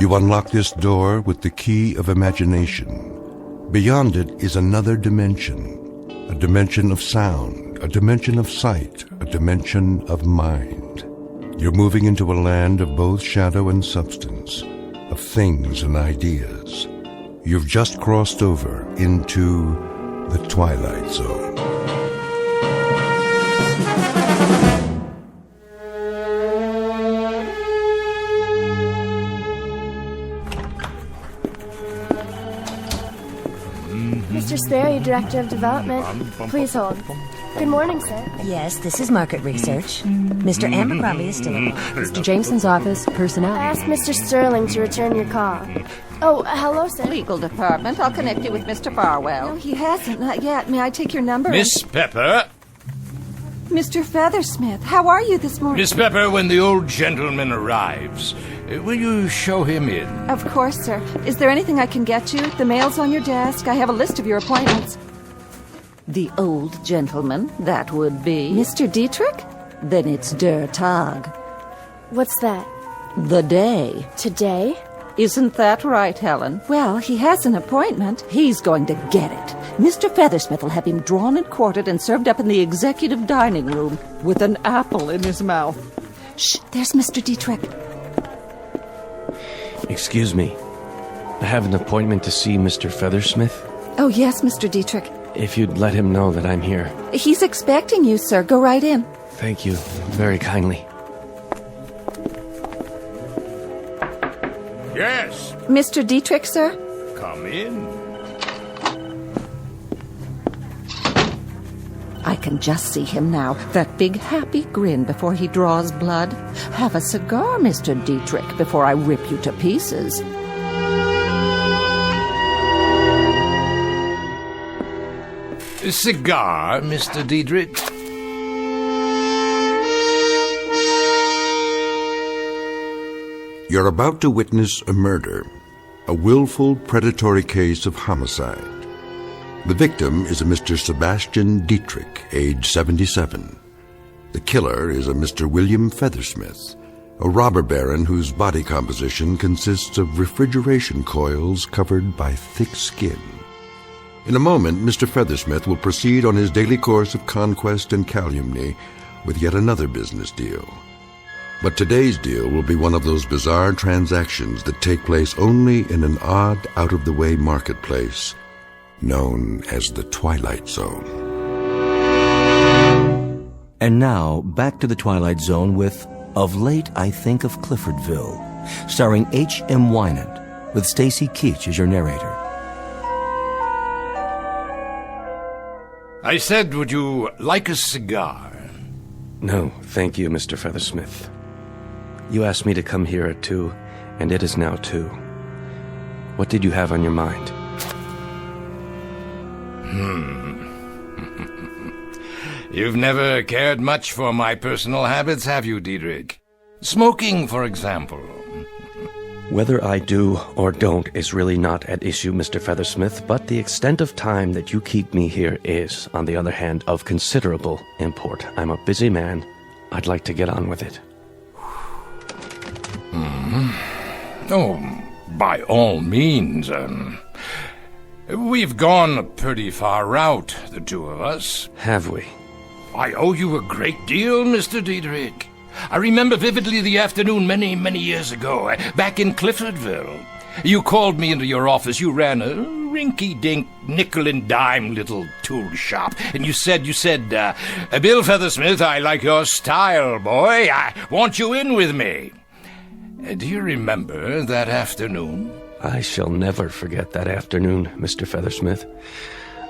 You unlock this door with the key of imagination. Beyond it is another dimension, a dimension of sound, a dimension of sight, a dimension of mind. You're moving into a land of both shadow and substance, of things and ideas. You've just crossed over into the Twilight Zone. Mr. Sperry, Director of Development. Please hold. Good morning, sir. Yes, this is market research. Mr. Abercrombie is still in. Mr. Jameson's office, personnel. I asked Mr. Serling to return your call. Oh, hello, sir. Legal department. I'll connect you with Mr. Farwell. No, he hasn't. Not yet. May I take your number? Miss Pepper. Mr. Feathersmith, how are you this morning? Miss Pepper, when the old gentleman arrives, will you show him in? Of course, sir. Is there anything I can get you? The mail's on your desk. I have a list of your appointments. The old gentleman, that would be... Mr. Dietrich? Then it's der Tag. What's that? The day. Today? Isn't that right, Helen? Well, he has an appointment. He's going to get it. Mr. Feathersmith will have him drawn and quartered and served up in the executive dining room with an apple in his mouth. Shh, there's Mr. Dietrich. Excuse me. I have an appointment to see Mr. Feathersmith. Oh, yes, Mr. Dietrich. If you'd let him know that I'm here. He's expecting you, sir. Go right in. Thank you very kindly. Yes. Mr. Dietrich, sir? Come in. I can just see him now, that big happy grin before he draws blood. Have a cigar, Mr. Dietrich, before I rip you to pieces. A cigar, Mr. Dietrich? You're about to witness a murder, a willful, predatory case of homicide. The victim is a Mr. Sebastian Dietrich, age 77. The killer is a Mr. William Feathersmith, a robber baron whose body composition consists of refrigeration coils covered by thick skin. In a moment, Mr. Feathersmith will proceed on his daily course of conquest and calumny with yet another business deal. But today's deal will be one of those bizarre transactions that take place only in an odd, out-of-the-way marketplace known as the Twilight Zone. And now, back to the Twilight Zone with Of Late I Think of Cliffordville, starring H.M. Wynant, with Stacy Keach as your narrator. I said, would you like a cigar? No, thank you, Mr. Feathersmith. You asked me to come here at 2, and it is now 2. What did you have on your mind? You've never cared much for my personal habits, have you, Dietrich? Smoking, for example. Whether I do or don't is really not at issue, Mr. Feathersmith, but the extent of time that you keep me here is, on the other hand, of considerable import. I'm a busy man. I'd like to get on with it. Oh, by all means, we've gone a pretty far route, the two of us. Have we? I owe you a great deal, Mr. Dietrich. I remember vividly the afternoon many, many years ago, back in Cliffordville. You called me into your office. You ran a rinky-dink, nickel-and-dime little tool shop. And you said, Bill Feathersmith, I like your style, boy. I want you in with me. Do you remember that afternoon? I shall never forget that afternoon, Mr. Feathersmith.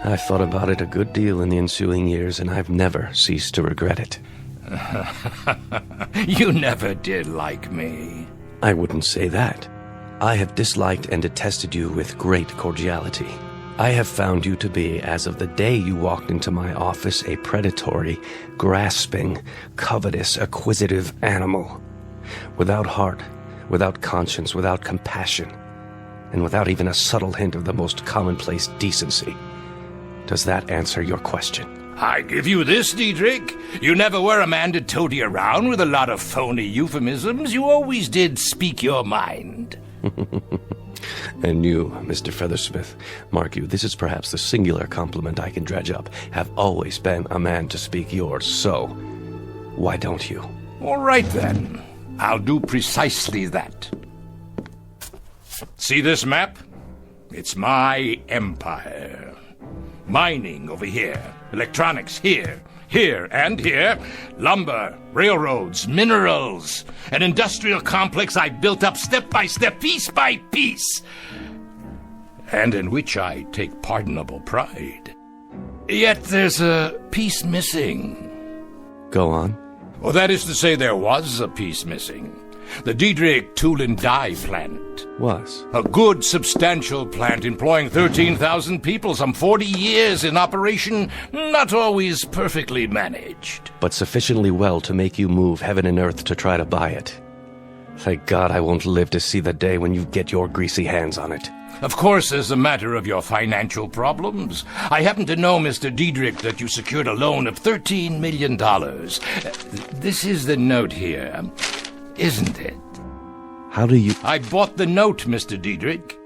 I've thought about it a good deal in the ensuing years, and I've never ceased to regret it. You never did like me. I wouldn't say that. I have disliked and detested you with great cordiality. I have found you to be, as of the day you walked into my office, a predatory, grasping, covetous, acquisitive animal. Without heart, without conscience, without compassion, and without even a subtle hint of the most commonplace decency. Does that answer your question? I give you this, Dietrich. You never were a man to toady around with a lot of phony euphemisms. You always did speak your mind. And you, Mr. Feathersmith, mark you, this is perhaps the singular compliment I can dredge up, have always been a man to speak yours, so why don't you? All right, then. I'll do precisely that. See this map? It's my empire. Mining over here, electronics here, here and here, lumber, railroads, minerals, an industrial complex I built up step by step, piece by piece, and in which I take pardonable pride. Yet there's a piece missing. Go on. Well, that is to say, there was a piece missing. The Diedrich Tool and Die plant. Was? A good, substantial plant employing 13,000 people, some 40 years in operation, not always perfectly managed. But sufficiently well to make you move heaven and earth to try to buy it. Thank God I won't live to see the day when you get your greasy hands on it. Of course, as a matter of your financial problems, I happen to know, Mr. Diedrich, that you secured a loan of $13 million. This is the note here, isn't it? How do you... I bought the note, Mr. Diedrich.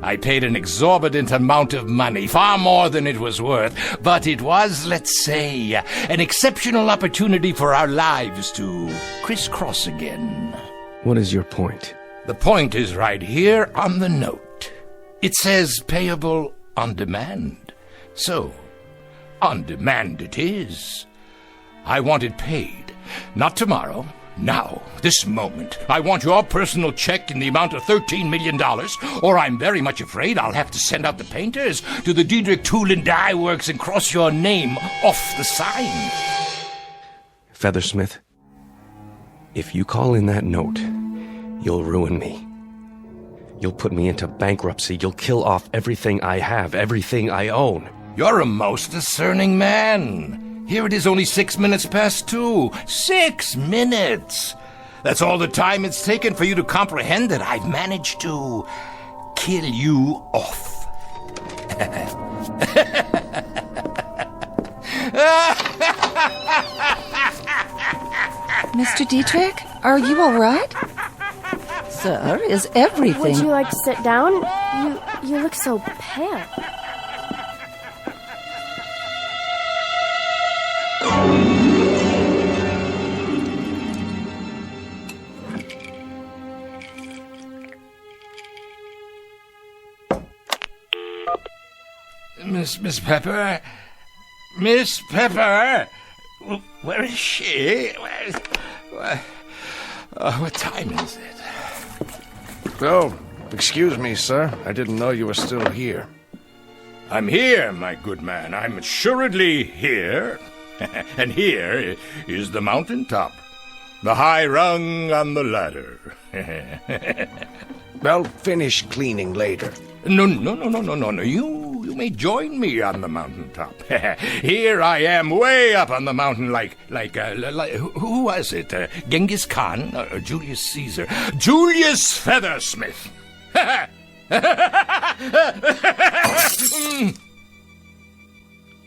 I paid an exorbitant amount of money, far more than it was worth, but it was, let's say, an exceptional opportunity for our lives to crisscross again. What is your point? The point is right here on the note. It says payable on demand. So, on demand it is. I want it paid. Not tomorrow. Now, this moment. I want your personal check in the amount of $13 million, or I'm very much afraid I'll have to send out the painters to the Diedrich Tool and Die Works and cross your name off the sign. Feathersmith, if you call in that note, you'll ruin me. You'll put me into bankruptcy. You'll kill off everything I have, everything I own. You're a most discerning man. Here it is only 6 minutes past 2. 6 minutes! That's all the time it's taken for you to comprehend that I've managed to kill you off. Mr. Dietrich, are you all right? Sir, is everything... Would you like to sit down? You look so pale. Miss Pepper? Miss Pepper? Where is she? What time is it? Oh, excuse me, sir. I didn't know you were still here. I'm here, my good man. I'm assuredly here. And here is the mountaintop. The high rung on the ladder. I'll finish cleaning later. No. You may join me on the mountaintop. Here I am, way up on the mountain, like who was it? Genghis Khan or Julius Caesar? Julius Feathersmith.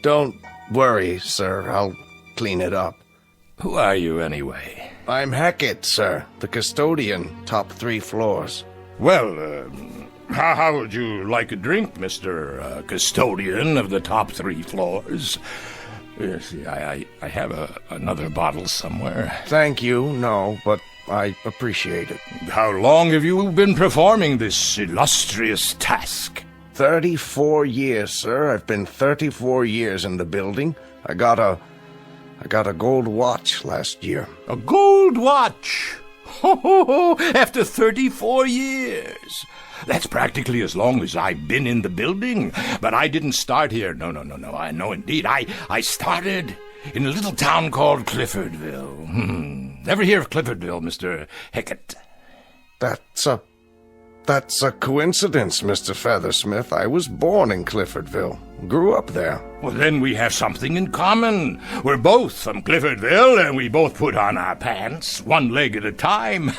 Don't worry, sir. I'll clean it up. Who are you, anyway? I'm Hackett, sir. The custodian, top 3 floors. Well, how would you like a drink, Mr. Custodian of the top 3 floors? Yes, I have another bottle somewhere. Thank you, no, but I appreciate it. How long have you been performing this illustrious task? 34 years, sir. I've been 34 years in the building. I got a gold watch last year. A gold watch? After 34 years. That's practically as long as I've been in the building. But I didn't start here. No. I know indeed. I started in a little town called Cliffordville. Ever hear of Cliffordville, Mr. Hackett? That's a coincidence, Mr. Feathersmith. I was born in Cliffordville. Grew up there. Well, then we have something in common. We're both from Cliffordville, and we both put on our pants, one leg at a time.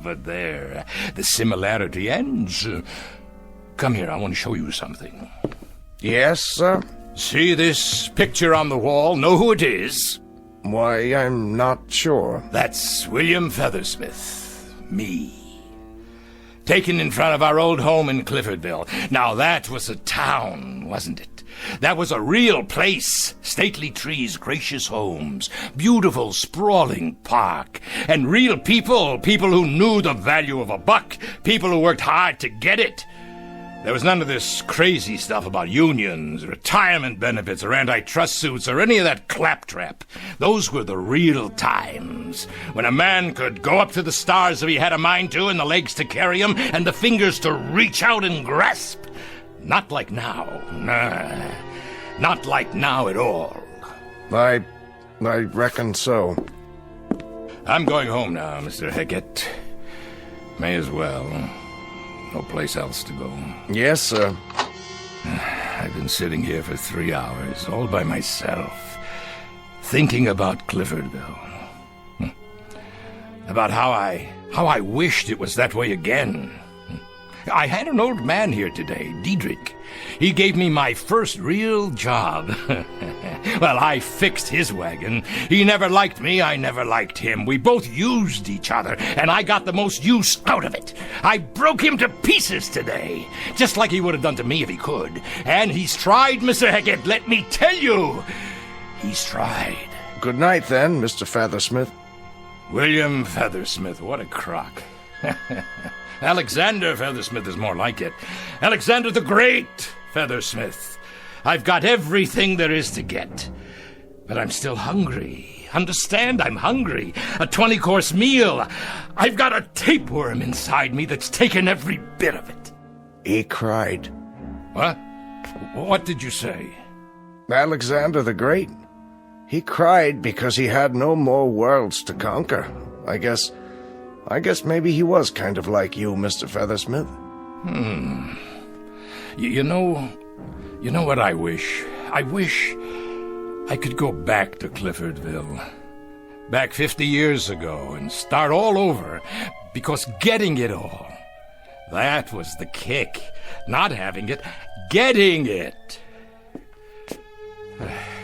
But there, the similarity ends. Come here, I want to show you something. Yes, sir? See this picture on the wall? Know who it is? Why, I'm not sure. That's William Feathersmith. Me. taken in front of our old home in Cliffordville. Now that was a town, wasn't it? That was a real place. Stately trees, gracious homes, beautiful sprawling park, and real people who knew the value of a buck, people who worked hard to get it. There was none of this crazy stuff about unions, retirement benefits, or antitrust suits, or any of that claptrap. Those were the real times, when a man could go up to the stars if he had a mind to, and the legs to carry him, and the fingers to reach out and grasp. Not like now. Nah, not like now at all. I reckon so. I'm going home now, Mr. Hackett. May as well. No place else to go. Yes, sir. I've been sitting here for 3 hours, all by myself, thinking about Cliffordville. About how I wished it was that way again. I had an old man here today, Diedrich. He gave me my first real job. Well, I fixed his wagon. He never liked me, I never liked him. We both used each other, and I got the most use out of it. I broke him to pieces today, just like he would have done to me if he could. And he's tried, Mr. Hackett, let me tell you. He's tried. Good night, then, Mr. Feathersmith. William Feathersmith, what a crock. Alexander Feathersmith is more like it. Alexander the Great Feathersmith. I've got everything there is to get. But I'm still hungry. Understand? I'm hungry. A 20-course meal. I've got a tapeworm inside me that's taken every bit of it. He cried. What? What did you say? Alexander the Great. He cried because he had no more worlds to conquer. I guess maybe he was kind of like you, Mr. Feathersmith. You know what I wish? I wish I could go back to Cliffordville. Back 50 years ago and start all over. Because getting it all, that was the kick. Not having it, getting it.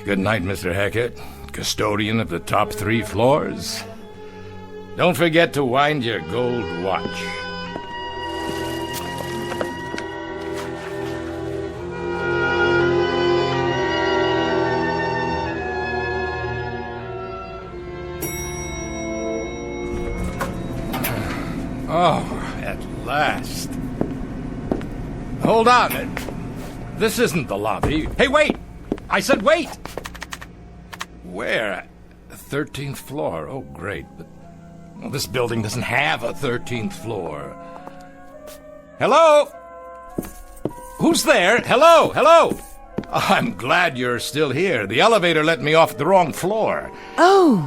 Good night, Mr. Hackett, custodian of the top 3 floors. Don't forget to wind your gold watch. Oh, at last. Hold on. This isn't the lobby. Hey, wait! I said wait! Where? 13th floor. Oh, great. But well, this building doesn't have a 13th floor. Hello? Who's there? Hello? Hello? Oh, I'm glad you're still here. The elevator let me off at the wrong floor. Oh,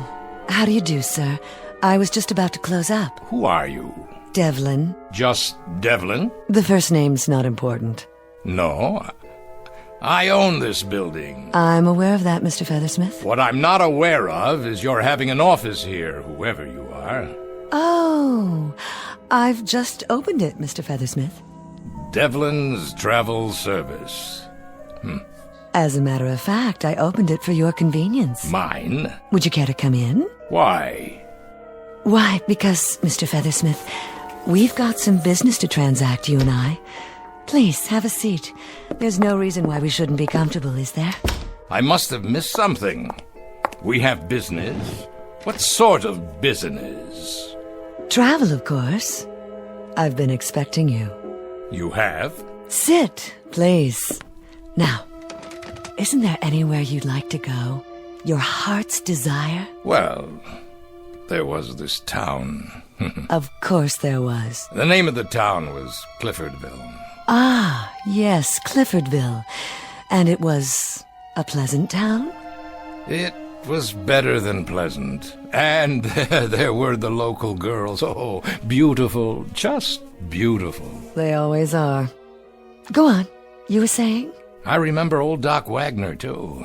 how do you do, sir? I was just about to close up. Who are you? Devlin. Just Devlin? The first name's not important. No. I own this building. I'm aware of that, Mr. Feathersmith. What I'm not aware of is you're having an office here, whoever you are. Oh, I've just opened it, Mr. Feathersmith. Devlin's Travel Service. As a matter of fact, I opened it for your convenience. Mine? Would you care to come in? Why? Why, because, Mr. Feathersmith, we've got some business to transact, you and I. Please, have a seat. There's no reason why we shouldn't be comfortable, is there? I must have missed something. We have business? What sort of business? Travel, of course. I've been expecting you. You have? Sit, please. Now, isn't there anywhere you'd like to go? Your heart's desire? Well, there was this town. Of course there was. The name of the town was Cliffordville. Ah, yes, Cliffordville. And it was a pleasant town? It was better than pleasant. And there were the local girls. Oh, beautiful, just beautiful. They always are. Go on. You were saying? I remember old Doc Wagner, too.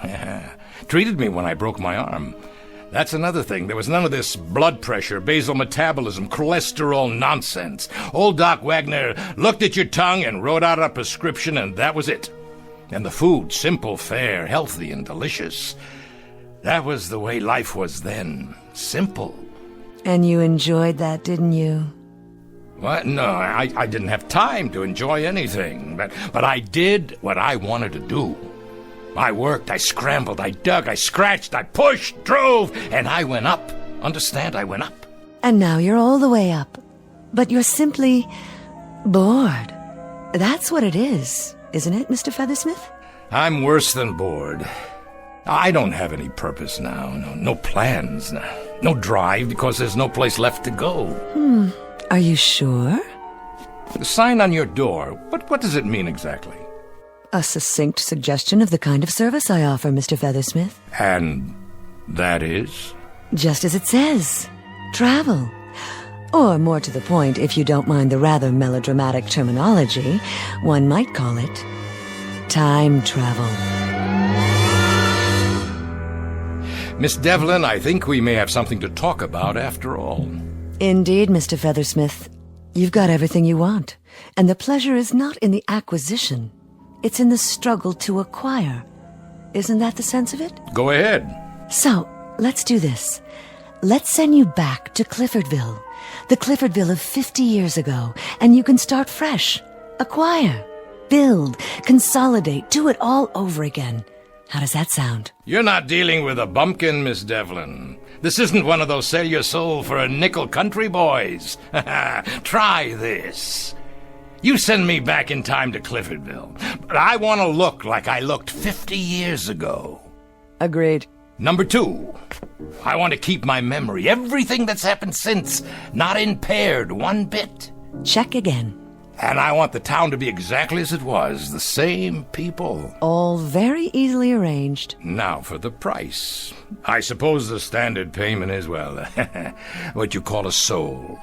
Treated me when I broke my arm. That's another thing. There was none of this blood pressure, basal metabolism, cholesterol nonsense. Old Doc Wagner looked at your tongue and wrote out a prescription, and that was it. And the food, simple, fair, healthy, and delicious. That was the way life was then. Simple. And you enjoyed that, didn't you? What? No, I didn't have time to enjoy anything. But I did what I wanted to do. I worked, I scrambled, I dug, I scratched, I pushed, drove, and I went up. Understand? I went up. And now you're all the way up. But you're simply bored. That's what it is, isn't it, Mr. Feathersmith? I'm worse than bored. I don't have any purpose now. No plans now. No drive because there's no place left to go. Are you sure? The sign on your door, what does it mean exactly? A succinct suggestion of the kind of service I offer, Mr. Feathersmith. And that is? Just as it says. Travel. Or, more to the point, if you don't mind the rather melodramatic terminology, one might call it time travel. Miss Devlin, I think we may have something to talk about after all. Indeed, Mr. Feathersmith. You've got everything you want. And the pleasure is not in the acquisition. It's in the struggle to acquire. Isn't that the sense of it? Go ahead. So, let's do this. Let's send you back to Cliffordville. The Cliffordville of 50 years ago. And you can start fresh. Acquire. Build. Consolidate. Do it all over again. How does that sound? You're not dealing with a bumpkin, Miss Devlin. This isn't one of those sell your soul for a nickel country boys. Try this. You send me back in time to Cliffordville, but I want to look like I looked 50 years ago. Agreed. Number 2, I want to keep my memory, everything that's happened since, not impaired one bit. Check again. And I want the town to be exactly as it was, the same people. All very easily arranged. Now for the price. I suppose the standard payment is, well, what you call a soul.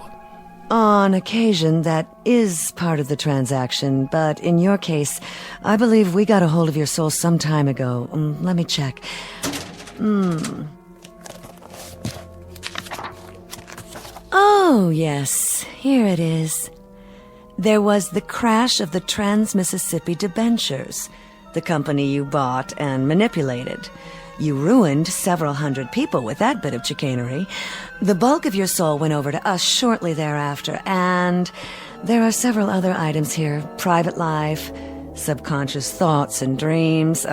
On occasion, that is part of the transaction, but in your case, I believe we got a hold of your soul some time ago. Let me check. Oh, yes, here it is. There was the crash of the Trans-Mississippi debentures, the company you bought and manipulated. You ruined several hundred people with that bit of chicanery. The bulk of your soul went over to us shortly thereafter, and there are several other items here. Private life, subconscious thoughts and dreams,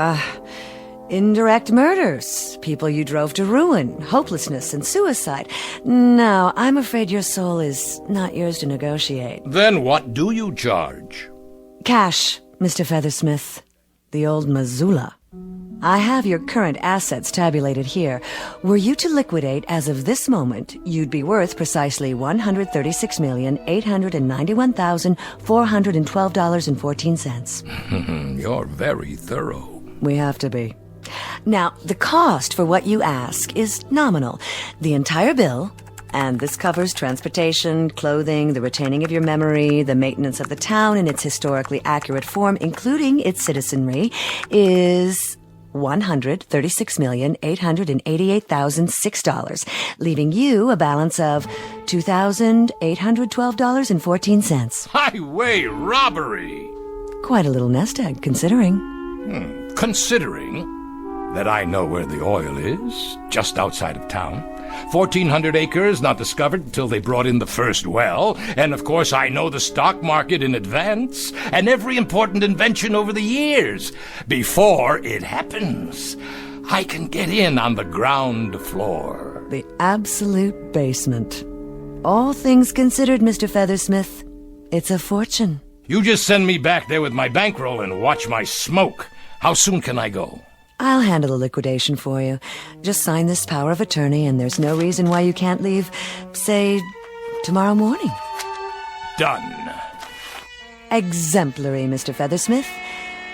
indirect murders, people you drove to ruin, hopelessness and suicide. No, I'm afraid your soul is not yours to negotiate. Then what do you charge? Cash, Mr. Feathersmith. The old Missoula. I have your current assets tabulated here. Were you to liquidate as of this moment, you'd be worth precisely $136,891,412.14. You're very thorough. We have to be. Now, the cost for what you ask is nominal. The entire bill, and this covers transportation, clothing, the retaining of your memory, the maintenance of the town in its historically accurate form, including its citizenry, is $136,888,006, leaving you a balance of $2,812.14. Highway robbery! Quite a little nest egg, considering. Considering that I know where the oil is, just outside of town. 1,400 acres not discovered until they brought in the first well, and of course I know the stock market in advance, and every important invention over the years. Before it happens, I can get in on the ground floor. The absolute basement. All things considered, Mr. Feathersmith, it's a fortune. You just send me back there with my bankroll and watch my smoke. How soon can I go? I'll handle the liquidation for you. Just sign this power of attorney, and there's no reason why you can't leave, say, tomorrow morning. Done. Exemplary, Mr. Feathersmith.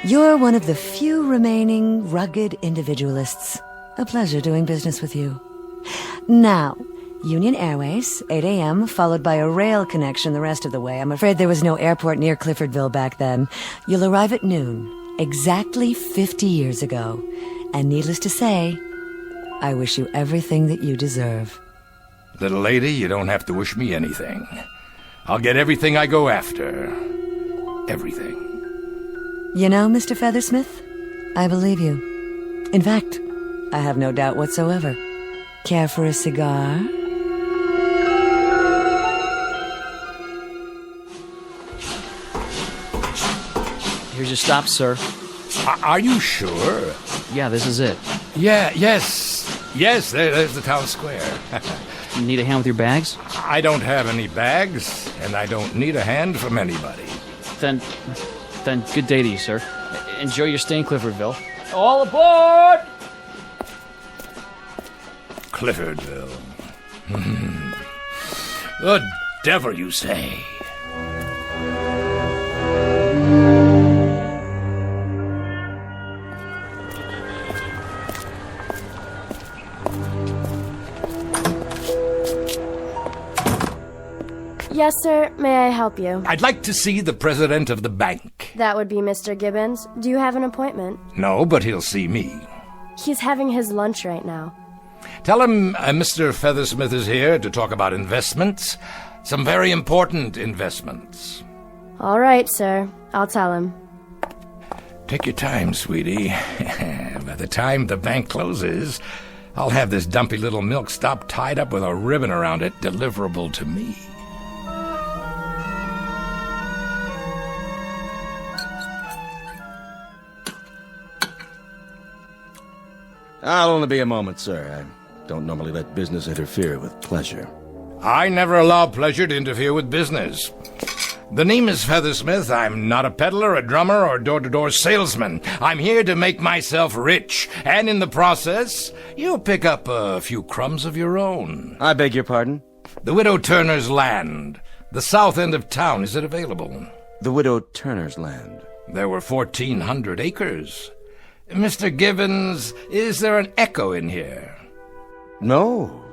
You're one of the few remaining rugged individualists. A pleasure doing business with you. Now, Union Airways, 8 a.m., followed by a rail connection the rest of the way. I'm afraid there was no airport near Cliffordville back then. You'll arrive at noon. Exactly 50 years ago. And needless to say, I wish you everything that you deserve. Little lady, you don't have to wish me anything. I'll get everything I go after. Everything. You know, Mr. Feathersmith, I believe you. In fact, I have no doubt whatsoever. Care for a cigar? Here's your stop, sir. Are you sure? Yeah, this is it. Yes, there's the town square. You need a hand with your bags? I don't have any bags, and I don't need a hand from anybody. Then good day to you, sir. Enjoy your stay in Cliffordville. All aboard! Cliffordville. The devil, you say? Yes, sir. May I help you? I'd like to see the president of the bank. That would be Mr. Gibbons. Do you have an appointment? No, but he'll see me. He's having his lunch right now. Tell him Mr. Feathersmith is here to talk about investments. Some very important investments. All right, sir. I'll tell him. Take your time, sweetie. By the time the bank closes, I'll have this dumpy little milk stop tied up with a ribbon around it, deliverable to me. I'll only be a moment, sir. I don't normally let business interfere with pleasure. I never allow pleasure to interfere with business. The name is Feathersmith. I'm not a peddler, a drummer, or door-to-door salesman. I'm here to make myself rich, and in the process, you'll pick up a few crumbs of your own. I beg your pardon? The Widow Turner's land. The south end of town. Is it available? The Widow Turner's land. There were 1,400 acres. Mr. Gibbons, is there an echo in here? No,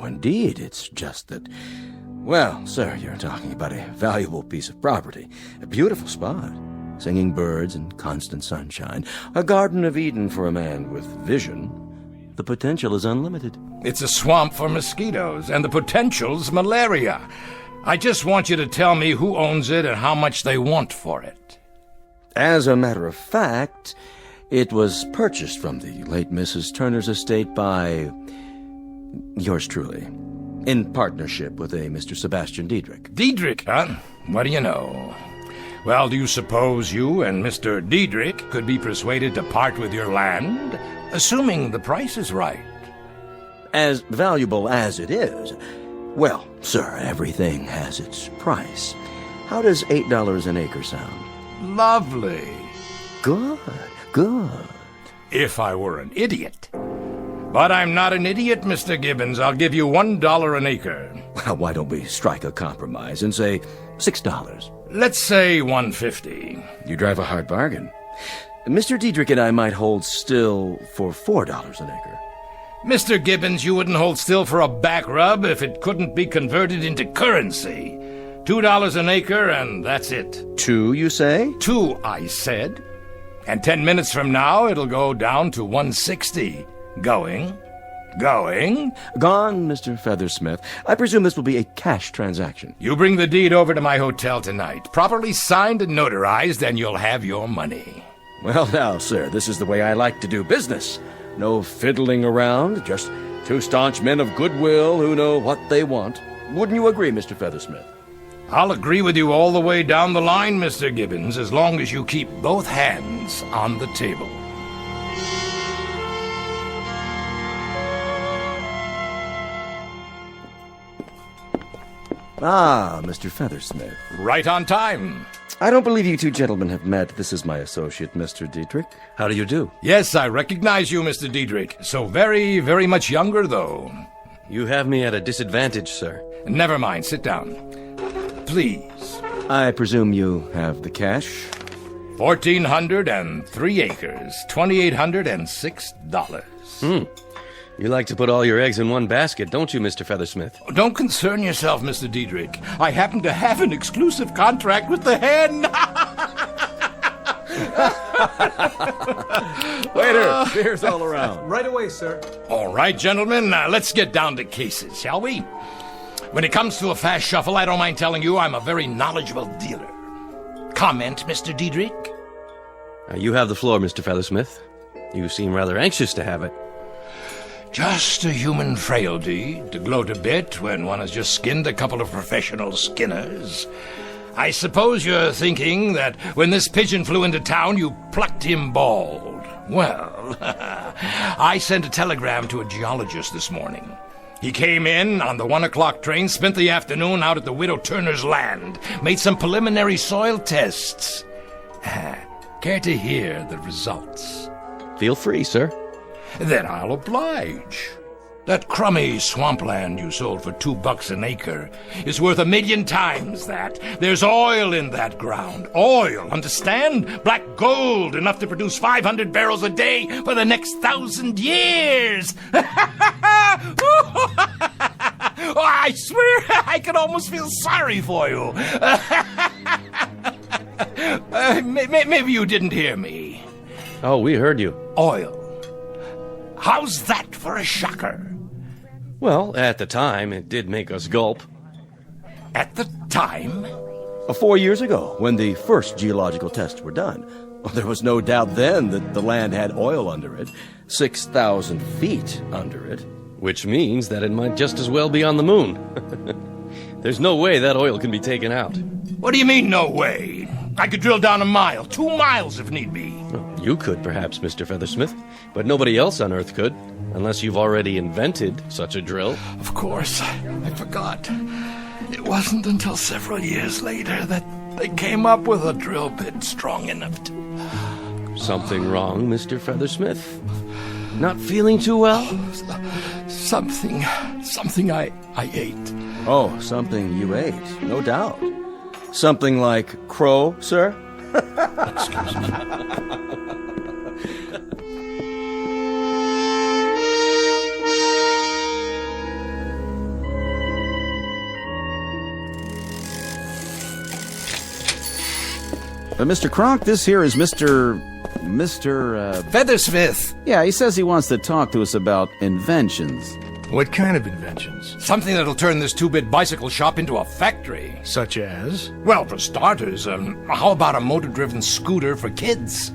indeed. It's just that... Well, sir, you're talking about a valuable piece of property. A beautiful spot. Singing birds and constant sunshine. A Garden of Eden for a man with vision. The potential is unlimited. It's a swamp for mosquitoes, and the potential's malaria. I just want you to tell me who owns it and how much they want for it. As a matter of fact, it was purchased from the late Mrs. Turner's estate by... yours truly. In partnership with a Mr. Sebastian Diedrich. Diedrich, huh? What do you know? Well, do you suppose you and Mr. Diedrich could be persuaded to part with your land, assuming the price is right? As valuable as it is... Well, sir, everything has its price. How does $8 an acre sound? Lovely. Good. If I were an idiot. But I'm not an idiot, Mr. Gibbons. I'll give you $1 an acre. Well, why don't we strike a compromise and say $6? Let's say $1.50. You drive a hard bargain. Mr. Diedrich and I might hold still for $4 an acre. Mr. Gibbons, you wouldn't hold still for a back rub if it couldn't be converted into currency. $2 an acre, and that's it. 2, you say? 2, I said. And 10 minutes from now, it'll go down to $1.60. Going. Gone, Mr. Feathersmith. I presume this will be a cash transaction. You bring the deed over to my hotel tonight, properly signed and notarized, and you'll have your money. Well, now, sir, this is the way I like to do business. No fiddling around, just two staunch men of goodwill who know what they want. Wouldn't you agree, Mr. Feathersmith? I'll agree with you all the way down the line, Mr. Gibbons, as long as you keep both hands on the table. Ah, Mr. Feathersmith. Right on time. I don't believe you two gentlemen have met. This is my associate, Mr. Diedrich. How do you do? Yes, I recognize you, Mr. Diedrich. So very, very much younger, though. You have me at a disadvantage, sir. Never mind. Sit down. Please. I presume you have the cash? 1,403 acres. $2,806. You like to put all your eggs in one basket, don't you, Mr. Feathersmith? Don't concern yourself, Mr. Diedrich. I happen to have an exclusive contract with the hen. Waiter, beer's all around. Right away, sir. All right, gentlemen, let's get down to cases, shall we? When it comes to a fast shuffle, I don't mind telling you I'm a very knowledgeable dealer. Comment, Mr. Diedrich? You have the floor, Mr. Feathersmith. You seem rather anxious to have it. Just a human frailty to gloat a bit when one has just skinned a couple of professional skinners. I suppose you're thinking that when this pigeon flew into town, you plucked him bald. Well, I sent a telegram to a geologist this morning. He came in on the 1 o'clock train, spent the afternoon out at the Widow Turner's land, made some preliminary soil tests. Care to hear the results? Feel free, sir. Then I'll oblige. That crummy swampland you sold for $2 an acre is worth 1,000,000 times that. There's oil in that ground. Oil, understand? Black gold, enough to produce 500 barrels a day for the next 1,000 years. Oh, I swear I could almost feel sorry for you. Maybe you didn't hear me. Oh, we heard you. Oil. How's that for a shocker? Well, at the time, it did make us gulp. At the time? 4 years ago, when the first geological tests were done. Well, there was no doubt then that the land had oil under it, 6,000 feet under it. Which means that it might just as well be on the moon. There's no way that oil can be taken out. What do you mean, no way? I could drill down 1 mile, 2 miles if need be. Well, you could, perhaps, Mr. Feathersmith, but nobody else on Earth could, unless you've already invented such a drill. Of course, I forgot. It wasn't until several years later that they came up with a drill bit strong enough to... Something wrong, Mr. Feathersmith? Not feeling too well? Something I ate. Oh, something you ate, no doubt. Something like crow, sir? Excuse me. Mr. Kronk, this here is Mr. Feathersmith. Yeah, he says he wants to talk to us about inventions. What kind of inventions? Something that'll turn this 2-bit bicycle shop into a factory. Such as? Well, for starters, how about a motor-driven scooter for kids?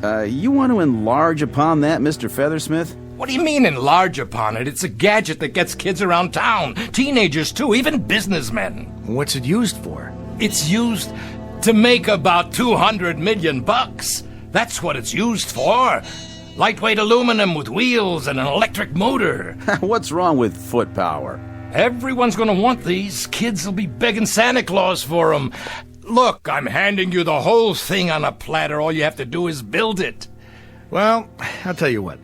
You want to enlarge upon that, Mr. Feathersmith? What do you mean enlarge upon it? It's a gadget that gets kids around town. Teenagers, too, even businessmen. What's it used for? It's used to make about $200 million. That's what it's used for. Lightweight aluminum with wheels and an electric motor. What's wrong with foot power? Everyone's going to want these. Kids will be begging Santa Claus for them. Look, I'm handing you the whole thing on a platter. All you have to do is build it. Well, I'll tell you what.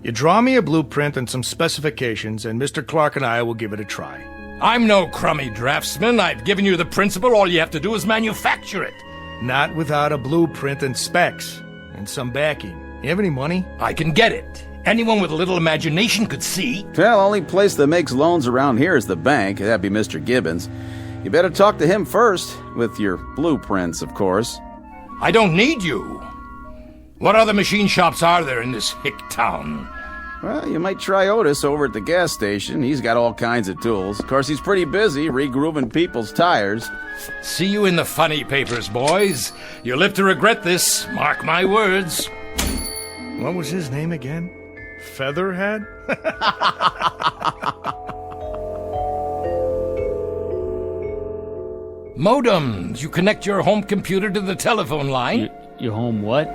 You draw me a blueprint and some specifications, and Mr. Clark and I will give it a try. I'm no crummy draftsman. I've given you the principle. All you have to do is manufacture it. Not without a blueprint and specs, and some backing. You have any money? I can get it. Anyone with a little imagination could see. Well, only place that makes loans around here is the bank. That'd be Mr. Gibbons. You better talk to him first, with your blueprints, of course. I don't need you. What other machine shops are there in this hick town? Well, you might try Otis over at the gas station. He's got all kinds of tools. Of course, he's pretty busy regrooving people's tires. See you in the funny papers, boys. You'll live to regret this, mark my words. What was his name again? Featherhead? Modems. You connect your home computer to the telephone line. Your home what?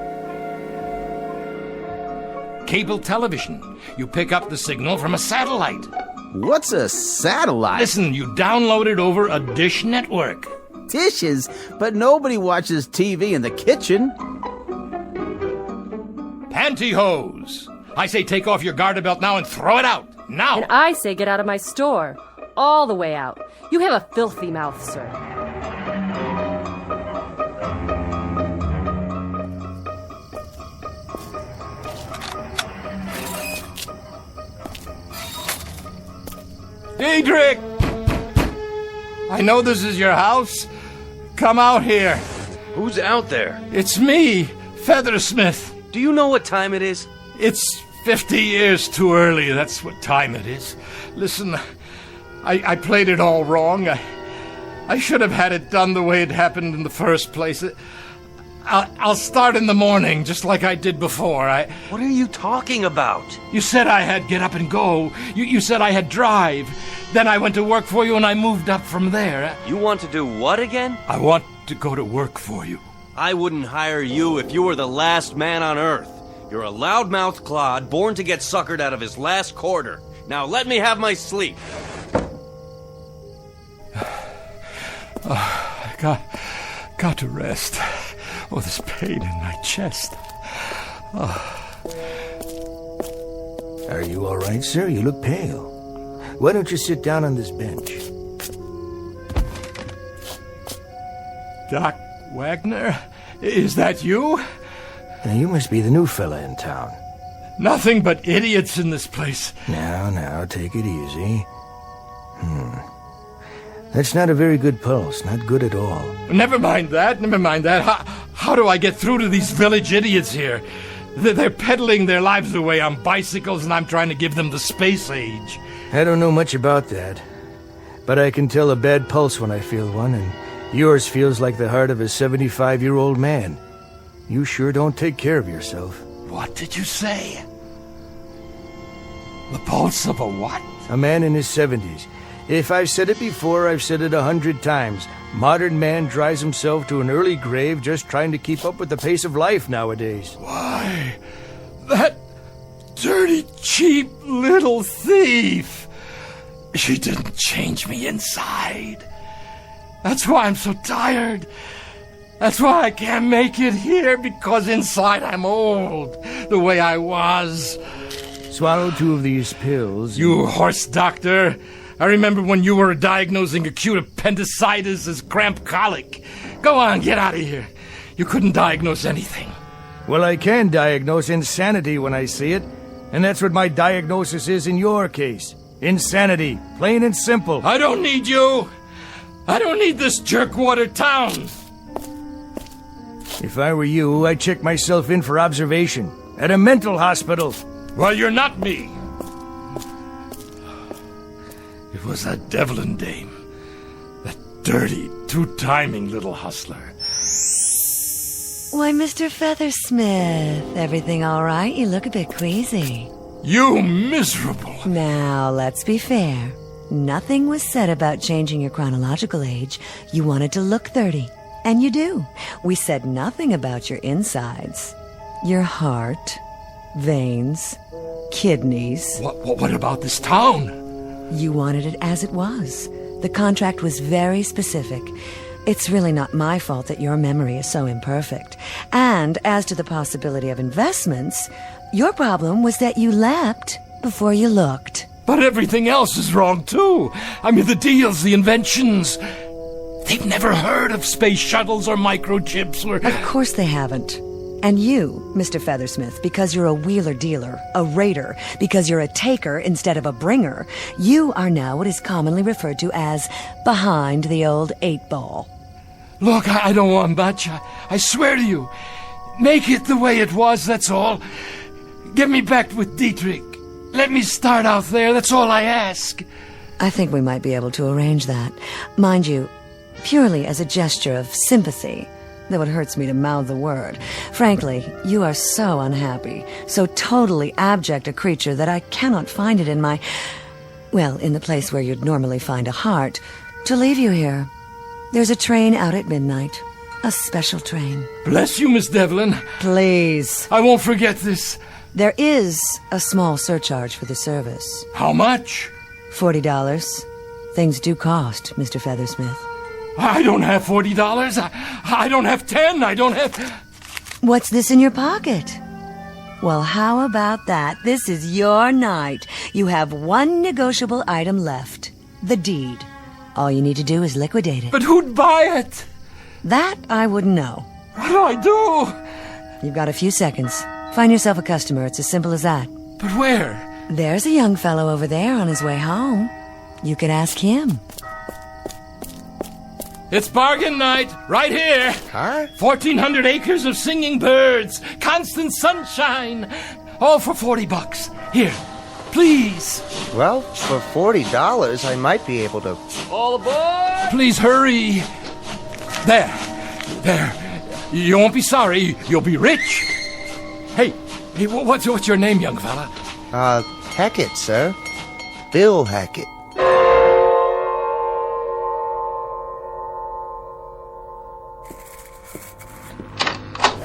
Cable television. You pick up the signal from a satellite. What's a satellite? Listen, you download it over a dish network. Dishes? But nobody watches TV in the kitchen. Pantyhose. I say take off your garter belt now and throw it out. Now. And I say get out of my store. All the way out. You have a filthy mouth, sir. Diedrich! I know this is your house. Come out here. Who's out there? It's me, Feathersmith. Do you know what time it is? It's 50 years too early. That's what time it is. Listen, I played it all wrong. I should have had it done the way it happened in the first place. I'll start in the morning, just like I did before. What are you talking about? You said I had get up and go. You said I had drive. Then I went to work for you and I moved up from there. You want to do what again? I want to go to work for you. I wouldn't hire you if you were the last man on Earth. You're a loudmouth clod born to get suckered out of his last quarter. Now let me have my sleep. I got to rest. Oh, this pain in my chest. Are you all right, sir? You look pale. Why don't you sit down on this bench? Doc Wagner? Is that you? Now, you must be the new fella in town. Nothing but idiots in this place. Now, take it easy. That's not a very good pulse. Not good at all. Never mind that. How do I get through to these village idiots here? They're peddling their lives away on bicycles, and I'm trying to give them the space age. I don't know much about that. But I can tell a bad pulse when I feel one, and yours feels like the heart of a 75-year-old man. You sure don't take care of yourself. What did you say? The pulse of a what? A man in his 70s. If I've said it before, I've said it 100 times. Modern man drives himself to an early grave just trying to keep up with the pace of life nowadays. Why, that dirty, cheap little thief. She didn't change me inside. That's why I'm so tired. That's why I can't make it here, because inside I'm old, the way I was. Swallow 2 of these pills. You horse doctor. I remember when you were diagnosing acute appendicitis as cramp colic. Go on, get out of here. You couldn't diagnose anything. Well, I can diagnose insanity when I see it. And that's what my diagnosis is in your case. Insanity. Plain and simple. I don't need you. I don't need this jerkwater town. If I were you, I'd check myself in for observation. At a mental hospital. Well, you're not me. It was that Devlin dame. That dirty, two-timing little hustler. Why, Mr. Feathersmith, everything all right? You look a bit queasy. You miserable. Now, let's be fair. Nothing was said about changing your chronological age. You wanted to look 30. And you do. We said nothing about your insides. Your heart, veins, kidneys. What about this town? You wanted it as it was. The contract was very specific. It's really not my fault that your memory is so imperfect. And as to the possibility of investments, your problem was that you leapt before you looked. But everything else is wrong, too. I mean, the deals, the inventions. They've never heard of space shuttles or microchips or... Of course they haven't. And you, Mr. Feathersmith, because you're a wheeler-dealer, a raider, because you're a taker instead of a bringer, you are now what is commonly referred to as behind the old 8-ball. Look, I don't want much. I swear to you. Make it the way it was, that's all. Get me back with Dietrich. Let me start out there, that's all I ask. I think we might be able to arrange that. Mind you, purely as a gesture of sympathy, though it hurts me to mouth the word. Frankly, you are so unhappy, so totally abject a creature that I cannot find it in my... well, in the place where you'd normally find a heart, to leave you here. There's a train out at midnight. A special train. Bless you, Miss Devlin. Please. I won't forget this. There is a small surcharge for the service. How much? $40. Things do cost, Mr. Feathersmith. I don't have $40. I don't have 10. I don't have... What's this in your pocket? Well, how about that? This is your night. You have one negotiable item left. The deed. All you need to do is liquidate it. But who'd buy it? That I wouldn't know. What do I do? You've got a few seconds. Find yourself a customer. It's as simple as that. But where? There's a young fellow over there on his way home. You could ask him. It's bargain night, right here. Huh? 1,400 acres of singing birds, constant sunshine, all for $40. Here, please. Well, for $40, I might be able to... All aboard! Please hurry. There. You won't be sorry. You'll be rich. Hey, what's your name, young fella? Hackett, sir. Bill Hackett.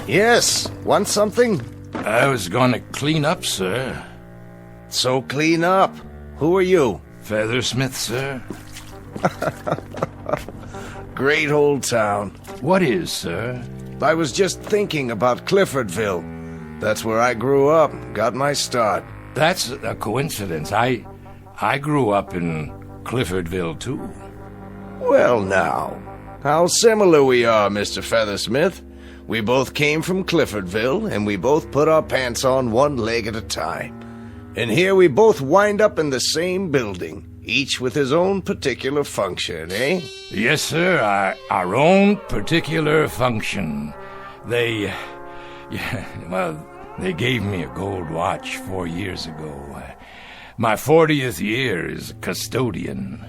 Yes, want something? I was gonna clean up, sir. So clean up. Who are you? Feathersmith, sir. Great old town. What is, sir? I was just thinking about Cliffordville. That's where I grew up, got my start. That's a coincidence. I grew up in Cliffordville, too. Well, now, how similar we are, Mr. Feathersmith. We both came from Cliffordville, and we both put our pants on one leg at a time. And here we both wind up in the same building, each with his own particular function, eh? Yes, sir, our own particular function. They gave me a gold watch 4 years ago. My 40th year as custodian.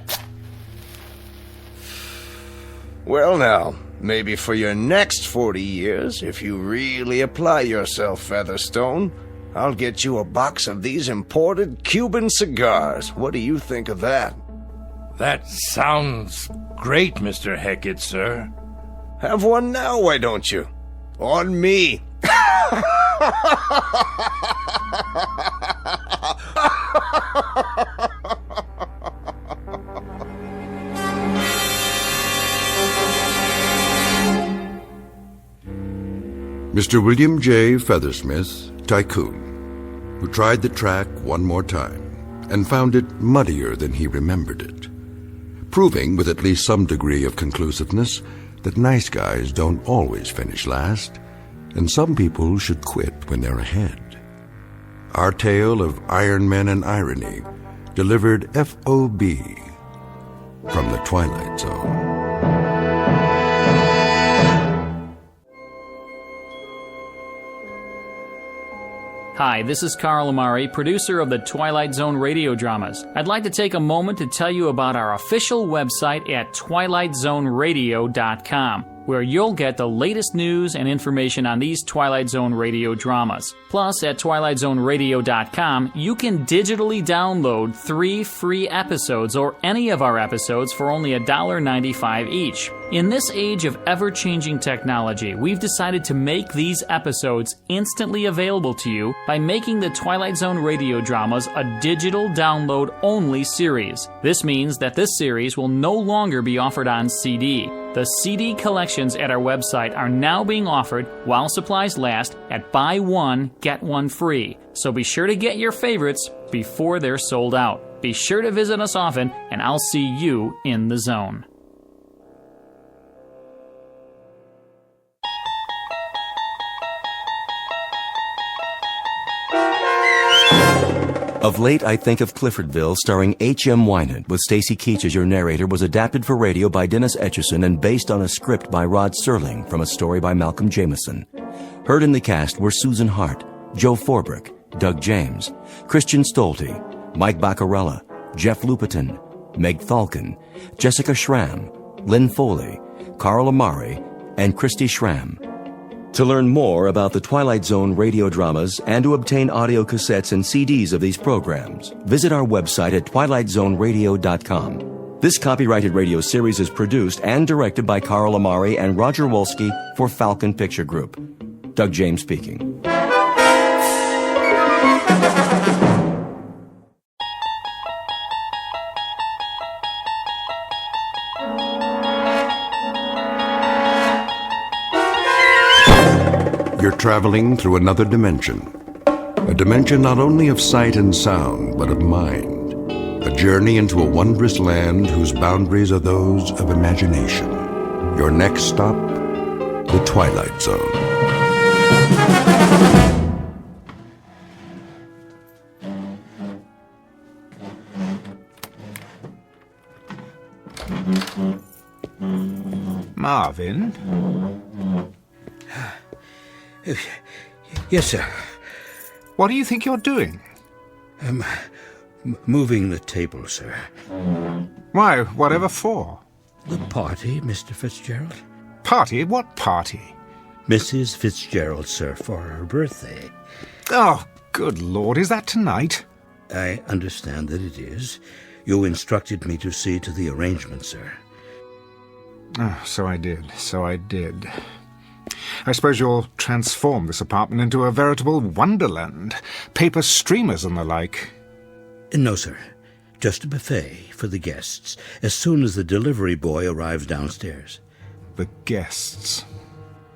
Well, now, maybe for your next 40 years, if you really apply yourself, Featherstone, I'll get you a box of these imported Cuban cigars. What do you think of that? That sounds great, Mr. Hackett, sir. Have one now, why don't you? On me. Mr. William J. Feathersmith, tycoon, who tried the track one more time and found it muddier than he remembered it, proving with at least some degree of conclusiveness that nice guys don't always finish last, and some people should quit when they're ahead. Our tale of Iron Men and irony, delivered FOB from the Twilight Zone. Hi, this is Carl Amari, producer of the Twilight Zone radio dramas. I'd like to take a moment to tell you about our official website at twilightzoneradio.com, where you'll get the latest news and information on these Twilight Zone radio dramas. Plus, at twilightzoneradio.com, you can digitally download 3 free episodes or any of our episodes for only $1.95 each. In this age of ever-changing technology, we've decided to make these episodes instantly available to you by making the Twilight Zone radio dramas a digital download-only series. This means that this series will no longer be offered on CD. The CD collections at our website are now being offered while supplies last at buy one, get one free. So be sure to get your favorites before they're sold out. Be sure to visit us often, and I'll see you in the zone. Of Late I Think of Cliffordville, starring H.M. Wynant, with Stacy Keach as your narrator, was adapted for radio by Dennis Etchison and based on a script by Rod Serling from a story by Malcolm Jameson. Heard in the cast were Susan Hart, Joe Forbrick, Doug James, Christian Stolte, Mike Baccarella, Jeff Lupetin, Meg Thalken, Jessica Schramm, Lynn Foley, Carl Amari, and Christy Schramm. To learn more about the Twilight Zone radio dramas and to obtain audio cassettes and CDs of these programs, visit our website at twilightzoneradio.com. This copyrighted radio series is produced and directed by Carl Amari and Roger Wolski for Falcon Picture Group. Doug James speaking. You're traveling through another dimension. A dimension not only of sight and sound, but of mind. A journey into a wondrous land whose boundaries are those of imagination. Your next stop, the Twilight Zone. Marvin? Yes, sir. What do you think you're doing? Moving the table, sir. Why, whatever for? The party, Mr. Fitzgerald. Party? What party? Mrs. Fitzgerald, sir, for her birthday. Oh, good Lord, is that tonight? I understand that it is. You instructed me to see to the arrangement, sir. Oh, so I did. I suppose you'll transform this apartment into a veritable wonderland. Paper streamers and the like. No, sir. Just a buffet for the guests, as soon as the delivery boy arrives downstairs. The guests?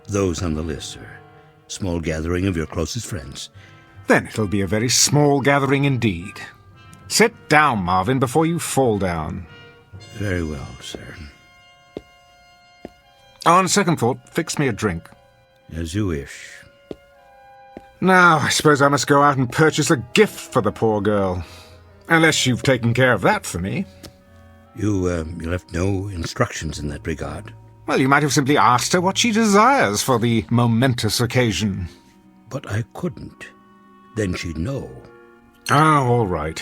Those on the list, sir. Small gathering of your closest friends. Then it'll be a very small gathering indeed. Sit down, Marvin, before you fall down. Very well, sir. On second thought, fix me a drink. As you wish. Now, I suppose I must go out and purchase a gift for the poor girl. Unless you've taken care of that for me. You left no instructions in that regard. Well, you might have simply asked her what she desires for the momentous occasion. But I couldn't. Then she'd know. Oh, all right.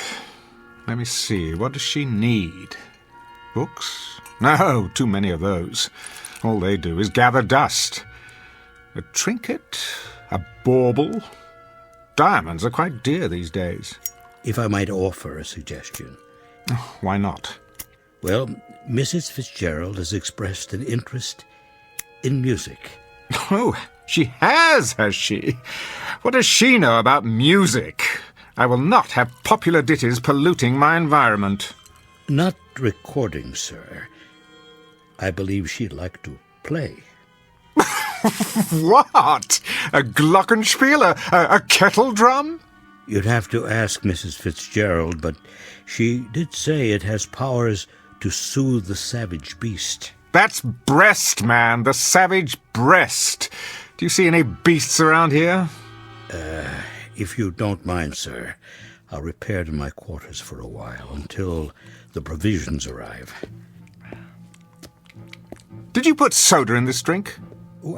Let me see. What does she need? Books? No, too many of those. All they do is gather dust. A trinket? A bauble? Diamonds are quite dear these days. If I might offer a suggestion. Oh, why not? Well, Mrs. Fitzgerald has expressed an interest in music. Oh, she has she? What does she know about music? I will not have popular ditties polluting my environment. Not recording, sir. I believe she'd like to play. What? A glockenspiel? A kettle drum? You'd have to ask Mrs. Fitzgerald, but she did say it has powers to soothe the savage beast. That's breast, man, the savage breast. Do you see any beasts around here? If you don't mind, sir, I'll repair to my quarters for a while until the provisions arrive. Did you put soda in this drink? Oh,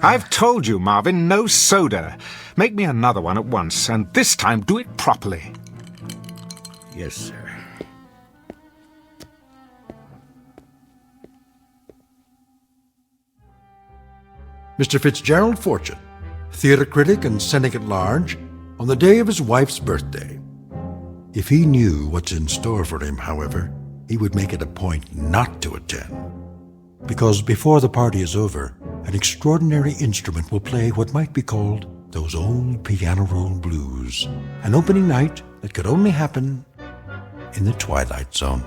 I've told you, Marvin, no soda. Make me another one at once, and this time do it properly. Yes, sir. Mr. Fitzgerald Fortune, theater critic and cynic at large, on the day of his wife's birthday. If he knew what's in store for him, however, he would make it a point not to attend. Because before the party is over, an extraordinary instrument will play what might be called those old piano roll blues, an opening night that could only happen in the Twilight Zone.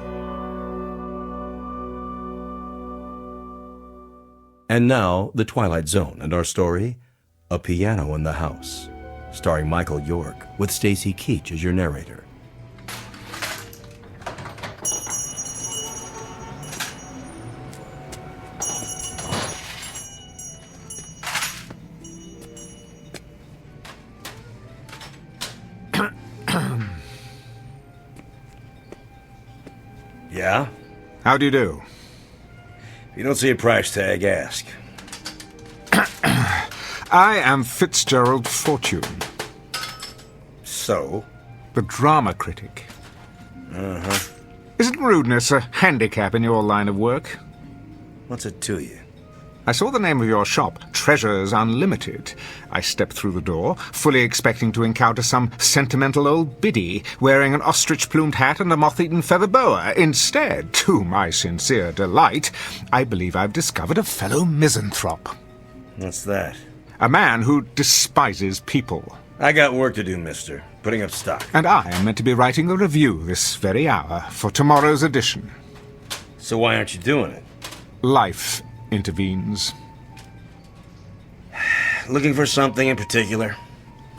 And now, The Twilight Zone, and our story, A Piano in the House, starring Michael York, with Stacy Keach as your narrator. Yeah? How do you do? If you don't see a price tag, ask. I am Fitzgerald Fortune. So? The drama critic. Uh-huh. Isn't rudeness a handicap in your line of work? What's it to you? I saw the name of your shop, Treasures Unlimited. I stepped through the door, fully expecting to encounter some sentimental old biddy wearing an ostrich-plumed hat and a moth-eaten feather boa. Instead, to my sincere delight, I believe I've discovered a fellow misanthrope. What's that? A man who despises people. I got work to do, mister. Putting up stock. And I am meant to be writing a review this very hour for tomorrow's edition. So why aren't you doing it? Life intervenes. Looking for something in particular?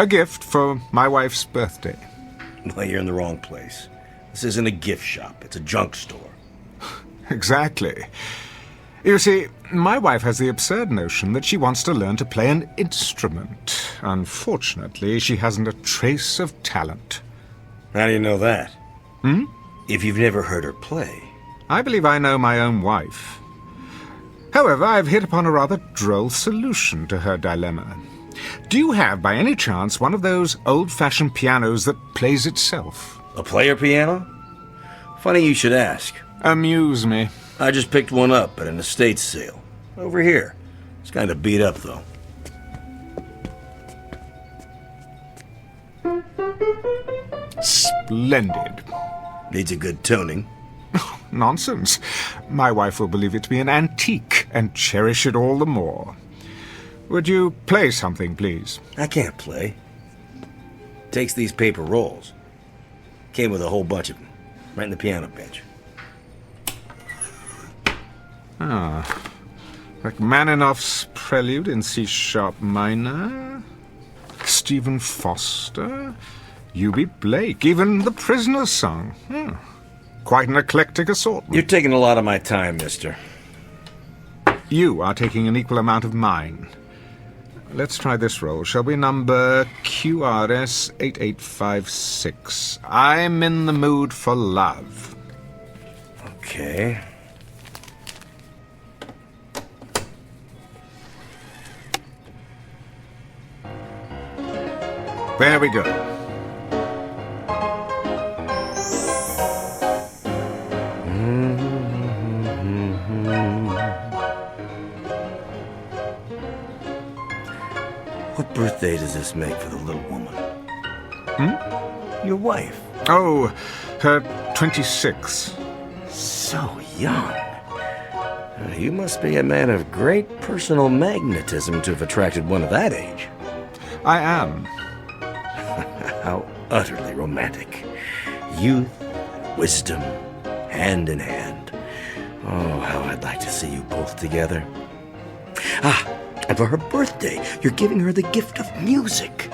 A gift for my wife's birthday. Well, you're in the wrong place. This isn't a gift shop. It's a junk store. Exactly. You see, my wife has the absurd notion that she wants to learn to play an instrument. Unfortunately, she hasn't a trace of talent. How do you know that? Hmm? If you've never heard her play. I believe I know my own wife. However, I've hit upon a rather droll solution to her dilemma. Do you have, by any chance, one of those old-fashioned pianos that plays itself? A player piano? Funny you should ask. Amuse me. I just picked one up at an estate sale. Over here. It's kind of beat up, though. Splendid. Needs a good tuning. Nonsense. My wife will believe it to be an antique and cherish it all the more. Would you play something, please? I can't play. Takes these paper rolls. Came with a whole bunch of them. Right in the piano bench. Rachmaninoff's Prelude in C-sharp minor. Stephen Foster. U.B. Blake. Even The Prisoner's Song. Quite an eclectic assortment. You're taking a lot of my time, mister. You are taking an equal amount of mine. Let's try this roll, shall we? Number QRS 8856. I'm in the mood for love. Okay. There we go. What birthday does this make for the little woman? Your wife. Oh, her 26. So young. You must be a man of great personal magnetism to have attracted one of that age. I am. How utterly romantic. Youth, wisdom, hand in hand. Oh, how I'd like to see you both together. And for her birthday, you're giving her the gift of music.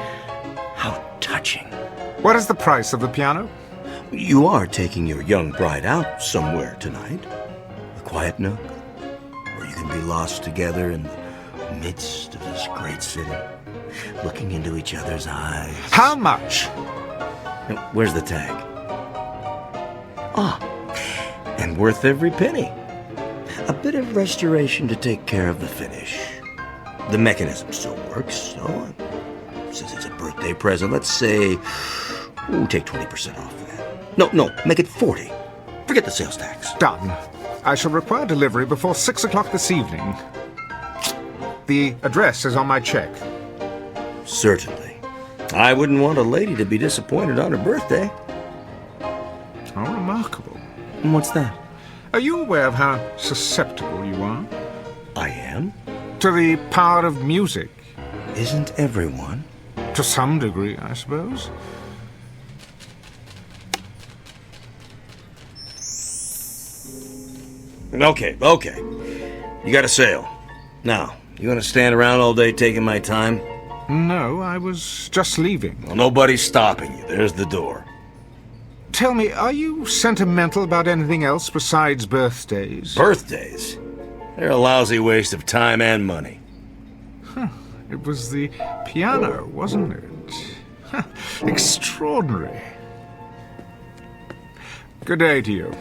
How touching. What is the price of the piano? You are taking your young bride out somewhere tonight. A quiet nook, where you can be lost together in the midst of this great city, looking into each other's eyes. How much? Where's the tag? And worth every penny. A bit of restoration to take care of the finish. The mechanism still works, so since it's a birthday present, let's say, take 20% off that. No, make it 40. Forget the sales tax. Done. I shall require delivery before 6 o'clock this evening. The address is on my check. Certainly. I wouldn't want a lady to be disappointed on her birthday. How remarkable. And what's that? Are you aware of how susceptible you are? I am? To the power of music. Isn't everyone? To some degree, I suppose. Okay. You got a sale. Now, you gonna stand around all day taking my time? No, I was just leaving. Well, nobody's stopping you. There's the door. Tell me, are you sentimental about anything else besides birthdays? Birthdays? They're a lousy waste of time and money. It was the piano, wasn't it? Extraordinary. Good day to you.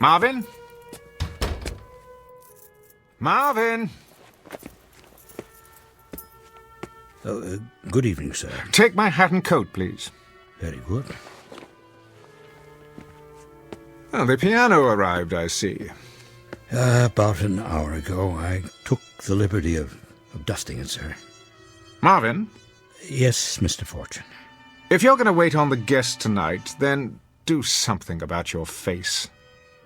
Marvin? Marvin? Good evening, sir. Take my hat and coat, please. Very good. Oh, the piano arrived, I see. About an hour ago, I took the liberty of dusting it, sir. Marvin? Yes, Mr. Fortune. If you're going to wait on the guest tonight, then do something about your face.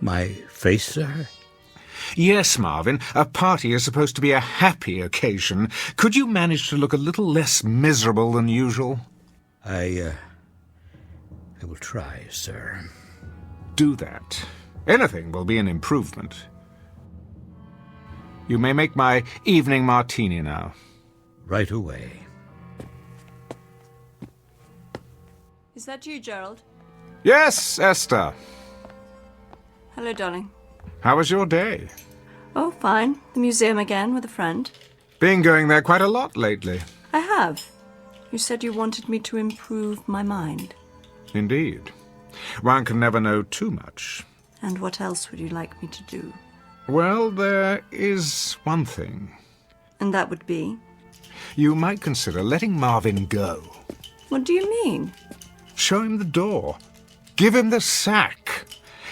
My face, sir? Yes, Marvin. A party is supposed to be a happy occasion. Could you manage to look a little less miserable than usual? I will try, sir. Do that. Anything will be an improvement. You may make my evening martini now. Right away. Is that you, Gerald? Yes, Esther. Hello, darling. How was your day? Oh, fine. The museum again with a friend. Been going there quite a lot lately. I have. You said you wanted me to improve my mind. Indeed. One can never know too much. And what else would you like me to do? Well, there is one thing. And that would be? You might consider letting Marvin go. What do you mean? Show him the door. Give him the sack.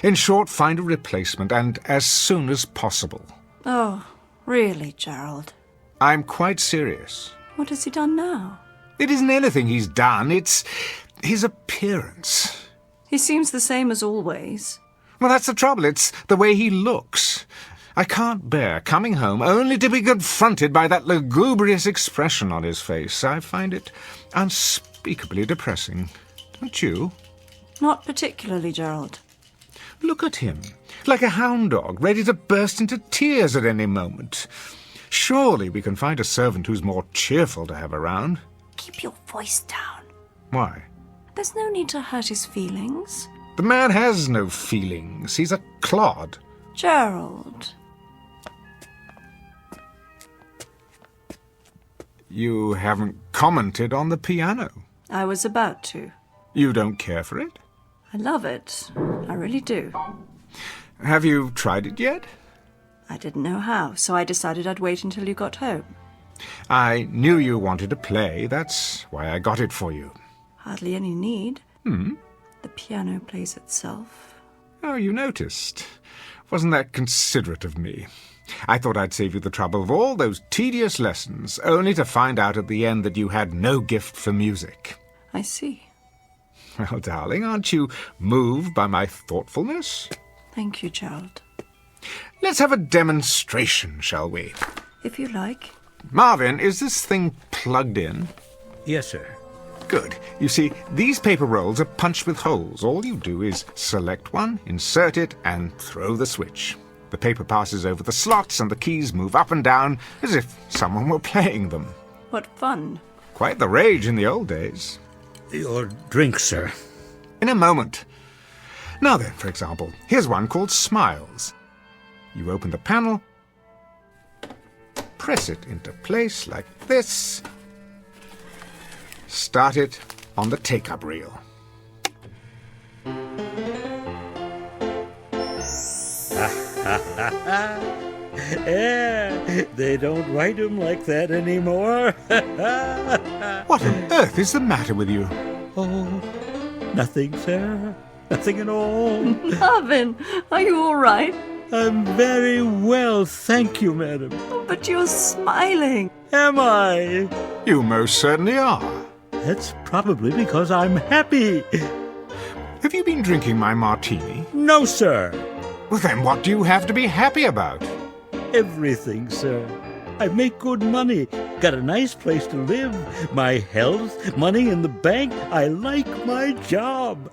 In short, find a replacement, and as soon as possible. Oh, really, Gerald? I'm quite serious. What has he done now? It isn't anything he's done, it's his appearance. He seems the same as always. Well, that's the trouble. It's the way he looks. I can't bear coming home only to be confronted by that lugubrious expression on his face. I find it unspeakably depressing. Don't you? Not particularly, Gerald. Look at him, like a hound dog, ready to burst into tears at any moment. Surely we can find a servant who's more cheerful to have around. Keep your voice down. Why? There's no need to hurt his feelings. The man has no feelings. He's a clod. Gerald. You haven't commented on the piano. I was about to. You don't care for it? I love it. I really do. Have you tried it yet? I didn't know how, so I decided I'd wait until you got home. I knew you wanted to play. That's why I got it for you. Hardly any need. Hmm? The piano plays itself. Oh, you noticed. Wasn't that considerate of me? I thought I'd save you the trouble of all those tedious lessons, only to find out at the end that you had no gift for music. I see. Well, darling, aren't you moved by my thoughtfulness? Thank you, Gerald. Let's have a demonstration, shall we? If you like. Marvin, is this thing plugged in? Yes, sir. Good. You see, these paper rolls are punched with holes. All you do is select one, insert it, and throw the switch. The paper passes over the slots, and the keys move up and down as if someone were playing them. What fun. Quite the rage in the old days. Your drink, sir. In a moment. Now then, for example, here's one called Smiles. You open the panel, press it into place like this, start it on the take-up reel. Yeah, they don't write them like that anymore. What on earth is the matter with you? Oh, nothing, sir. Nothing at all. Marvin, are you all right? I'm very well, thank you, madam. Oh, but you're smiling. Am I? You most certainly are. That's probably because I'm happy. Have you been drinking my martini? No, sir. Well, then what do you have to be happy about? Everything, sir. I make good money, got a nice place to live, my health, money in the bank. I like my job.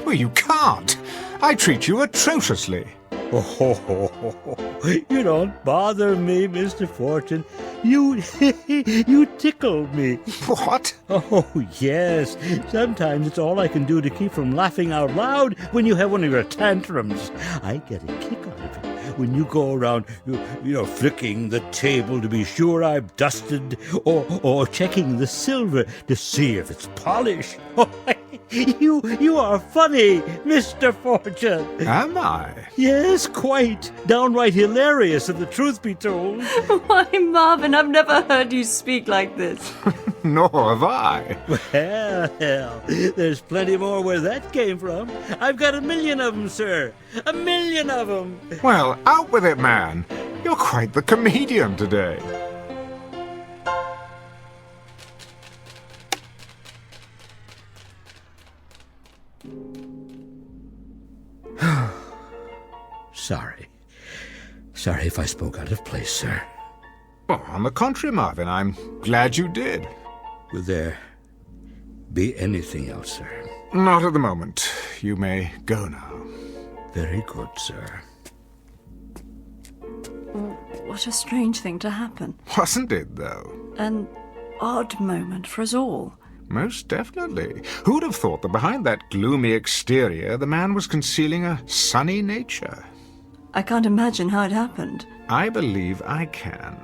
Well, you can't. I treat you atrociously. Oh, you don't bother me, Mr. Fortune. You tickle me. What? Oh, yes. Sometimes it's all I can do to keep from laughing out loud when you have one of your tantrums. I get a kick out of it when you go around, flicking the table to be sure I've dusted, or checking the silver to see if it's polished. You are funny, Mr. Fortune. Am I? Yes, quite. Downright hilarious, if the truth be told. Why, Marvin, I've never heard you speak like this. Nor have I. Well, there's plenty more where that came from. I've got 1 million of them, sir. 1 million of them. Well, out with it, man. You're quite the comedian today. Sorry if I spoke out of place, sir. Well, on the contrary, Marvin, I'm glad you did. Will there be anything else, sir? Not at the moment. You may go now. Very good, sir. What a strange thing to happen. Wasn't it, though? An odd moment for us all. Most definitely. Who'd have thought that behind that gloomy exterior the man was concealing a sunny nature? I can't imagine how it happened. I believe I can.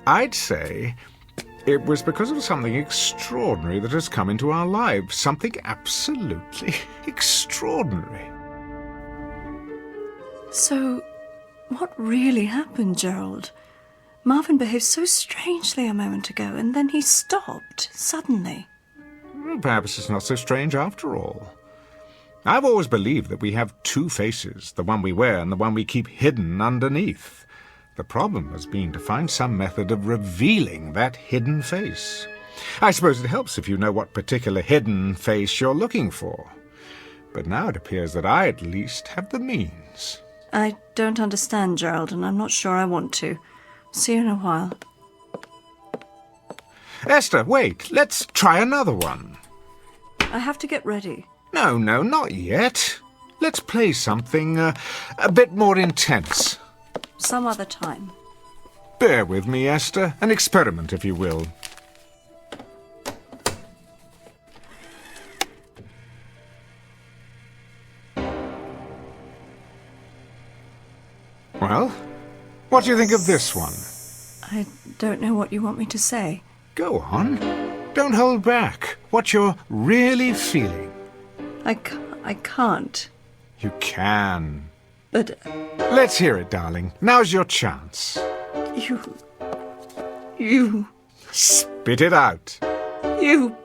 I'd say it was because of something extraordinary that has come into our lives. Something absolutely extraordinary. So, what really happened, Gerald? Marvin behaved so strangely a moment ago, and then he stopped, suddenly. Perhaps it's not so strange after all. I've always believed that we have two faces, the one we wear and the one we keep hidden underneath. The problem has been to find some method of revealing that hidden face. I suppose it helps if you know what particular hidden face you're looking for. But now it appears that I, at least, have the means. I don't understand, Gerald, and I'm not sure I want to. See you in a while. Esther, wait. Let's try another one. I have to get ready. No, not yet. Let's play something a bit more intense. Some other time. Bear with me, Esther. An experiment, if you will. Well, what do you think of this one? I don't know what you want me to say. Go on. Don't hold back. What you're really feeling. I can't. You can. But... Let's hear it, darling. Now's your chance. You... Spit it out. You...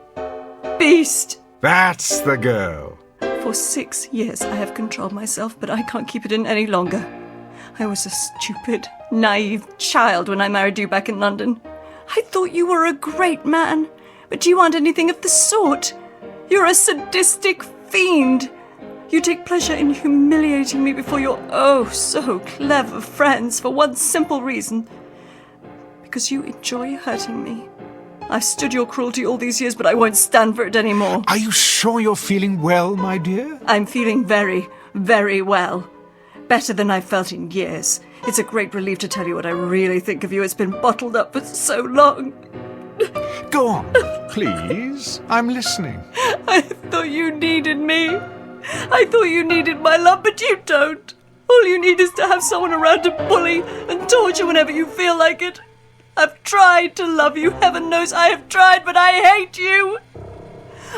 beast. That's the girl. For 6 years I have controlled myself, but I can't keep it in any longer. I was a stupid, naive child when I married you back in London. I thought you were a great man, but you aren't anything of the sort. You're a sadistic fiend. You take pleasure in humiliating me before your oh-so-clever friends for one simple reason. Because you enjoy hurting me. I've stood your cruelty all these years, but I won't stand for it anymore. Are you sure you're feeling well, my dear? I'm feeling very, very well. Better than I've felt in years. It's a great relief to tell you what I really think of you. It's been bottled up for so long. Go on, please. I'm listening. I thought you needed me. I thought you needed my love, but you don't. All you need is to have someone around to bully and torture whenever you feel like it. I've tried to love you. Heaven knows I have tried, but I hate you.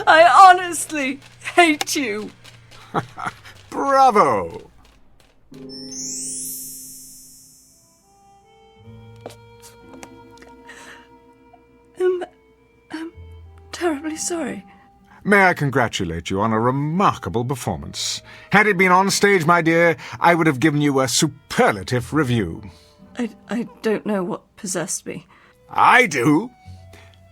I honestly hate you. Bravo. I'm terribly sorry. May I congratulate you on a remarkable performance. Had it been on stage, my dear, I would have given you a superlative review. I don't know what possessed me. I do.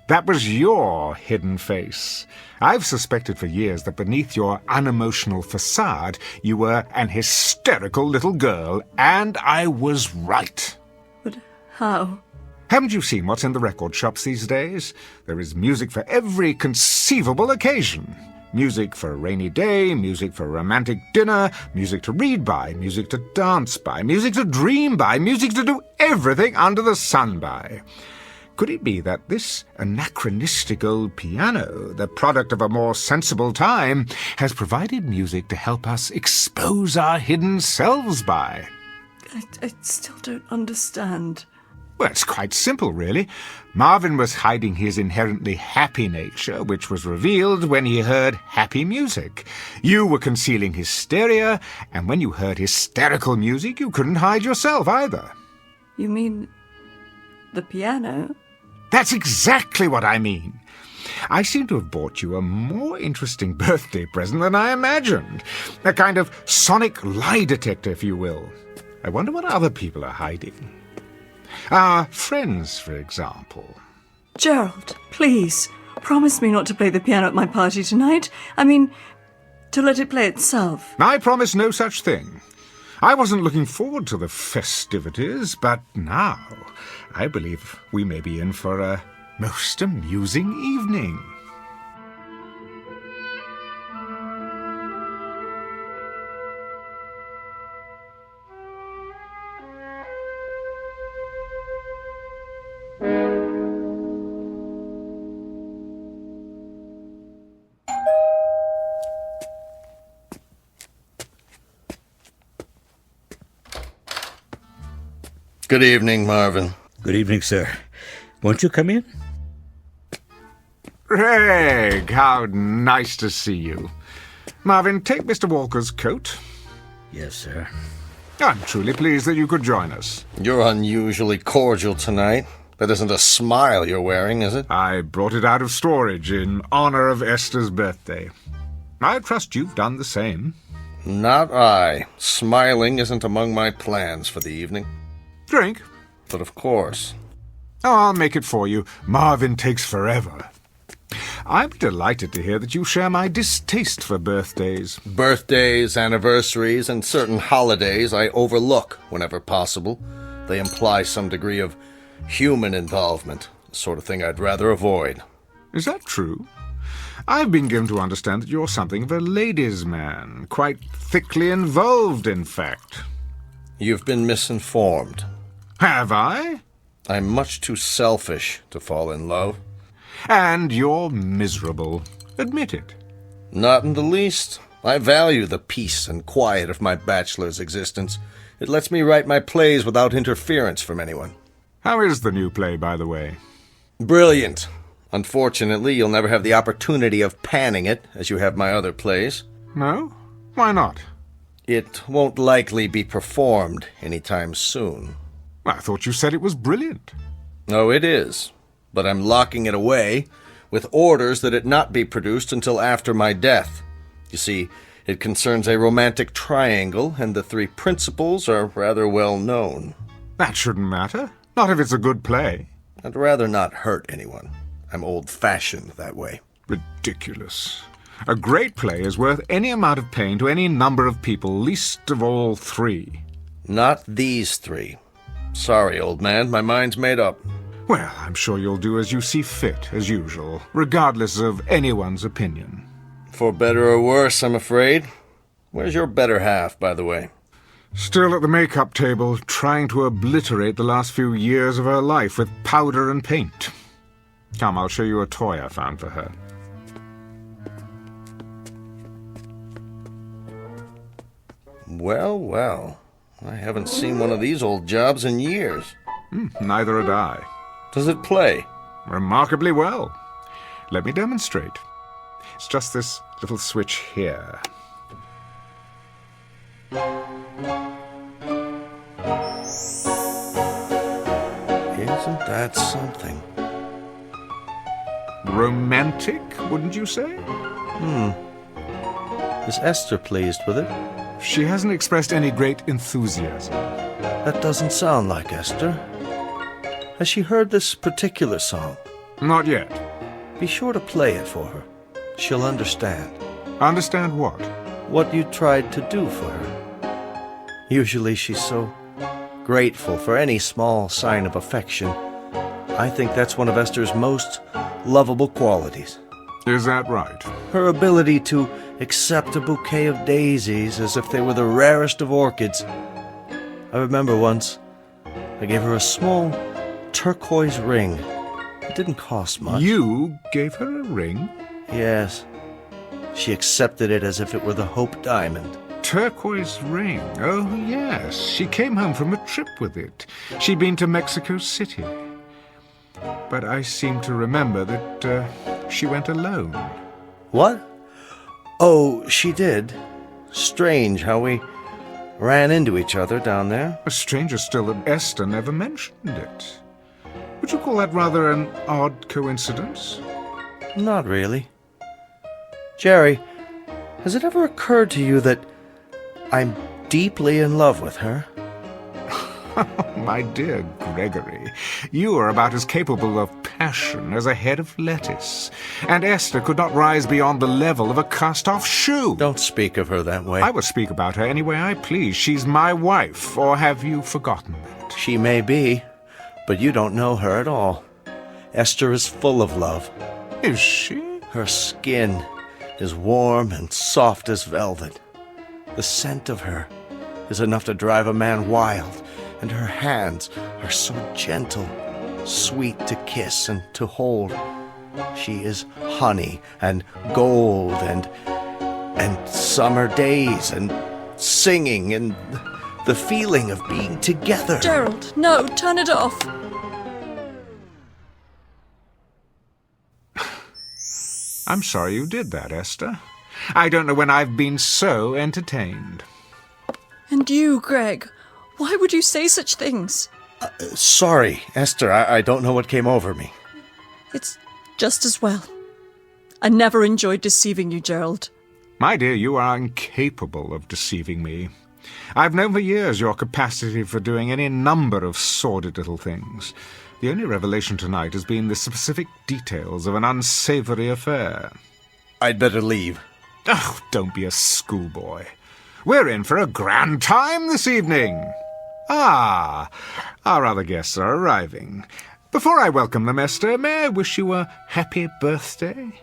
That was your hidden face. I've suspected for years that beneath your unemotional facade, you were an hysterical little girl, and I was right. But how? Haven't you seen what's in the record shops these days? There is music for every conceivable occasion. Music for a rainy day, music for a romantic dinner, music to read by, music to dance by, music to dream by, music to do everything under the sun by. Could it be that this anachronistic old piano, the product of a more sensible time, has provided music to help us expose our hidden selves by? I still don't understand. Well, it's quite simple, really. Marvin was hiding his inherently happy nature, which was revealed when he heard happy music. You were concealing hysteria, and when you heard hysterical music, you couldn't hide yourself either. You mean the piano? That's exactly what I mean. I seem to have bought you a more interesting birthday present than I imagined. A kind of sonic lie detector, if you will. I wonder what other people are hiding. Our friends, for example. Gerald, please, promise me not to play the piano at my party tonight. I mean, to let it play itself. I promise no such thing. I wasn't looking forward to the festivities, but now I believe we may be in for a most amusing evening. Good evening, Marvin. Good evening, sir. Won't you come in? Greg, how nice to see you. Marvin, take Mr. Walker's coat. Yes, sir. I'm truly pleased that you could join us. You're unusually cordial tonight. That isn't a smile you're wearing, is it? I brought it out of storage in honor of Esther's birthday. I trust you've done the same. Not I. Smiling isn't among my plans for the evening. Drink? But of course. Oh, I'll make it for you. Marvin takes forever. I'm delighted to hear that you share my distaste for birthdays. Birthdays, anniversaries, and certain holidays I overlook whenever possible. They imply some degree of human involvement, the sort of thing I'd rather avoid. Is that true? I've been given to understand that you're something of a ladies' man, quite thickly involved, in fact. You've been misinformed. Have I? I'm much too selfish to fall in love. And you're miserable. Admit it. Not in the least. I value the peace and quiet of my bachelor's existence. It lets me write my plays without interference from anyone. How is the new play, by the way? Brilliant. Unfortunately, you'll never have the opportunity of panning it, as you have my other plays. No? Why not? It won't likely be performed anytime soon. I thought you said it was brilliant. Oh, it is. But I'm locking it away, with orders that it not be produced until after my death. You see, it concerns a romantic triangle, and the three principals are rather well known. That shouldn't matter. Not if it's a good play. I'd rather not hurt anyone. I'm old-fashioned that way. Ridiculous. A great play is worth any amount of pain to any number of people, least of all three. Not these three. Sorry, old man, my mind's made up. Well, I'm sure you'll do as you see fit, as usual, regardless of anyone's opinion. For better or worse, I'm afraid. Where's your better half, by the way? Still at the make-up table, trying to obliterate the last few years of her life with powder and paint. Come, I'll show you a toy I found for her. Well, well. I haven't seen one of these old jobs in years. Neither had I. Does it play? Remarkably well. Let me demonstrate. It's just this little switch here. Isn't that something? Romantic, wouldn't you say? Is Esther pleased with it? She hasn't expressed any great enthusiasm. That doesn't sound like Esther. Has she heard this particular song? Not yet. Be sure to play it for her. She'll understand. Understand what? What you tried to do for her. Usually she's so grateful for any small sign of affection. I think that's one of Esther's most lovable qualities. Is that right? Her ability to accept a bouquet of daisies as if they were the rarest of orchids. I remember once I gave her a small turquoise ring. It didn't cost much. You gave her a ring? Yes. She accepted it as if it were the Hope Diamond. Turquoise ring? Oh, yes. She came home from a trip with it. She'd been to Mexico City. But I seem to remember that she went alone. What? Oh, she did. Strange how we ran into each other down there. Stranger still that Esther never mentioned it. Would you call that rather an odd coincidence? Not really. Jerry, has it ever occurred to you that I'm deeply in love with her? My dear Gregory, you are about as capable of passion as a head of lettuce, and Esther could not rise beyond the level of a cast-off shoe. Don't speak of her that way. I will speak about her any way I please. She's my wife, or have you forgotten that? She may be, but you don't know her at all. Esther is full of love. Is she? Her skin is warm and soft as velvet. The scent of her is enough to drive a man wild, and her hands are so gentle, sweet to kiss and to hold. She is honey and gold and summer days and singing and the feeling of being together. Gerald, no, turn it off. I'm sorry you did that, Esther. I don't know when I've been so entertained. And you, Greg, why would you say such things? Sorry, Esther, I don't know what came over me. It's just as well. I never enjoyed deceiving you, Gerald. My dear, you are incapable of deceiving me. I've known for years your capacity for doing any number of sordid little things. The only revelation tonight has been the specific details of an unsavory affair. I'd better leave. Oh, don't be a schoolboy. We're in for a grand time this evening. Ah, our other guests are arriving. Before I welcome them, Esther, may I wish you a happy birthday?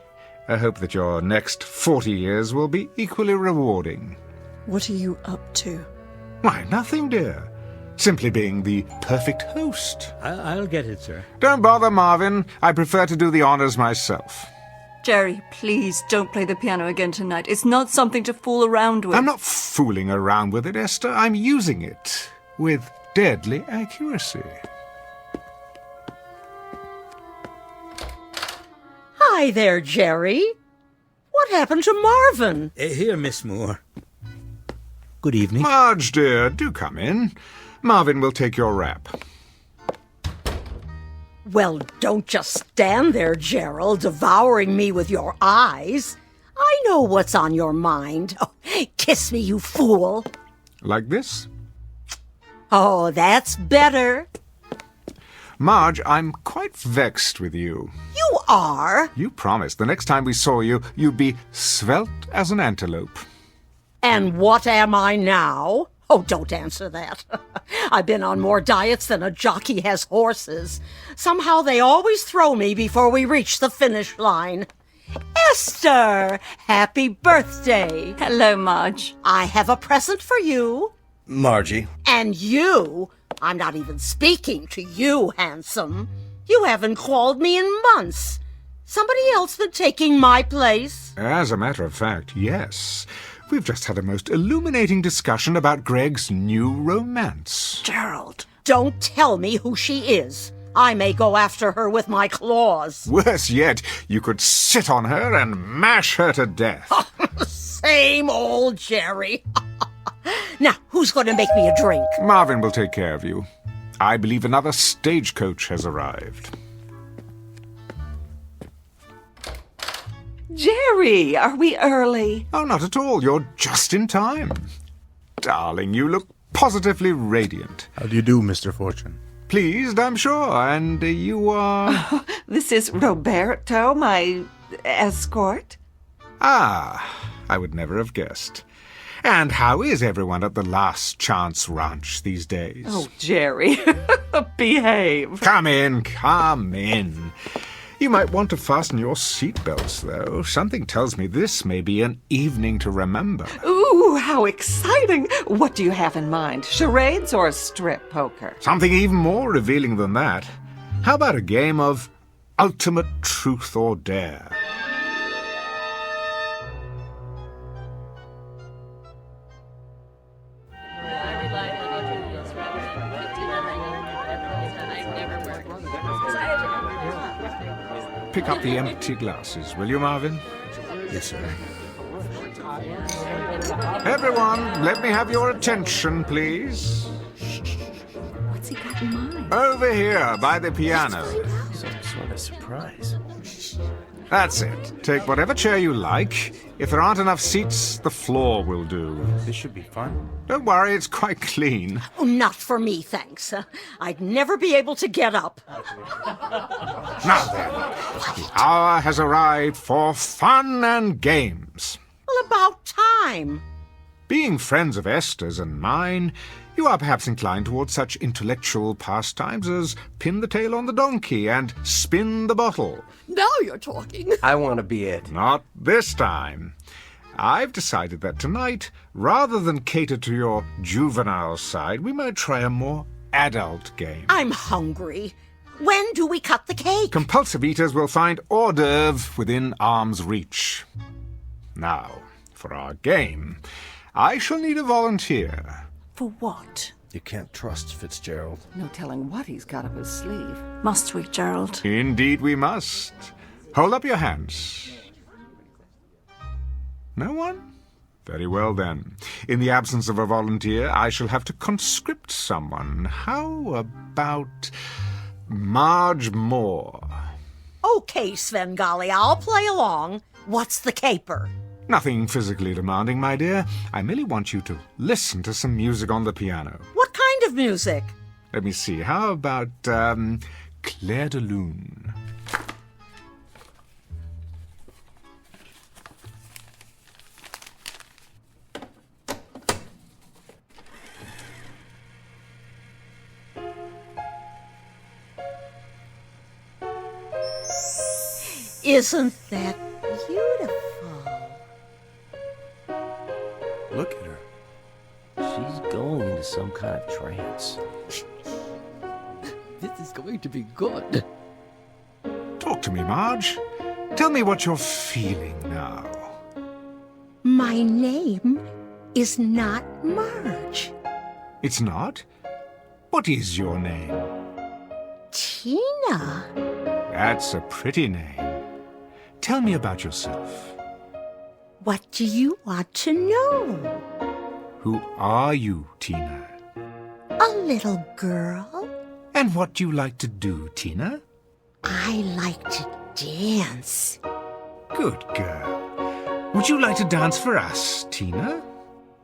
I hope that your next 40 years will be equally rewarding. What are you up to? Why, nothing, dear. Simply being the perfect host. I'll get it, sir. Don't bother, Marvin. I prefer to do the honors myself. Jerry, please don't play the piano again tonight. It's not something to fool around with. I'm not fooling around with it, Esther. I'm using it with deadly accuracy. Hi there, Jerry. What happened to Marvin? Here, Miss Moore. Good evening. Marge, dear, do come in. Marvin will take your wrap. Well, don't just stand there, Gerald, devouring me with your eyes. I know what's on your mind. Oh, kiss me, you fool. Like this? Oh, that's better. Marge, I'm quite vexed with you. You are? You promised the next time we saw you, you'd be svelte as an antelope. And what am I now? Oh, don't answer that. I've been on more diets than a jockey has horses. Somehow they always throw me before we reach the finish line. Esther, happy birthday. Hello, Marge. I have a present for you. Margie. And you. I'm not even speaking to you, handsome. You haven't called me in months. Somebody else been taking my place? As a matter of fact, yes. We've just had a most illuminating discussion about Greg's new romance. Gerald, don't tell me who she is. I may go after her with my claws. Worse yet, you could sit on her and mash her to death. Same old Jerry. Now, who's going to make me a drink? Marvin will take care of you. I believe another stagecoach has arrived. Jerry, are we early? Oh, not at all. You're just in time. Darling, you look positively radiant. How do you do, Mr. Fortune? Pleased, I'm sure. And you are... Oh, this is Roberto, my escort. Ah, I would never have guessed. And how is everyone at the Last Chance Ranch these days? Oh, Jerry, behave. Come in, come in. You might want to fasten your seatbelts, though. Something tells me this may be an evening to remember. Ooh, how exciting. What do you have in mind? Charades or strip poker? Something even more revealing than that. How about a game of ultimate truth or dare? Pick up the empty glasses, will you, Marvin? Yes, sir. Everyone, let me have your attention, please. What's he got in mind? Over here, by the piano. Some sort of surprise. That's it. Take whatever chair you like. If there aren't enough seats, the floor will do. This should be fun. Don't worry, it's quite clean. Oh, not for me, thanks. I'd never be able to get up. Now then, the hour has arrived for fun and games. Well, about time. Being friends of Esther's and mine, you are perhaps inclined towards such intellectual pastimes as pin the tail on the donkey and spin the bottle. Now you're talking. I want to be it. Not this time. I've decided that tonight, rather than cater to your juvenile side, we might try a more adult game. I'm hungry. When do we cut the cake? Compulsive eaters will find hors d'oeuvre within arm's reach. Now, for our game, I shall need a volunteer. For what? You can't trust Fitzgerald. No telling what he's got up his sleeve. Must we, Gerald? Indeed we must. Hold up your hands. No one? Very well, then. In the absence of a volunteer, I shall have to conscript someone. How about Marge Moore? Okay, Svengali, I'll play along. What's the caper? Nothing physically demanding, my dear. I merely want you to listen to some music on the piano. What kind of music? Let me see. How about, Clair de Lune? Isn't that beautiful? Look at her. She's going into some kind of trance. This is going to be good. Talk to me, Marge. Tell me what you're feeling now. My name is not Marge. It's not? What is your name? Tina. That's a pretty name. Tell me about yourself. What do you want to know? Who are you, Tina? A little girl. And what do you like to do, Tina? I like to dance. Good girl. Would you like to dance for us, Tina?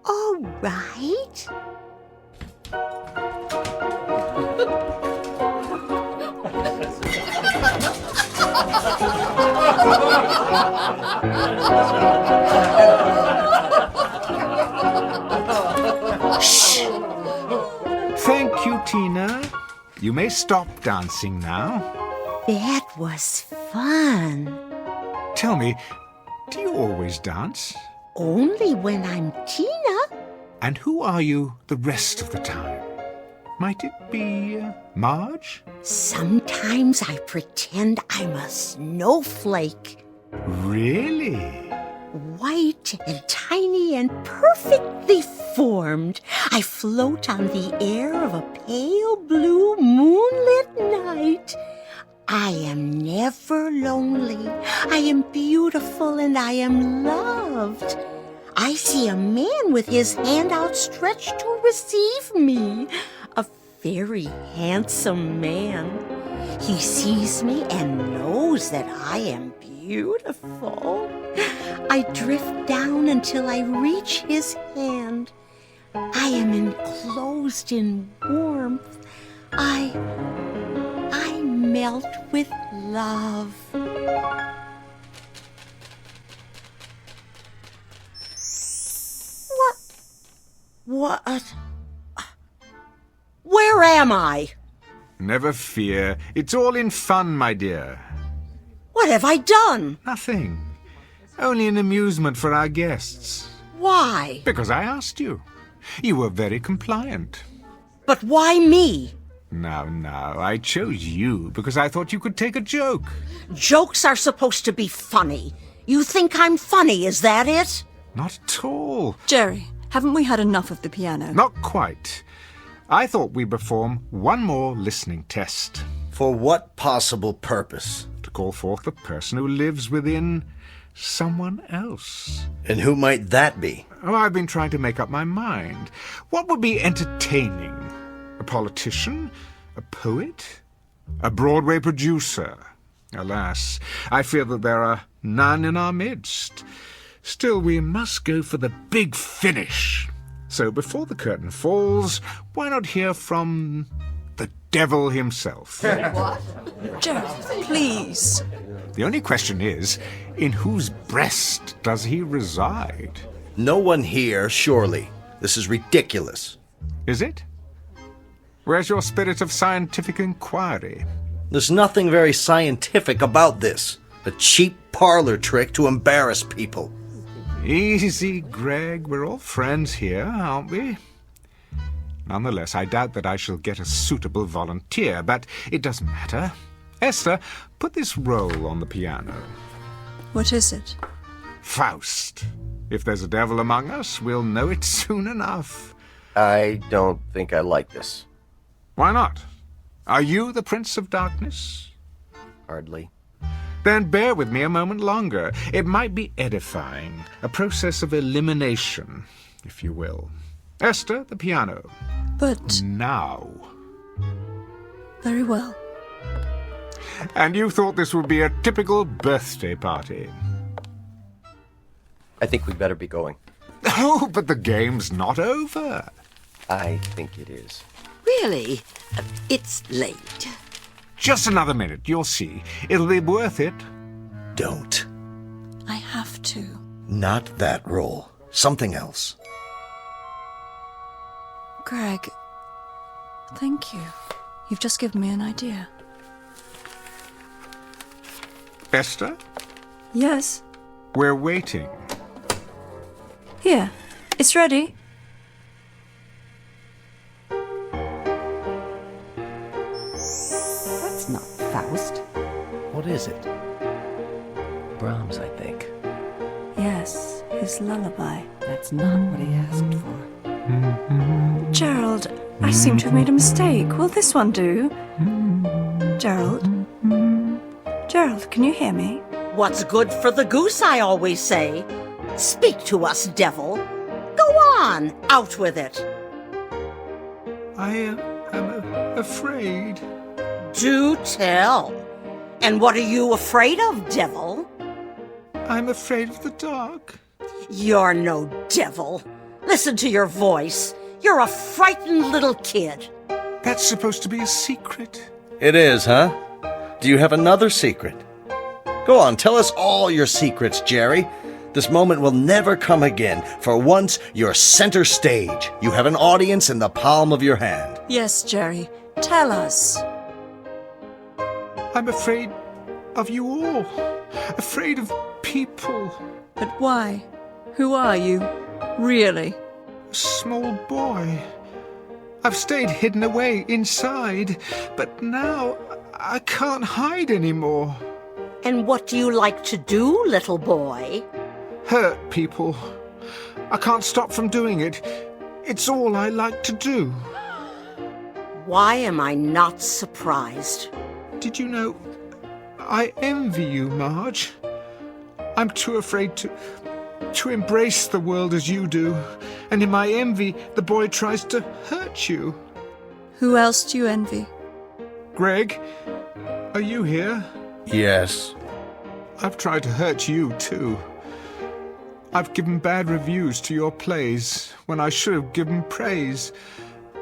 All right. Shh! Thank you, Tina. You may stop dancing now. That was fun. Tell me, do you always dance? Only when I'm Tina. And who are you the rest of the time? Might it be Marge? Sometimes I pretend I'm a snowflake. Really? White and tiny and perfectly formed. I float on the air of a pale blue moonlit night. I am never lonely. I am beautiful and I am loved. I see a man with his hand outstretched to receive me. A very handsome man. He sees me and knows that I am beautiful. I drift down until I reach his hand. I am enclosed in warmth. I melt with love. What? Where am I? Never fear. It's all in fun, my dear. What have I done? Nothing. Only an amusement for our guests. Why? Because I asked you. You were very compliant. But why me? Now, I chose you because I thought you could take a joke. Jokes are supposed to be funny. You think I'm funny, is that it? Not at all. Jerry, haven't we had enough of the piano? Not quite. I thought we'd perform one more listening test. For what possible purpose? To call forth the person who lives within someone else. And who might that be? Oh, I've been trying to make up my mind. What would be entertaining? A politician? A poet? A Broadway producer? Alas, I fear that there are none in our midst. Still, we must go for the big finish. So before the curtain falls, why not hear from the devil himself? What? Jerry, please. The only question is, in whose breast does he reside? No one here, surely. This is ridiculous. Is it? Where's your spirit of scientific inquiry? There's nothing very scientific about this. A cheap parlor trick to embarrass people. Easy, Greg. We're all friends here, aren't we? Nonetheless, I doubt that I shall get a suitable volunteer, but it doesn't matter. Esther, put this roll on the piano. What is it? Faust. If there's a devil among us, we'll know it soon enough. I don't think I like this. Why not? Are you the Prince of Darkness? Hardly. Then bear with me a moment longer. It might be edifying, a process of elimination, if you will. Esther, the piano. But... Now. Very well. And you thought this would be a typical birthday party? I think we'd better be going. Oh, but the game's not over. I think it is. Really? It's late. Just another minute, you'll see. It'll be worth it. Don't. I have to. Not that role. Something else. Greg, thank you. You've just given me an idea. Esther, Yes. we're waiting. Here. It's ready. That's not Faust. What is it? Brahms, I think. Yes, his lullaby. That's not what he asked for. Gerald, I seem to have made a mistake. Will this one do? Gerald? Gerald, can you hear me? What's good for the goose, I always say. Speak to us, devil. Go on, out with it. I am afraid. Do tell. And what are you afraid of, devil? I'm afraid of the dark. You're no devil. Listen to your voice. You're a frightened little kid. That's supposed to be a secret. It is, huh? Do you have another secret? Go on, tell us all your secrets, Jerry. This moment will never come again. For once, you're center stage. You have an audience in the palm of your hand. Yes, Jerry. Tell us. I'm afraid of you all. Afraid of people. But why? Who are you? Really? A small boy. I've stayed hidden away inside, but now I can't hide anymore. And what do you like to do, little boy? Hurt people. I can't stop from doing it. It's all I like to do. Why am I not surprised? Did you know I envy you, Marge? I'm too afraid to embrace the world as you do, and in my envy, the boy tries to hurt you. Who else do you envy? Greg, are you here? Yes. I've tried to hurt you, too. I've given bad reviews to your plays when I should have given praise.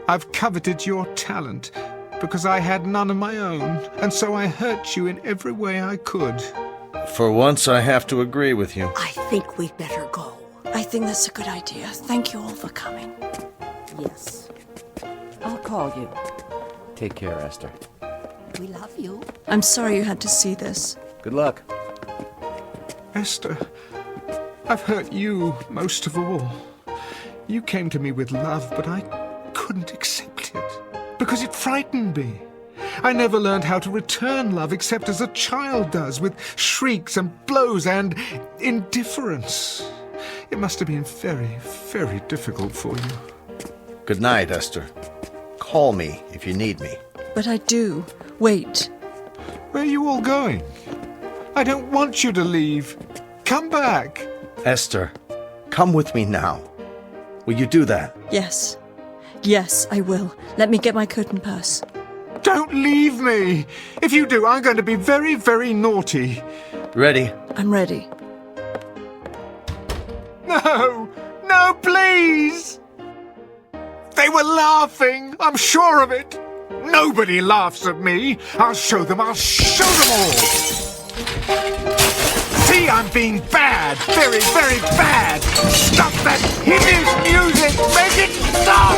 I've coveted your talent because I had none of my own, and so I hurt you in every way I could. For once, I have to agree with you. I think we'd better go. I think that's a good idea. Thank you all for coming. Yes. I'll call you. Take care, Esther. We love you. I'm sorry you had to see this. Good luck. Esther, I've hurt you most of all. You came to me with love, but I couldn't accept it because it frightened me. I never learned how to return love except as a child does, with shrieks and blows and indifference. It must have been very, very difficult for you. Good night, Esther. Call me if you need me. But I do. Wait. Where are you all going? I don't want you to leave. Come back. Esther, come with me now. Will you do that? Yes. Yes, I will. Let me get my coat and purse. Don't leave me. If you do, I'm going to be very, very naughty. Ready? I'm ready. No! No, please! They were laughing. I'm sure of it. Nobody laughs at me. I'll show them. I'll show them all. See, I'm being bad. Very, very bad. Stop that hideous music. Make it stop!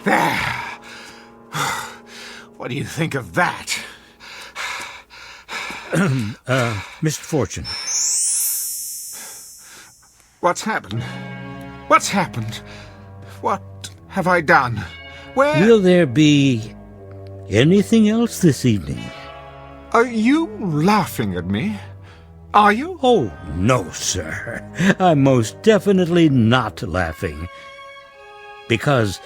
There. What do you think of that? Mr. Fortune. What's happened? What's happened? What have I done? Where... Will there be anything else this evening? Are you laughing at me? Are you? Oh, no, sir. I'm most definitely not laughing. Because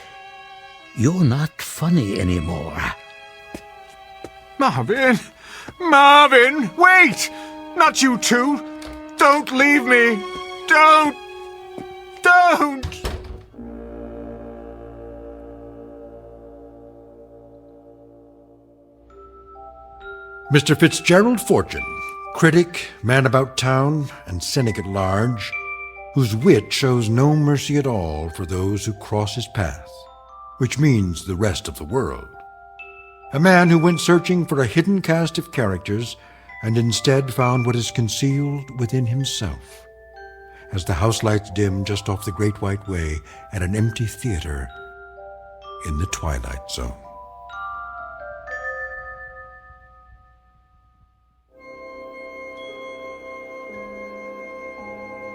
you're not funny anymore. Marvin! Marvin! Wait! Not you too! Don't leave me! Don't! Don't! Mr. Fitzgerald Fortune, critic, man about town, and cynic at large, whose wit shows no mercy at all for those who cross his path, which means the rest of the world. A man who went searching for a hidden cast of characters and instead found what is concealed within himself. As the house lights dim just off the Great White Way at an empty theater in the Twilight Zone.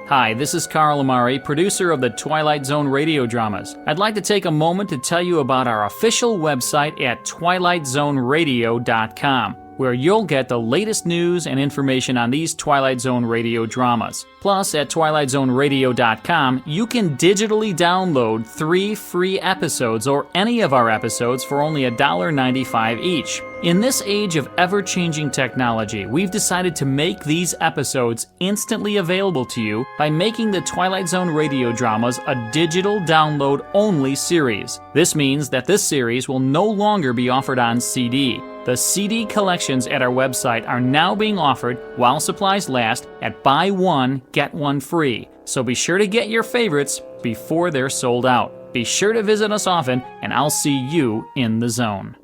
Hi, this is Carl Amari, producer of the Twilight Zone radio dramas. I'd like to take a moment to tell you about our official website at twilightzoneradio.com, where you'll get the latest news and information on these Twilight Zone radio dramas. Plus, at twilightzoneradio.com, you can digitally download 3 free episodes or any of our episodes for only $1.95 each. In this age of ever-changing technology, we've decided to make these episodes instantly available to you by making the Twilight Zone radio dramas a digital download-only series. This means that this series will no longer be offered on CD. The CD collections at our website are now being offered while supplies last at buy one, get one free. So be sure to get your favorites before they're sold out. Be sure to visit us often, and I'll see you in the zone.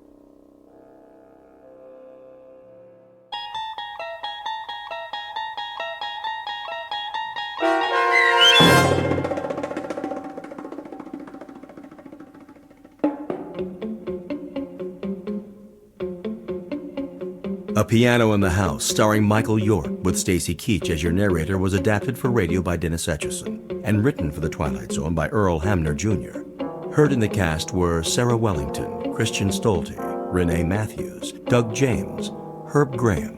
A Piano in the House, starring Michael York, with Stacy Keach as your narrator, was adapted for radio by Dennis Etchison and written for The Twilight Zone by Earl Hamner Jr. Heard in the cast were Sarah Wellington, Christian Stolte, Renee Matthews, Doug James, Herb Graham,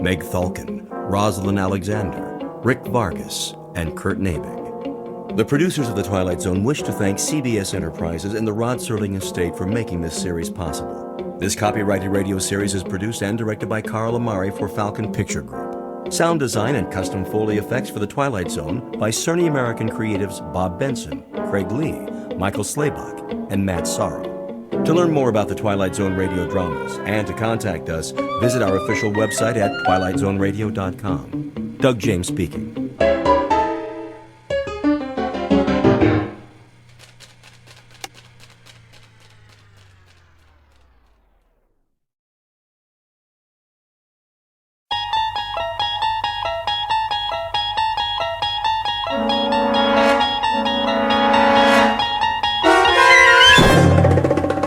Meg Thalken, Rosalind Alexander, Rick Vargas, and Kurt Nabig. The producers of The Twilight Zone wish to thank CBS Enterprises and the Rod Serling estate for making this series possible. This copyrighted radio series is produced and directed by Carl Amari for Falcon Picture Group. Sound design and custom Foley effects for The Twilight Zone by Cerny American creatives Bob Benson, Craig Lee, Michael Slaybach, and Matt Sorrow. To learn more about the Twilight Zone radio dramas and to contact us, visit our official website at twilightzoneradio.com. Doug James speaking.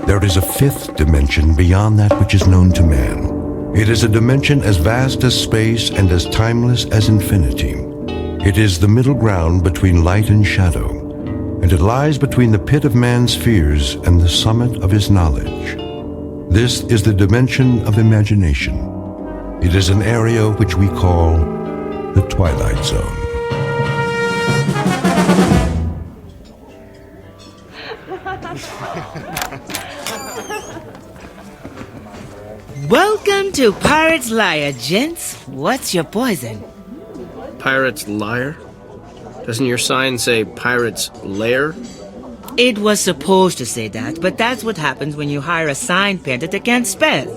There is a fifth dimension beyond that which is known to man. It is a dimension as vast as space and as timeless as infinity. It is the middle ground between light and shadow, and it lies between the pit of man's fears and the summit of his knowledge. This is the dimension of imagination. It is an area which we call the Twilight Zone. Welcome to Pirate's Lair, gents. What's your poison? Pirate's Liar? Doesn't your sign say Pirate's Lair? It was supposed to say that, but that's what happens when you hire a sign painter that can't spell.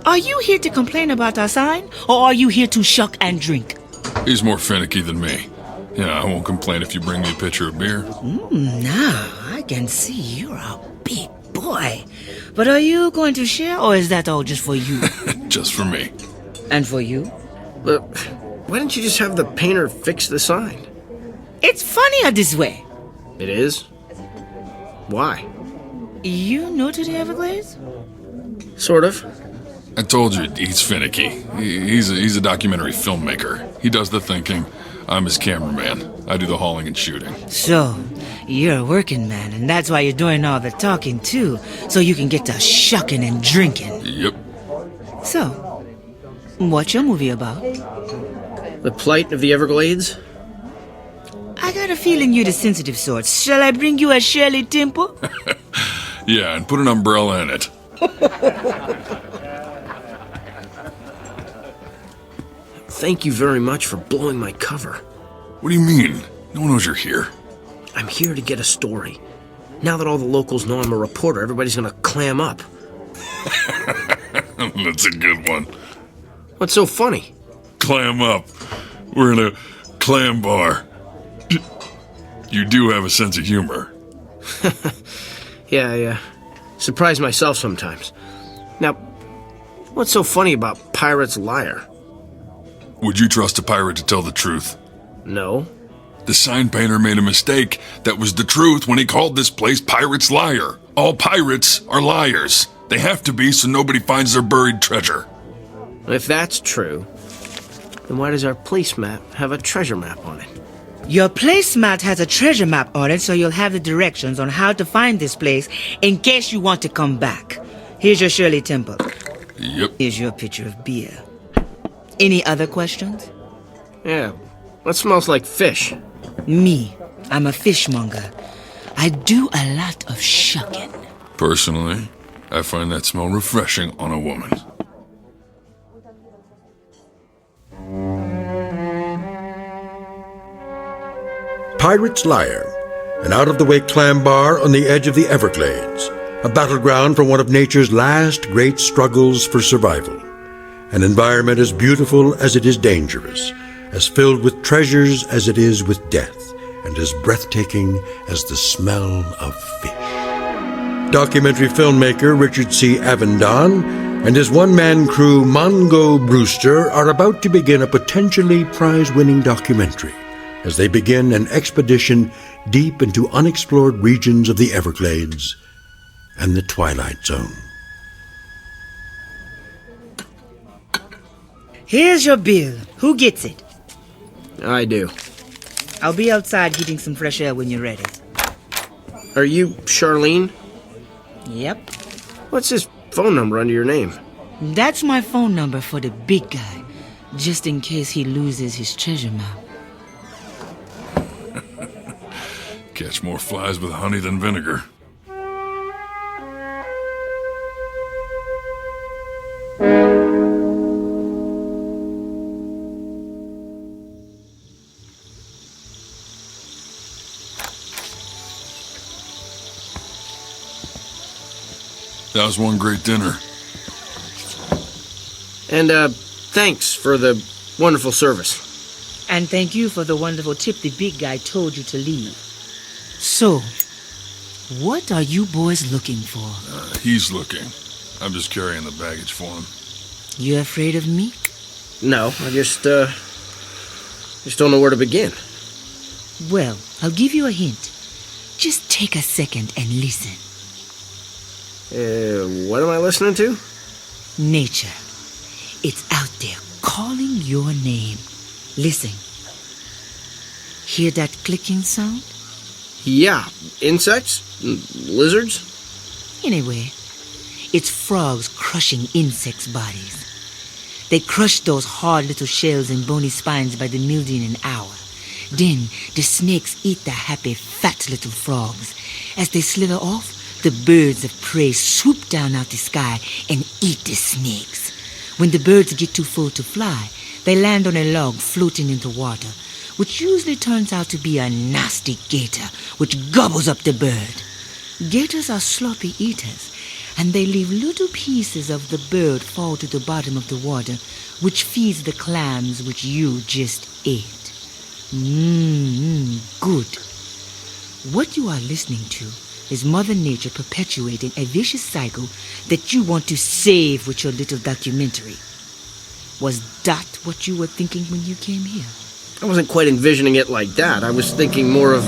Are you here to complain about our sign, or are you here to shuck and drink? He's more finicky than me. Yeah, I won't complain if you bring me a pitcher of beer. Now, I can see you're a big boy. But are you going to share, or is that all just for you? Just for me. And for you? But why didn't you just have the painter fix the sign? It's funnier this way. It is? Why? You new to the Everglades? Sort of. I told you, he's finicky. He's a documentary filmmaker. He does the thinking. I'm his cameraman. I do the hauling and shooting. So, you're a working man, and that's why you're doing all the talking, too, so you can get to shucking and drinking. Yep. So, what's your movie about? The plight of the Everglades? I got a feeling you're the sensitive sort. Shall I bring you a Shirley Temple? Yeah, and put an umbrella in it. Thank you very much for blowing my cover. What do you mean? No one knows you're here. I'm here to get a story. Now that all the locals know I'm a reporter, everybody's gonna clam up. That's a good one. What's so funny? Clam up. We're in a clam bar. You do have a sense of humor. Yeah, I surprise myself sometimes. Now, what's so funny about Pirate's Liar? Would you trust a pirate to tell the truth? No. The sign painter made a mistake. That was the truth when he called this place Pirate's Liar. All pirates are liars. They have to be so nobody finds their buried treasure. If that's true, then why does our place map have a treasure map on it? Your placemat has a treasure map on it, so you'll have the directions on how to find this place in case you want to come back. Here's your Shirley Temple. Yep. Here's your pitcher of beer. Any other questions? Yeah. What smells like fish? Me. I'm a fishmonger. I do a lot of shucking. Personally, I find that smell refreshing on a woman. Pirate's Liar, an out-of-the-way clam bar on the edge of the Everglades, a battleground for one of nature's last great struggles for survival. An environment as beautiful as it is dangerous, as filled with treasures as it is with death, and as breathtaking as the smell of fish. Documentary filmmaker Richard C. Avendon and his one-man crew Mongo Brewster are about to begin a potentially prize-winning documentary as they begin an expedition deep into unexplored regions of the Everglades and the Twilight Zone. Here's your bill. Who gets it? I do. I'll be outside getting some fresh air when you're ready. Are you Charlene? Yep. What's this phone number under your name? That's my phone number for the big guy, just in case he loses his treasure map. Catch more flies with honey than vinegar. That was one great dinner. And, thanks for the wonderful service. And thank you for the wonderful tip the big guy told you to leave. So, what are you boys looking for? He's looking. I'm just carrying the baggage for him. You afraid of me? No, I just don't know where to begin. Well, I'll give you a hint. Just take a second and listen. What am I listening to? Nature. It's out there calling your name. Listen. Hear that clicking sound? Yeah. Insects? Lizards? Anyway, it's frogs crushing insects' bodies. They crush those hard little shells and bony spines by the million an hour. Then the snakes eat the happy, fat little frogs. As they slither off, the birds of prey swoop down out the sky and eat the snakes. When the birds get too full to fly, they land on a log floating in the water, which usually turns out to be a nasty gator, which gobbles up the bird. Gators are sloppy eaters, and they leave little pieces of the bird fall to the bottom of the water, which feeds the clams which you just ate. Good. What you are listening to is Mother Nature perpetuating a vicious cycle that you want to save with your little documentary. Was that what you were thinking when you came here? I wasn't quite envisioning it like that. I was thinking more of...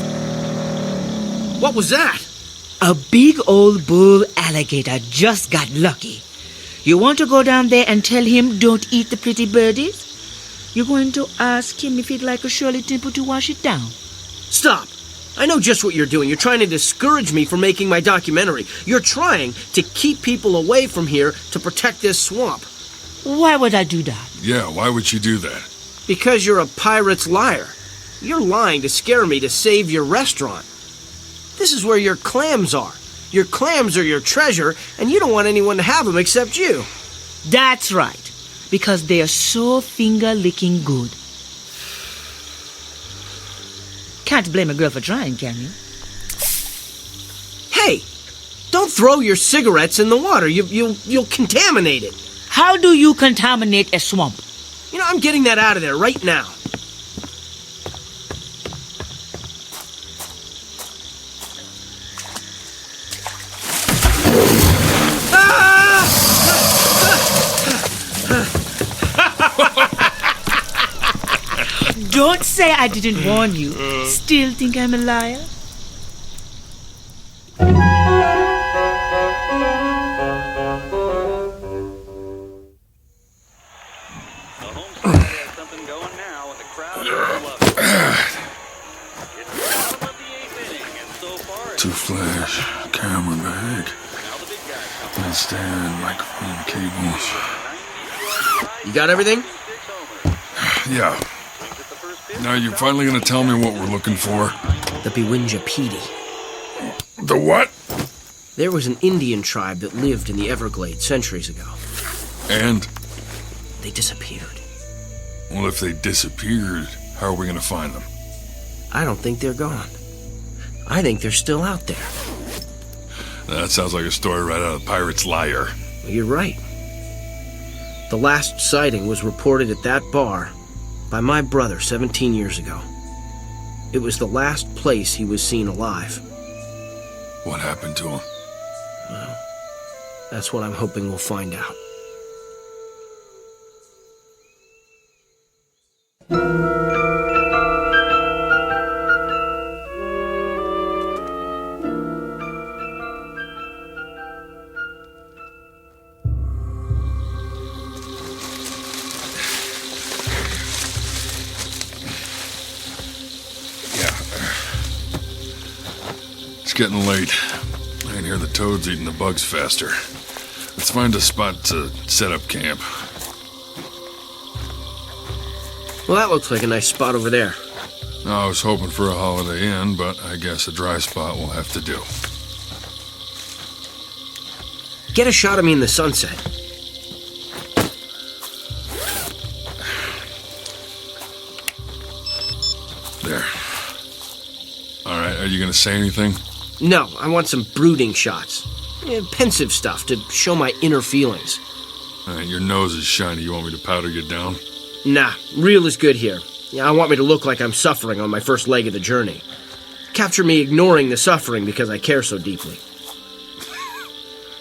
What was that? A big old bull alligator just got lucky. You want to go down there and tell him don't eat the pretty birdies? You're going to ask him if he'd like a Shirley Temple to wash it down. Stop! I know just what you're doing. You're trying to discourage me from making my documentary. You're trying to keep people away from here to protect this swamp. Why would I do that? Yeah, why would you do that? Because you're a pirate's liar. You're lying to scare me to save your restaurant. This is where your clams are. Your clams are your treasure, and you don't want anyone to have them except you. That's right. Because they're so finger-licking good. Can't blame a girl for trying, can you? Hey! Don't throw your cigarettes in the water. You'll contaminate it. How do you contaminate a swamp? You know, I'm getting that out of there right now. Don't say I didn't warn you. Still think I'm a liar? Two flash, camera bag, stand, microphone, cables. You got everything? Yeah. Now you finally gonna tell me what we're looking for? The Bewinjapedi. The what? There was an Indian tribe that lived in the Everglades centuries ago. And? They disappeared. Well, if they disappeared, how are we gonna find them? I don't think they're gone. I think they're still out there. That sounds like a story right out of Pirate's Liar. Well, you're right. The last sighting was reported at that bar by my brother 17 years ago. It was the last place he was seen alive. What happened to him? Well, that's what I'm hoping we'll find out. It's getting late. I can hear the toads eating the bugs faster. Let's find a spot to set up camp. Well, that looks like a nice spot over there. I was hoping for a Holiday Inn, but I guess a dry spot will have to do. Get a shot of me in the sunset. There. All right, are you going to say anything? No, I want some brooding shots. Pensive stuff to show my inner feelings. All right, your nose is shiny. You want me to powder you down? Nah, real is good here. I want me to look like I'm suffering on my first leg of the journey. Capture me ignoring the suffering because I care so deeply.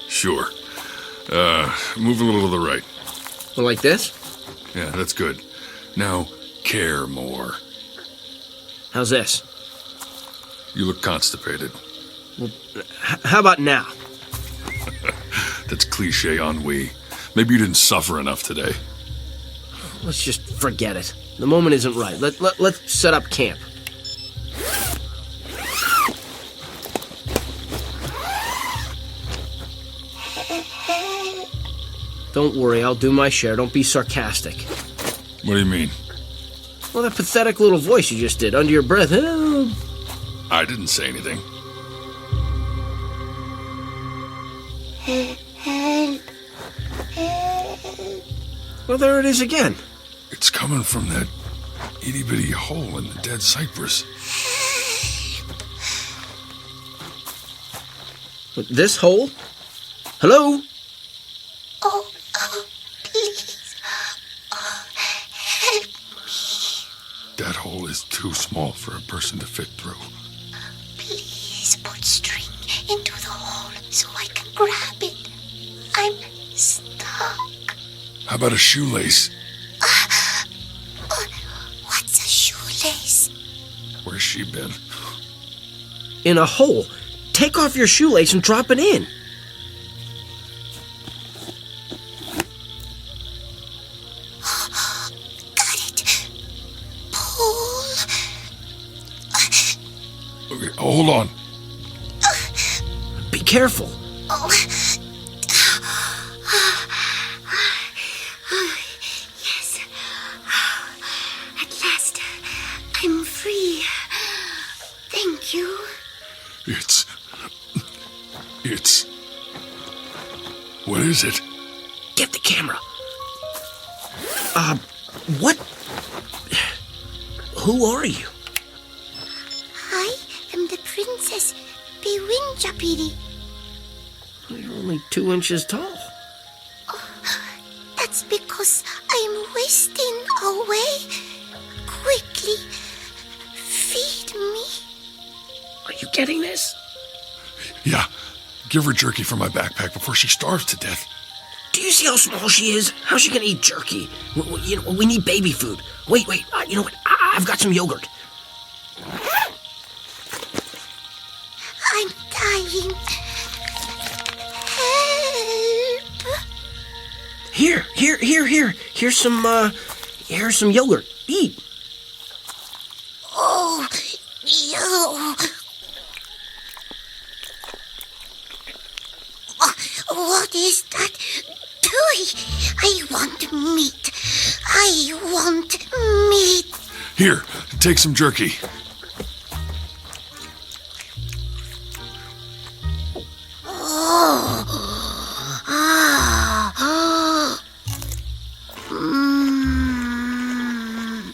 Sure. Move a little to the right. Like this? Yeah, that's good. Now, care more. How's this? You look constipated. Well, how about now? That's cliche ennui. Maybe you didn't suffer enough today. Let's just forget it. The moment isn't right. Let's set up camp. Don't worry, I'll do my share. Don't be sarcastic. What do you mean? Well, that pathetic little voice you just did under your breath. I didn't say anything. Well, there it is again. It's coming from that itty-bitty hole in the dead cypress. This hole? Hello? Oh, please. Help me. That hole is too small for a person to fit through. Please put string into the hole so I can grab it. I'm stuck. How about a shoelace? What's a shoelace? Where's she been? In a hole. Take off your shoelace and drop it in. Got it. Pull. Okay, hold on. Be careful. Oh. Yes. At last, I'm free. Thank you. It's... What is it? Get the camera. What? Who are you? I am the Princess Bewinjapedi. You're only 2 inches tall. boss. I'm wasting away. Quickly, feed me. Are you getting this? Yeah, give her jerky from my backpack before she starves to death. Do you see how small she is? How's she gonna eat jerky? We need baby food. Wait, you know what? I've got some yogurt. I'm dying. Help! Here. Here's some yogurt. Eat. Oh, you. What is that doing? I want meat. I want meat. Here, take some jerky.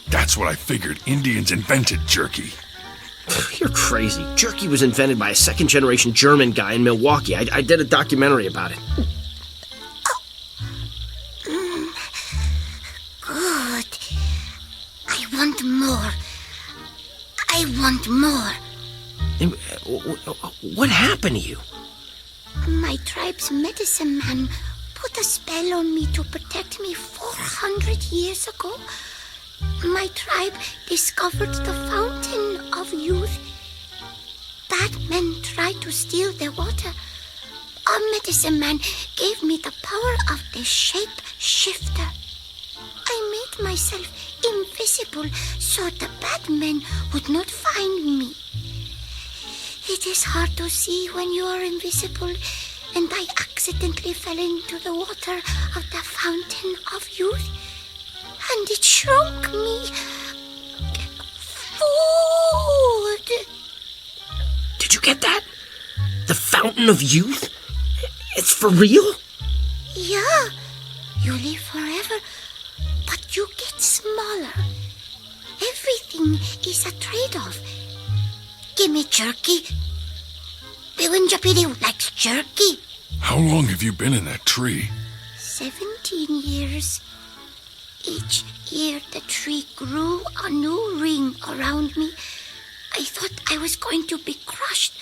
That's what I figured. Indians invented jerky. You're crazy. Jerky was invented by a second-generation German guy in Milwaukee. I did a documentary about it. Good. I want more. I want more. What happened to you? My tribe's medicine man put a spell on me to protect me 400 years ago. My tribe discovered the fountain of youth. Bad men tried to steal their water. Our medicine man gave me the power of the shape shifter. I made myself invisible so the bad men would not find me. It is hard to see when you are invisible, and I accidentally fell into the water of the fountain of youth, and it shrunk me. Food! Did you get that? The fountain of youth? It's for real? Yeah, you live forever, but you get smaller. Everything is a trade-off. Give me jerky. Biwinjapidi likes jerky. How long have you been in that tree? 17 years. Each year the tree grew a new ring around me. I thought I was going to be crushed.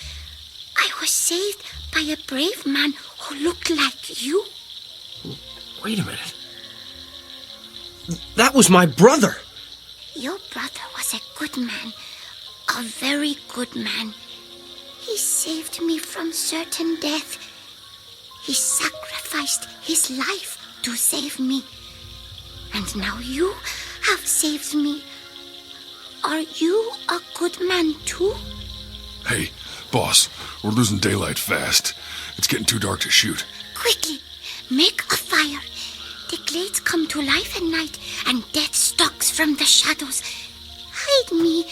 I was saved by a brave man who looked like you. Wait a minute. That was my brother. Your brother was a good man. A very good man. He saved me from certain death. He sacrificed his life to save me. And now you have saved me. Are you a good man too? Hey, boss, we're losing daylight fast. It's getting too dark to shoot. Quickly, make a fire. The glades come to life at night, and death stalks from the shadows. Hide me.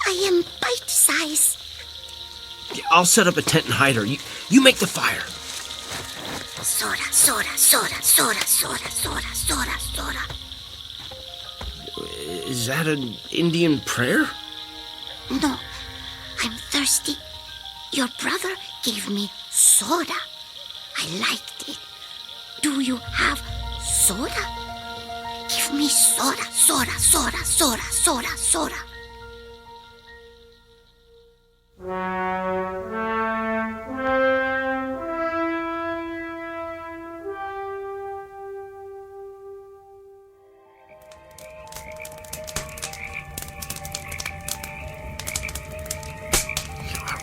I am bite-size. I'll set up a tent and hide her. You make the fire. Soda, soda, soda, soda, soda, soda, soda, soda. Is that an Indian prayer? No, I'm thirsty. Your brother gave me soda. I liked it. Do you have soda? Give me soda, soda, soda, soda, soda, soda.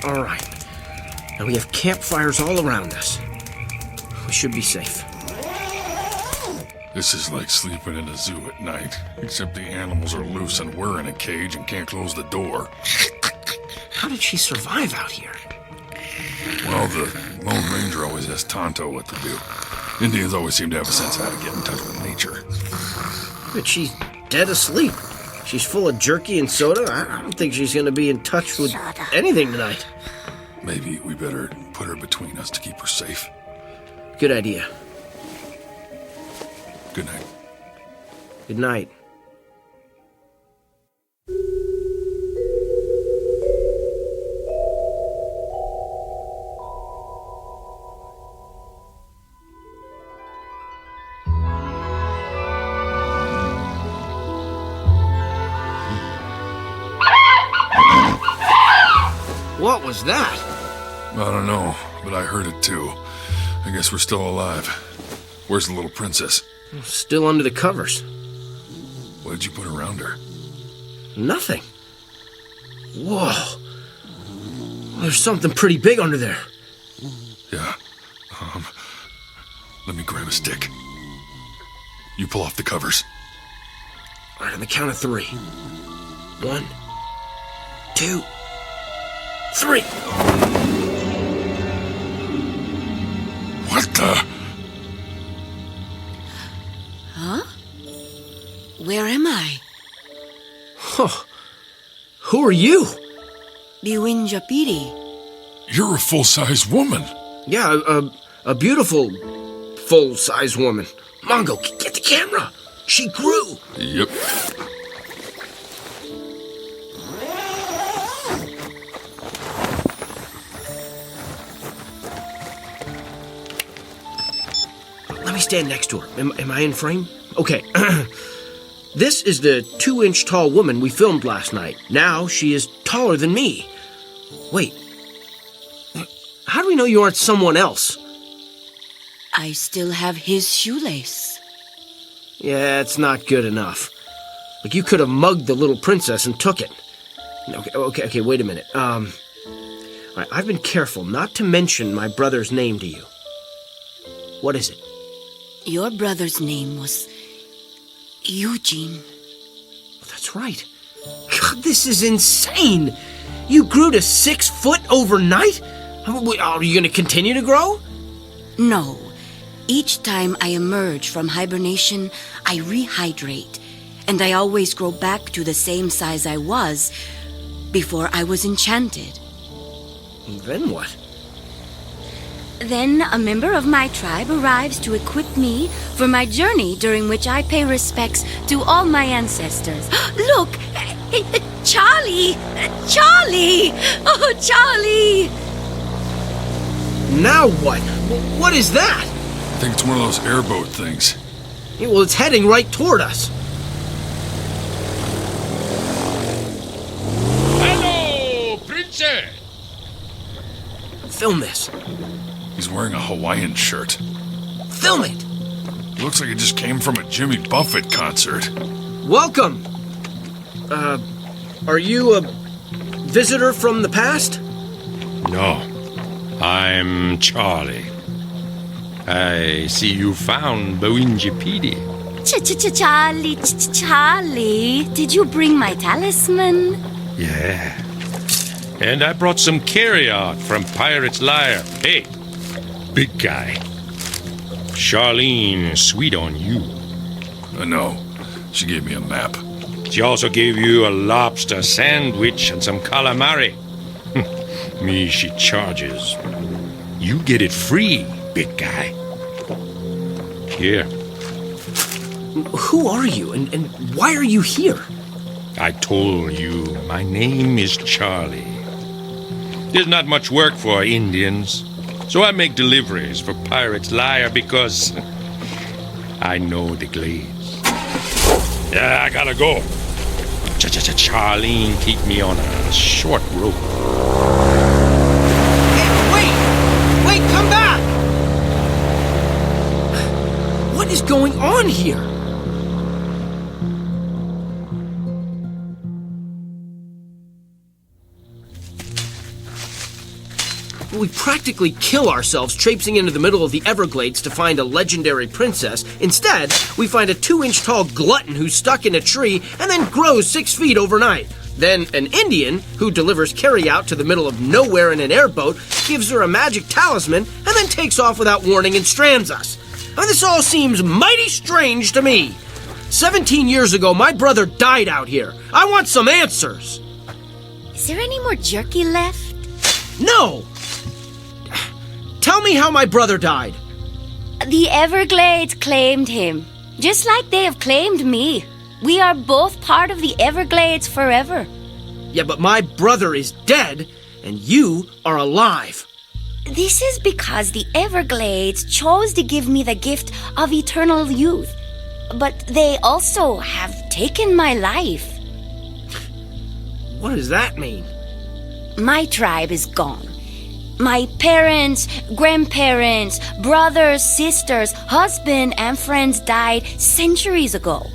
All right. Now we have campfires all around us. We should be safe. This is like sleeping in a zoo at night, except the animals are loose and we're in a cage and can't close the door. How did she survive out here? Well, the Lone Ranger always has Tonto what to do. Indians always seem to have a sense of how to get in touch with nature. But she's dead asleep. She's full of jerky and soda. I don't think she's going to be in touch with anything tonight. Maybe we better put her between us to keep her safe. Good idea. Good night. Good night. was that? I don't know, but I heard it too. I guess we're still alive. Where's the little princess? Still under the covers. What did you put around her? Nothing. Whoa. There's something pretty big under there. Yeah. Let me grab a stick. You pull off the covers. All right, on the count of 3. 1, 2, 3. What the? Huh? Where am I? Huh. Who are you? Biwinjapiri. You're a full-size woman. Yeah, a beautiful, full-size woman. Mongo, get the camera. She grew. Yep. Let me stand next to her. Am I in frame? Okay. This is the 2-inch tall woman we filmed last night. Now she is taller than me. Wait. How do we know you aren't someone else? I still have his shoelace. Yeah, it's not good enough. Like, you could have mugged the little princess and took it. Okay, wait a minute. All right, I've been careful not to mention my brother's name to you. What is it? Your brother's name was Eugene. That's right. God, this is insane. You grew to 6 foot overnight? Are you going to continue to grow? No. Each time I emerge from hibernation, I rehydrate, and I always grow back to the same size I was before I was enchanted. Then what? Then a member of my tribe arrives to equip me for my journey, during which I pay respects to all my ancestors. Look! Charlie! Charlie! Oh, Charlie! Now what? What is that? I think it's one of those airboat things. Yeah, well, it's heading right toward us. Hello, princess! Film this. He's wearing a Hawaiian shirt. Film it! Looks like it just came from a Jimmy Buffett concert. Welcome! Are you a visitor from the past? No, I'm Charlie. I see you found Bawinjapidi. Charlie, did you bring my talisman? Yeah. And I brought some carry-out from Pirate's Lair. Hey, big guy. Charlene, sweet on you. I know. She gave me a map. She also gave you a lobster sandwich and some calamari. Me, she charges. You get it free, big guy. Here. Who are you, and why are you here? I told you, my name is Charlie. There's not much work for Indians, so I make deliveries for Pirate's Lair because I know the glades. Yeah, I gotta go. Charlene, keep me on a short rope. Hey, wait, come back! What is going on here? We practically kill ourselves traipsing into the middle of the Everglades to find a legendary princess. Instead, we find a 2-inch tall glutton who's stuck in a tree and then grows 6 feet overnight. Then an Indian who delivers carry-out to the middle of nowhere in an airboat gives her a magic talisman and then takes off without warning and strands us. I mean, this all seems mighty strange to me. 17 years ago, my brother died out here. I want some answers. Is there any more jerky left? No! Tell me how my brother died. The Everglades claimed him, just like they have claimed me. We are both part of the Everglades forever. Yeah, but my brother is dead, and you are alive. This is because the Everglades chose to give me the gift of eternal youth. But they also have taken my life. What does that mean? My tribe is gone. My parents, grandparents, brothers, sisters, husband, and friends died centuries ago.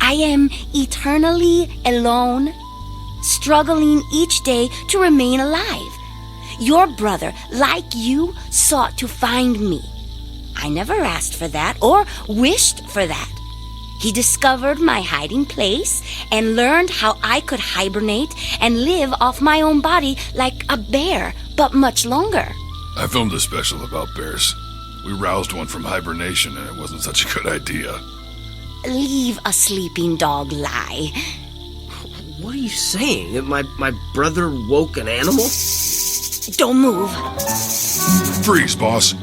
I am eternally alone, struggling each day to remain alive. Your brother, like you, sought to find me. I never asked for that or wished for that. He discovered my hiding place and learned how I could hibernate and live off my own body like a bear, but much longer. I filmed a special about bears. We roused one from hibernation and it wasn't such a good idea. Leave a sleeping dog lie. What are you saying? That my brother woke an animal? Don't move. Freeze, boss.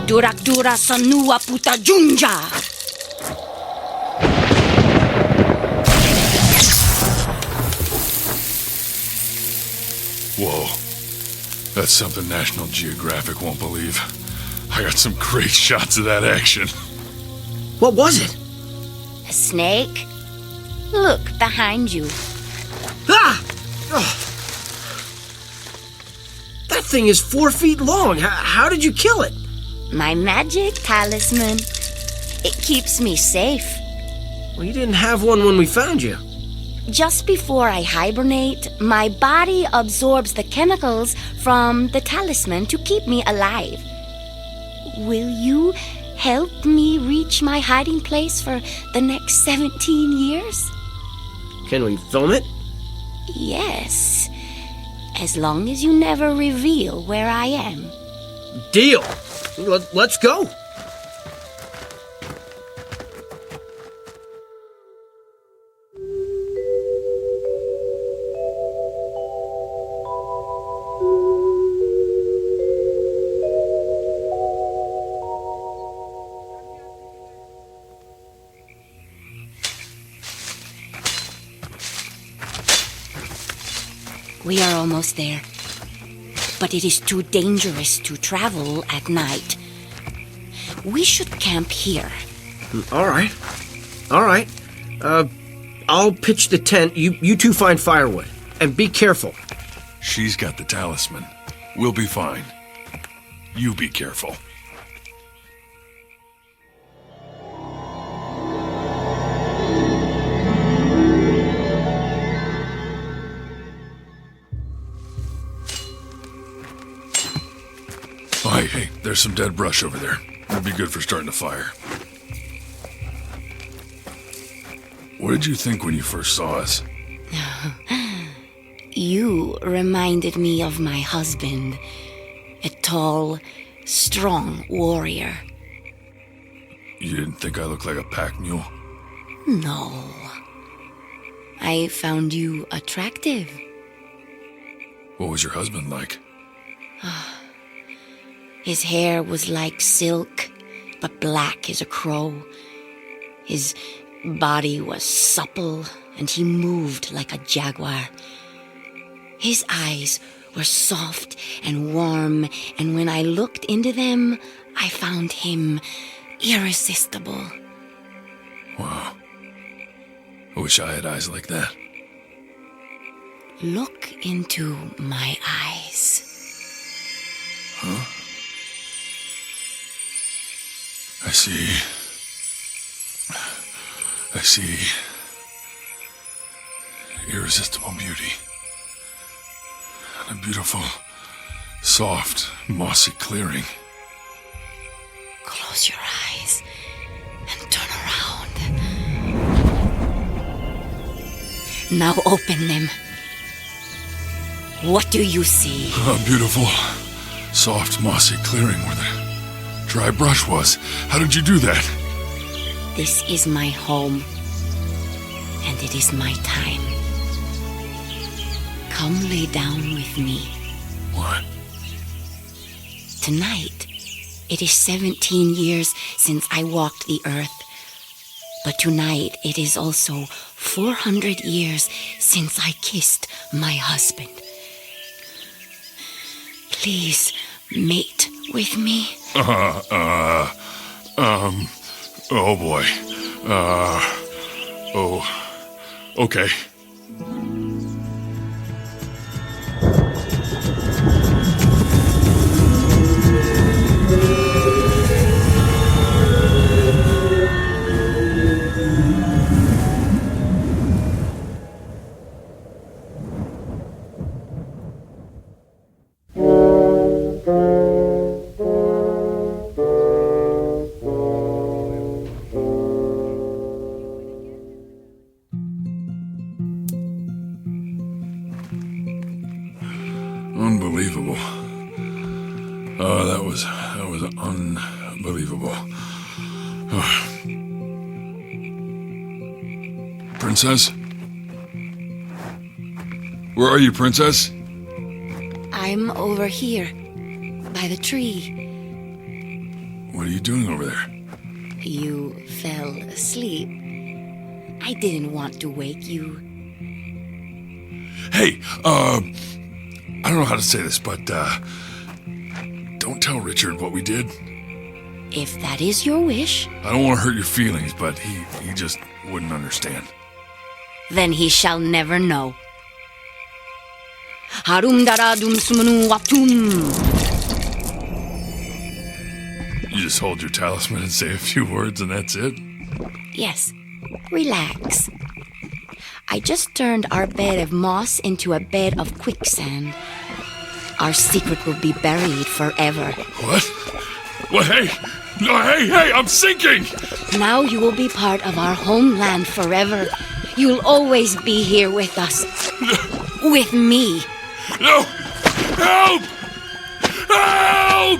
Durak dura sanua puta junja. Whoa. That's something National Geographic won't believe. I got some great shots of that action. What was it? A snake? Look behind you. Ah! Oh. That thing is 4 feet long. How did you kill it? My magic talisman. It keeps me safe. Well, you didn't have one when we found you. Just before I hibernate, my body absorbs the chemicals from the talisman to keep me alive. Will you help me reach my hiding place for the next 17 years? Can we film it? Yes. As long as you never reveal where I am. Deal. Let's go. We are almost there. But it is too dangerous to travel at night. We should camp here. All right. I'll pitch the tent. You two find firewood. And be careful. She's got the talisman. We'll be fine. You be careful. Oh, hey, there's some dead brush over there. It'd be good for starting a fire. What did you think when you first saw us? You reminded me of my husband, a tall, strong warrior. You didn't think I looked like a pack mule? No. I found you attractive. What was your husband like? His hair was like silk, but black as a crow. His body was supple, and he moved like a jaguar. His eyes were soft and warm, and when I looked into them, I found him irresistible. Wow. I wish I had eyes like that. Look into my eyes. Huh? I see. Irresistible beauty. And a beautiful, soft, mossy clearing. Close your eyes and turn around. Now open them. What do you see? A beautiful, soft, mossy clearing where the dry brush was. How did you do that? This is my home, and it is my time. Come lay down with me. What? Tonight, it is 17 years since I walked the earth. But tonight, it is also 400 years since I kissed my husband. Please mate with me. Oh boy. Okay. Unbelievable. Oh, that was unbelievable. Oh. Princess? Where are you, Princess? I'm over here, by the tree. What are you doing over there? You fell asleep. I didn't want to wake you. Hey, I don't know how to say this, but, don't tell Richard what we did. If that is your wish, I don't want to hurt your feelings, but he just wouldn't understand. then he shall never know. Harum dara dum sumanu watum. You just hold your talisman and say a few words and that's it? Yes, relax. I just turned our bed of moss into a bed of quicksand. Our secret will be buried forever. What? Well, hey! No, hey, I'm sinking! Now you will be part of our homeland forever. You'll always be here with us. With me. No! Help! Help!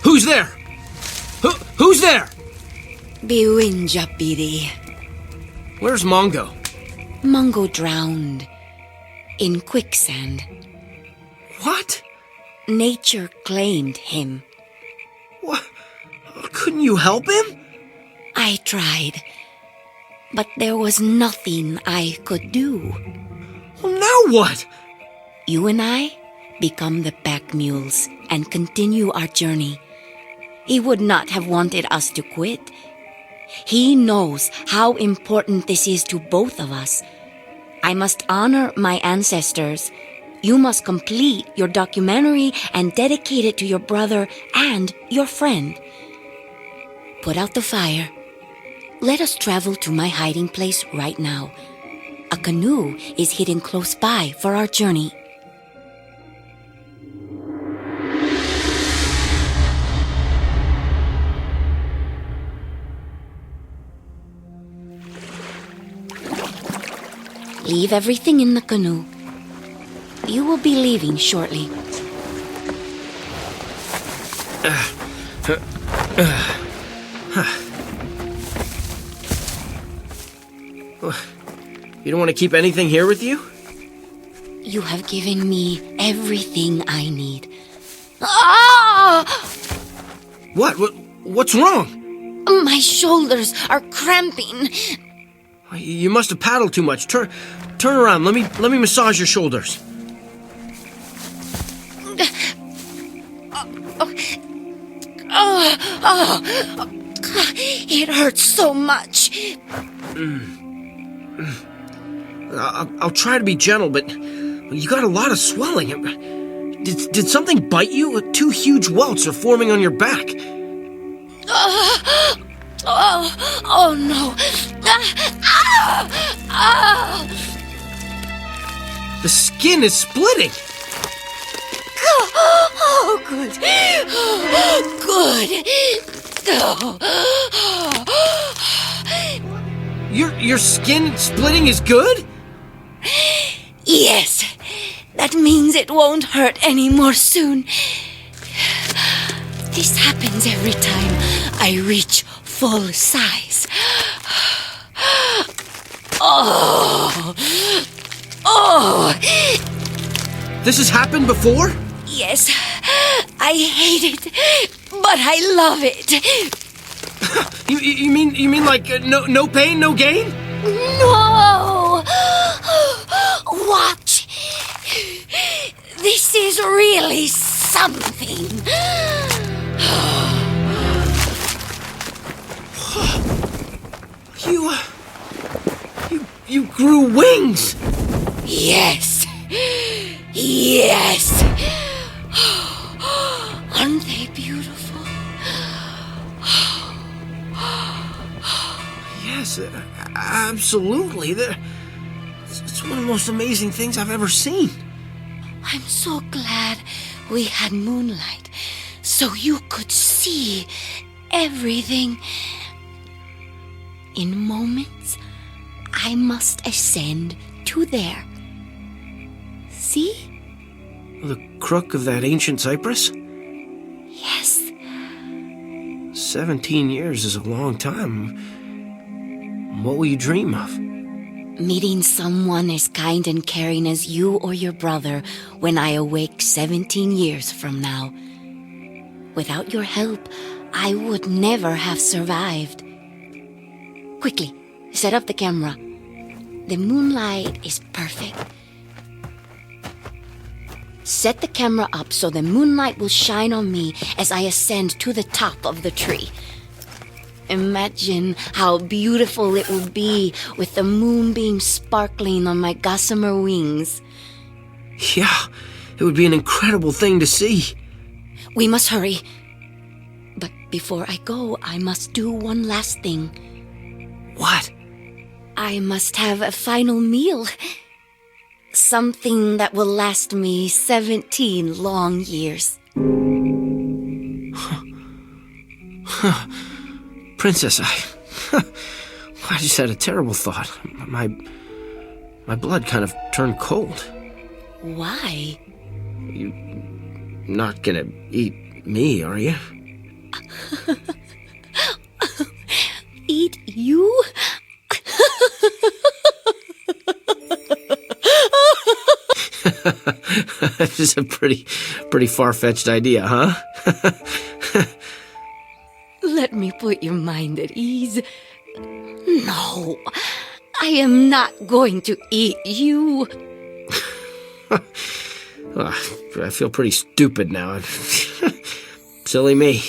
Who's there? Who's there? Biwinja Bidi. Where's Mongo? Mongo drowned. In quicksand. What? Nature claimed him. What? Couldn't you help him? I tried. But there was nothing I could do. Well, now what? You and I become the pack mules and continue our journey. He would not have wanted us to quit. He knows how important this is to both of us. I must honor my ancestors. You must complete your documentary and dedicate it to your brother and your friend. Put out the fire. Let us travel to my hiding place right now. A canoe is hidden close by for our journey. Leave everything in the canoe. You will be leaving shortly. You don't want to keep anything here with you? You have given me everything I need. Ah! What's wrong? My shoulders are cramping. You must have paddled too much. Turn around. Let me massage your shoulders. It hurts so much. I'll try to be gentle, but you got a lot of swelling. Did something bite you? Two huge welts are forming on your back. Oh no. The skin is splitting. Oh, good. Good. Your skin splitting is good? Yes. That means it won't hurt anymore soon. This happens every time I reach full size. Oh! Oh! This has happened before? Yes, I hate it, but I love it. You mean like no pain, no gain? No! Watch. This is really something. You grew wings. Yes. Yes. Aren't they beautiful? Yes, absolutely. It's one of the most amazing things I've ever seen. I'm so glad we had moonlight, so you could see everything. In moments, I must ascend to there. See? The crook of that ancient cypress? Yes. 17 years is a long time. What will you dream of? Meeting someone as kind and caring as you or your brother when I awake 17 years from now. Without your help, I would never have survived. Quickly, set up the camera. The moonlight is perfect. Set the camera up so the moonlight will shine on me as I ascend to the top of the tree. Imagine how beautiful it will be with the moonbeam sparkling on my gossamer wings. Yeah, it would be an incredible thing to see. We must hurry. But before I go, I must do one last thing. What? I must have a final meal. Something that will last me 17 long years. Princess, I just had a terrible thought. My blood kind of turned cold. Why? You're not gonna eat me, are you? Eat you? This is a pretty far-fetched idea, huh? Let me put your mind at ease. No, I am not going to eat you. I feel pretty stupid now. Silly me.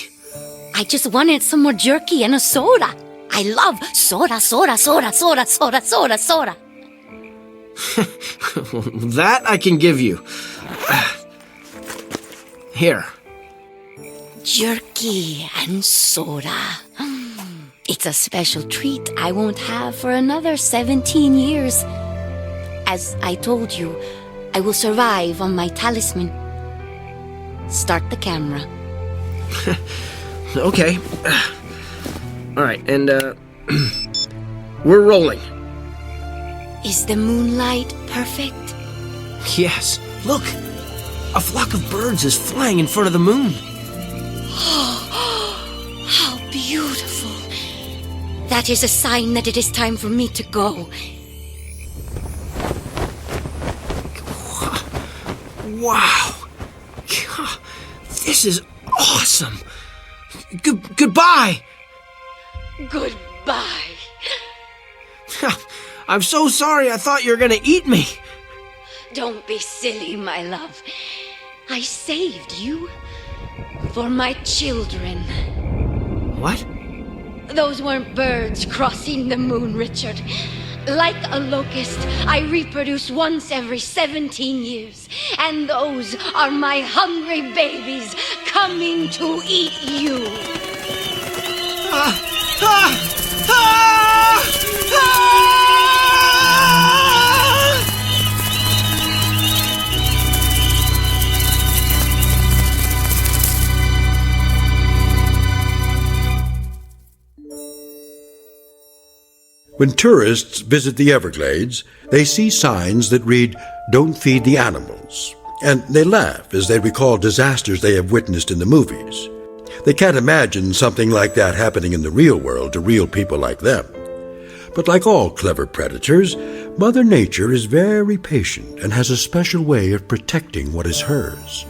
I just wanted some more jerky and a soda. I love soda. That I can give you. Here. Jerky and soda. It's a special treat I won't have for another 17 years. As I told you, I will survive on my talisman. Start the camera. Okay. All right, and we're rolling. Is the moonlight perfect? Yes. Look, a flock of birds is flying in front of the moon. How beautiful. That is a sign that it is time for me to go. Wow. This is awesome. Goodbye. Goodbye. I'm so sorry. I thought you were going to eat me. Don't be silly, my love. I saved you for my children. What? Those weren't birds crossing the moon, Richard. Like a locust, I reproduce once every 17 years. And those are my hungry babies coming to eat you. When tourists visit the Everglades, they see signs that read, "Don't feed the animals," and they laugh as they recall disasters they have witnessed in the movies. They can't imagine something like that happening in the real world to real people like them. But like all clever predators, Mother Nature is very patient and has a special way of protecting what is hers.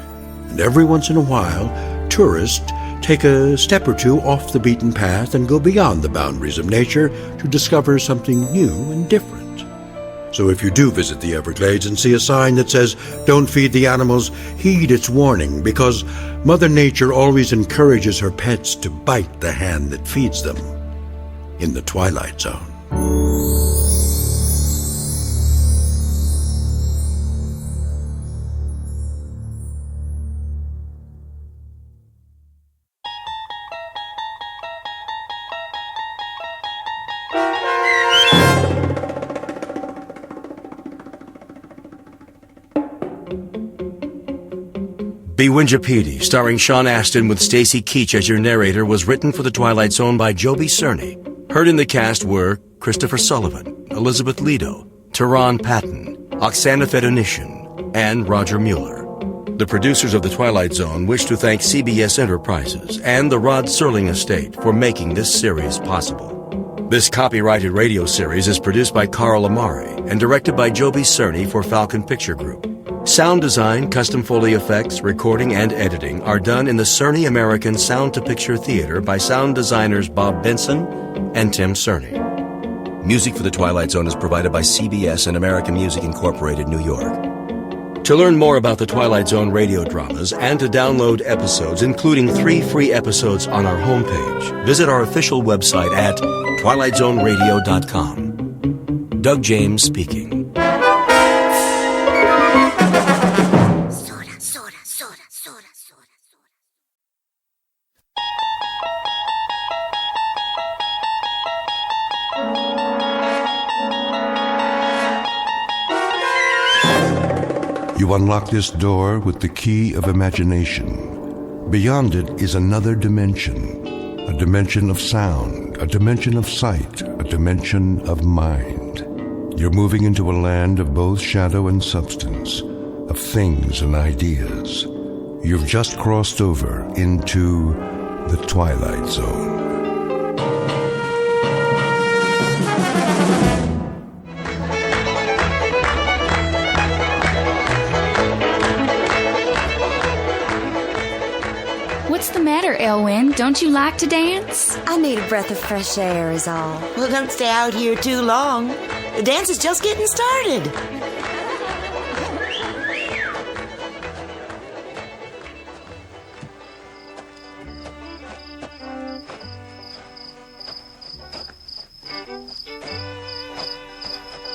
And every once in a while, tourists take a step or two off the beaten path and go beyond the boundaries of nature to discover something new and different. So if you do visit the Everglades and see a sign that says, "Don't feed the animals," heed its warning, because Mother Nature always encourages her pets to bite the hand that feeds them. In the Twilight Zone. Bewinjapedi, starring Sean Astin with Stacy Keach as your narrator, was written for The Twilight Zone by Joby Cerny. Heard in the cast were Christopher Sullivan, Elizabeth Lido, Tehran Patton, Oksana Fedonishin, and Roger Mueller. The producers of The Twilight Zone wish to thank CBS Enterprises and the Rod Serling Estate for making this series possible. This copyrighted radio series is produced by Carl Amari and directed by Joby Cerny for Falcon Picture Group. Sound design, custom Foley effects, recording, and editing are done in the Cerny American Sound-to-Picture Theater by sound designers Bob Benson and Tim Cerny. Music for The Twilight Zone is provided by CBS and American Music Incorporated, New York. To learn more about the Twilight Zone radio dramas and to download episodes, including 3 free episodes on our homepage, visit our official website at twilightzoneradio.com. Doug James speaking. You unlock this door with the key of imagination. Beyond it is another dimension, a dimension of sound, a dimension of sight, a dimension of mind. You're moving into a land of both shadow and substance, of things and ideas. You've just crossed over into the Twilight Zone. What's the matter, Elwyn? Don't you like to dance? I need a breath of fresh air is all. Well, don't stay out here too long. The dance is just getting started.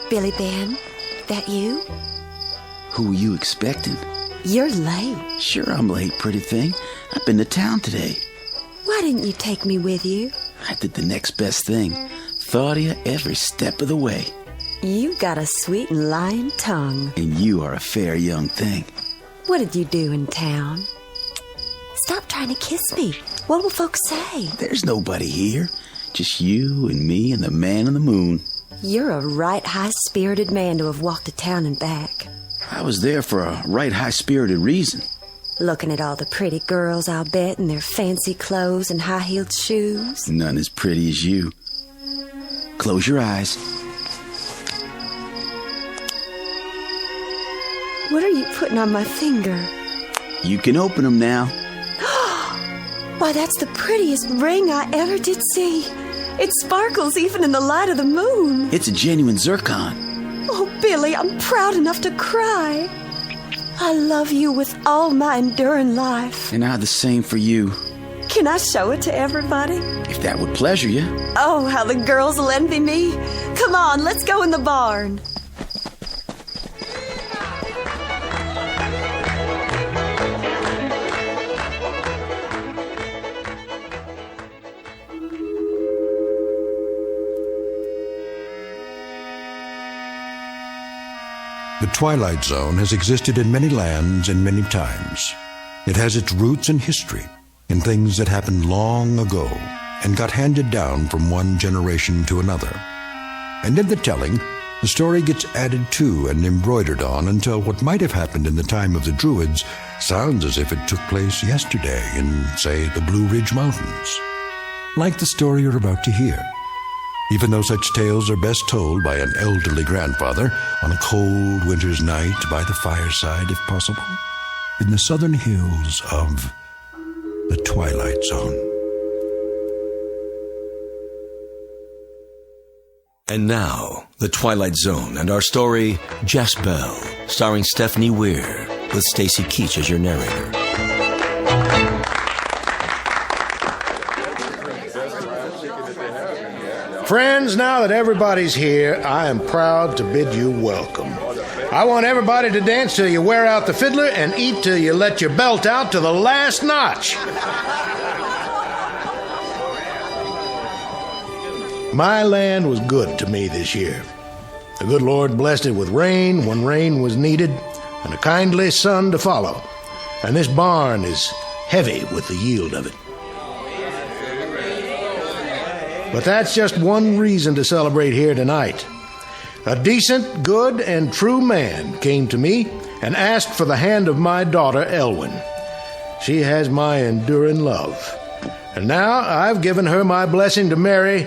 Billy Ben, that you? Who were you expecting? You're late. Sure, I'm late, pretty thing. I've been to town today. Why didn't you take me with you? I did the next best thing. Thought of you every step of the way. You got a sweet and lying tongue. And you are a fair young thing. What did you do in town? Stop trying to kiss me. What will folks say? There's nobody here. Just you and me and the man on the moon. You're a right high-spirited man to have walked to town and back. I was there for a right high-spirited reason. Looking at all the pretty girls, I'll bet, in their fancy clothes and high-heeled shoes. None as pretty as you. Close your eyes. What are you putting on my finger? You can open them now. Why, that's the prettiest ring I ever did see. It sparkles even in the light of the moon. It's a genuine zircon. Oh, Billy, I'm proud enough to cry. I love you with all my enduring life. And I the same for you. Can I show it to everybody? If that would pleasure you. Oh, how the girls will envy me. Come on, let's go in the barn. The Twilight Zone has existed in many lands and many times. It has its roots in history, in things that happened long ago and got handed down from one generation to another. And in the telling, The story gets added to and embroidered on until what might have happened in the time of the Druids sounds as if it took place yesterday in, say, the Blue Ridge Mountains. Like the story you're about to hear. Even though such tales are best told by an elderly grandfather on a cold winter's night by the fireside, if possible, in the southern hills of the Twilight Zone. And now, The Twilight Zone and our story, Jess Bell, starring Stephanie Weir, with Stacy Keach as your narrator. Friends, now that everybody's here, I am proud to bid you welcome. I want everybody to dance till you wear out the fiddler and eat till you let your belt out to the last notch. My land was good to me this year. The good Lord blessed it with rain when rain was needed, and a kindly sun to follow. And this barn is heavy with the yield of it. But that's just one reason to celebrate here tonight. A decent, good, and true man came to me and asked for the hand of my daughter, Elwyn. She has my enduring love. And now I've given her my blessing to marry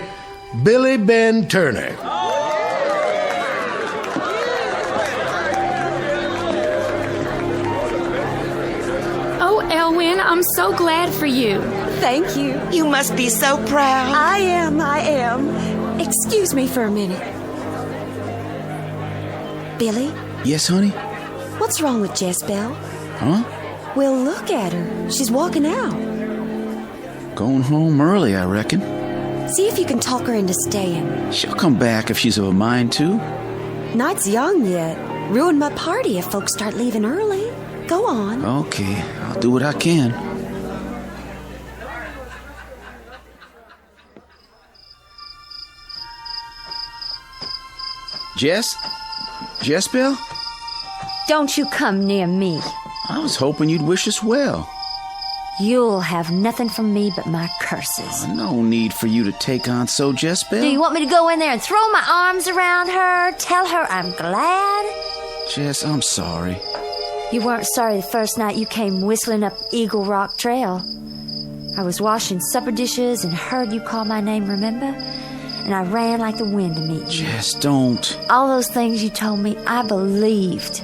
Billy Ben Turner. Oh, Elwyn, I'm so glad for you. Thank you. You must be so proud. I am. Excuse me for a minute. Billy? Yes, honey? What's wrong with Jess Bell? Huh? Well, look at her. She's walking out. Going home early, I reckon. See if you can talk her into staying. She'll come back if she's of a mind to. Night's young yet. Ruin my party if folks start leaving early. Go on. Okay, I'll do what I can. Jess? Jess Bell? Don't you come near me. I was hoping you'd wish us well. You'll have nothing from me but my curses. No need for you to take on so, Jess Bell. Do you want me to go in there and throw my arms around her? Tell her I'm glad? Jess, I'm sorry. You weren't sorry the first night you came whistling up Eagle Rock Trail. I was washing supper dishes and heard you call my name, remember? And I ran like the wind to meet you. Jess, don't. All those things you told me, I believed.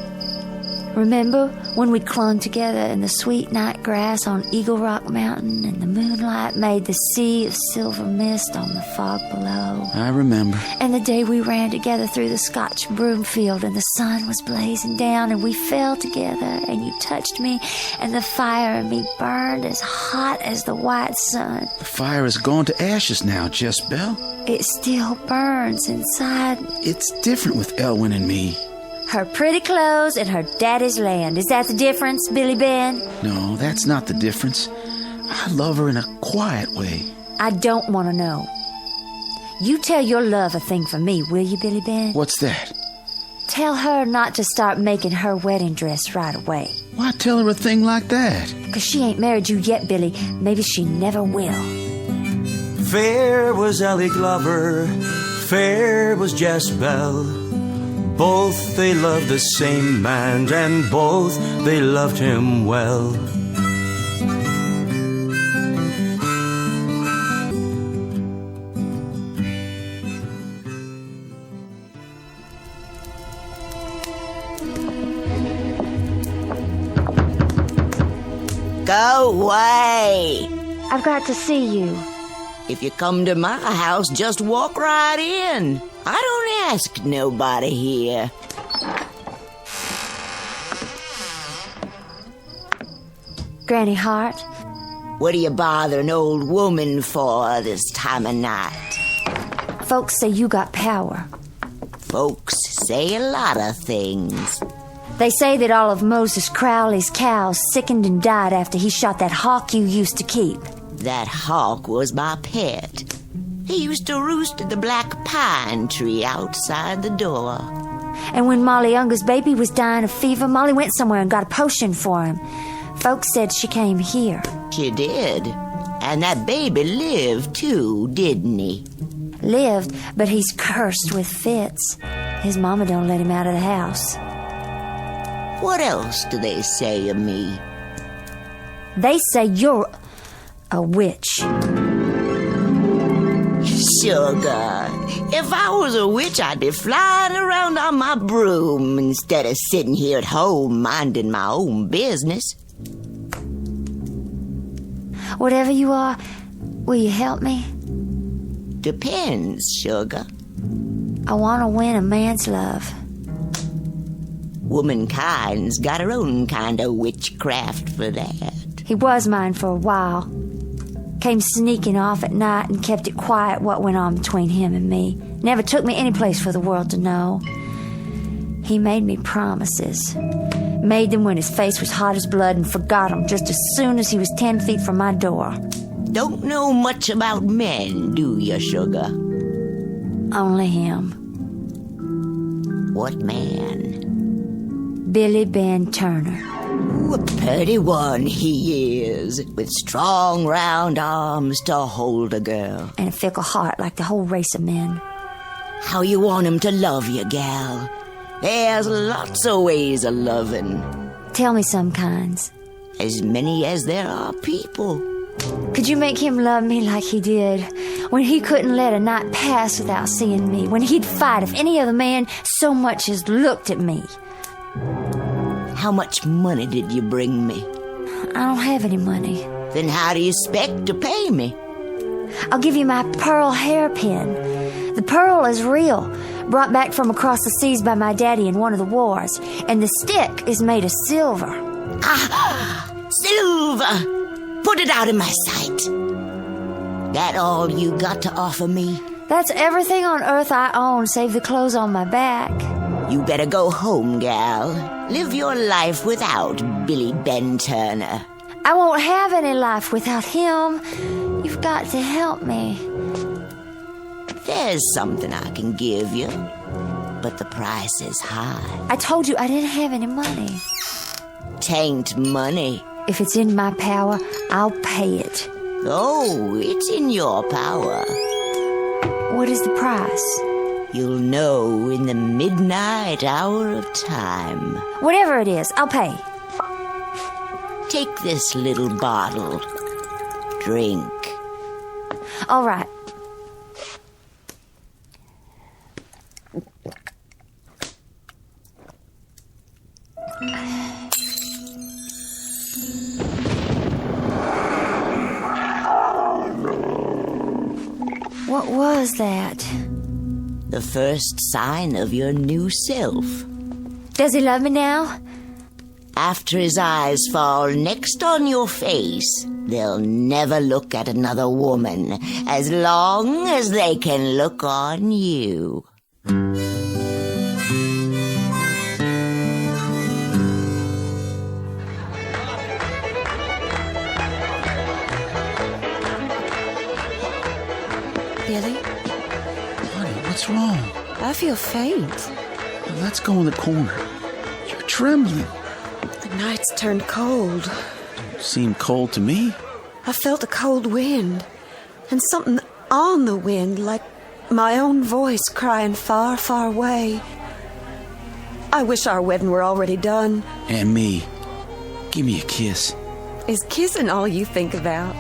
Remember when we clung together in the sweet night grass on Eagle Rock Mountain and the moonlight made the sea of silver mist on the fog below? I remember. And the day we ran together through the Scotch broom field and the sun was blazing down and we fell together and you touched me and the fire in me burned as hot as the white sun. The fire has gone to ashes now, Jess Bell. It still burns inside. It's different with Elwyn and me. Her pretty clothes and her daddy's land. Is that the difference, Billy Ben? No, that's not the difference. I love her in a quiet way. I don't want to know. You tell your love a thing for me, will you, Billy Ben? What's that? Tell her not to start making her wedding dress right away. Why tell her a thing like that? Because she ain't married you yet, Billy. Maybe she never will. Fair was Ellie Glover, fair was Jess Bell. Both they loved the same man, and both they loved him well. Go away. I've got to see you. If you come to my house, just walk right in. I don't ask nobody here. Granny Hart? What do you bother an old woman for this time of night? Folks say you got power. Folks say a lot of things. They say that all of Moses Crowley's cows sickened and died after he shot that hawk you used to keep. That hawk was my pet. He used to roost at the black pine tree outside the door. And when Molly Unger's baby was dying of fever, Molly went somewhere and got a potion for him. Folks said she came here. She did. And that baby lived, too, didn't he? Lived, but he's cursed with fits. His mama don't let him out of the house. What else do they say of me? They say you're a witch. Sugar, if I was a witch, I'd be flying around on my broom instead of sitting here at home minding my own business. Whatever you are, will you help me? Depends, sugar. I want to win a man's love. Womankind's got her own kind of witchcraft for that. He was mine for a while. Came sneaking off at night and kept it quiet what went on between him and me. Never took me any place for the world to know. He made me promises. Made them when his face was hot as blood and forgot them just as soon as he was 10 feet from my door. Don't know much about men, do you, sugar? Only him. What man? Billy Ben Turner. Ooh, a pretty one he is, with strong, round arms to hold a girl. And a fickle heart like the whole race of men. How you want him to love you, gal? There's lots of ways of loving. Tell me some kinds. As many as there are people. Could you make him love me like he did? When he couldn't let a night pass without seeing me. When he'd fight if any other man so much as looked at me. How much money did you bring me? I don't have any money. Then how do you expect to pay me? I'll give you my pearl hairpin. The pearl is real, brought back from across the seas by my daddy in one of the wars. And the stick is made of silver. Ah! Silver! Put it out of my sight. That all you got to offer me? That's everything on earth I own, save the clothes on my back. You better go home, gal. Live your life without Billy Ben Turner. I won't have any life without him. You've got to help me. There's something I can give you, but the price is high. I told you I didn't have any money. Tain't money. If it's in my power, I'll pay it. Oh, it's in your power. What is the price? You'll know in the midnight hour of time. Whatever it is, I'll pay. Take this little bottle. Drink. All right. What was that? The first sign of your new self. Does he love me now? After his eyes fall next on your face, they'll never look at another woman as long as they can look on you. Billy? Honey, what's wrong? I feel faint. Well, let's go in the corner. You're trembling. The night's turned cold. Don't seem cold to me. I felt a cold wind, and something on the wind, like my own voice crying far, far away. I wish our wedding were already done. And me. Give me a kiss. Is kissing all you think about?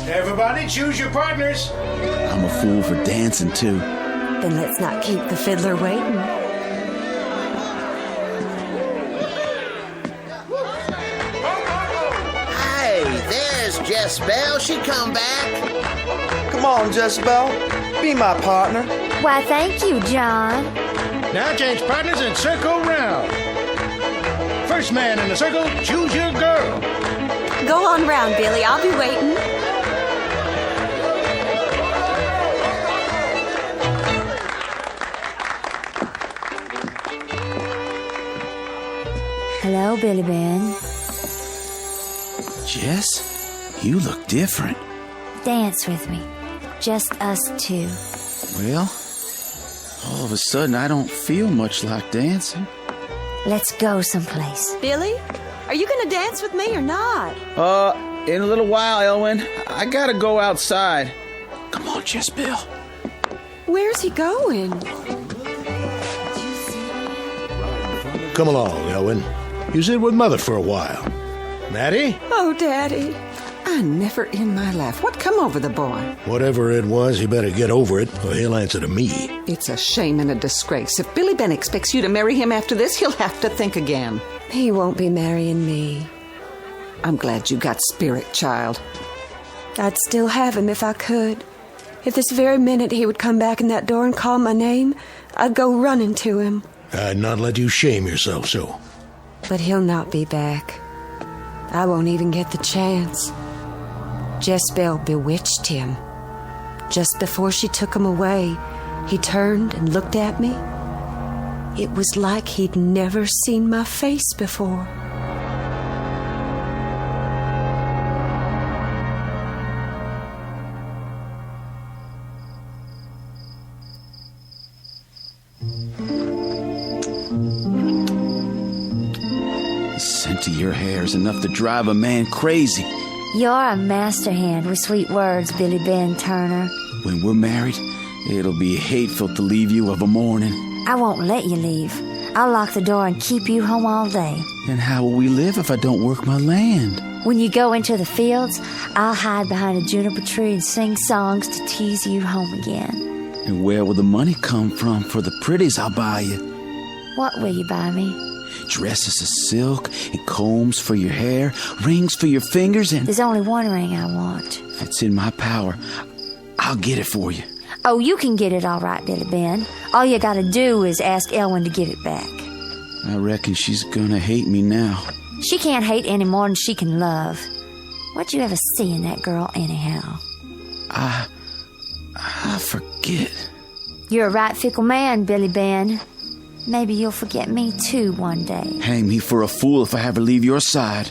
Everybody choose your partners. I'm a fool for dancing, too. Then let's not keep the fiddler waiting. Hey, there's Jezebel. She come back. Come on, Jezebel. Be my partner. Why, thank you, John. Now change partners and circle round. First man in the circle, choose your girl. Go on round, Billy. I'll be waiting. Hello, Billy Ben. Jess, you look different. Dance with me. Just us two. Well, all of a sudden I don't feel much like dancing. Let's go someplace. Billy, are you going to dance with me or not? In a little while, Elwyn. I gotta go outside. Come on, Jezebel. Where's he going? come along, Elwyn. You sit with Mother for a while. Matty? Oh, Daddy. I never in my life. What come over the boy? Whatever it was, he better get over it, or he'll answer to me. It's a shame and a disgrace. If Billy Ben expects you to marry him after this, he'll have to think again. He won't be marrying me. I'm glad you got spirit, child. I'd still have him if I could. If this very minute he would come back in that door and call my name, I'd go running to him. I'd not let you shame yourself so. But he'll not be back. I won't even get the chance. Jezebel bewitched him. Just before she took him away, he turned and looked at me. It was like he'd never seen my face before. The scent of your hair is enough to drive a man crazy. You're a master hand with sweet words, Billy Ben Turner. When we're married, it'll be hateful to leave you of a morning. I won't let you leave. I'll lock the door and keep you home all day. Then how will we live if I don't work my land? When you go into the fields, I'll hide behind a juniper tree and sing songs to tease you home again. And where will the money come from for the pretties I'll buy you? What will you buy me? Dresses of silk and combs for your hair, rings for your fingers, and... There's only one ring I want. If it's in my power, I'll get it for you. Oh, you can get it all right, Billy Ben. All you gotta do is ask Elwyn to give it back. I reckon she's gonna hate me now. She can't hate any more than she can love. What'd you ever see in that girl, anyhow? I forget. You're a right fickle man, Billy Ben. Maybe you'll forget me, too, one day. Hang me for a fool if I ever leave your side.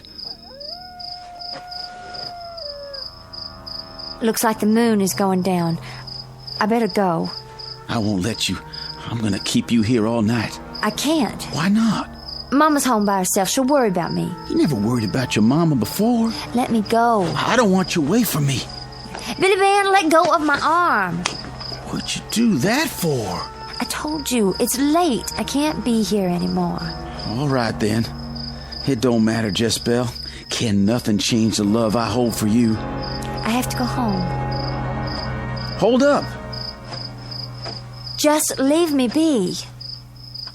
Looks like the moon is going down. I better go. I won't let you. I'm gonna keep you here all night. I can't. Why not? Mama's home by herself. She'll worry about me. You never worried about your mama before. Let me go. I don't want you away from me. Billy Ben, let go of my arm. What'd you do that for? I told you, it's late. I can't be here anymore. All right, then. It don't matter, Jezebel. Can nothing change the love I hold for you? I have to go home. Hold up. Just leave me be.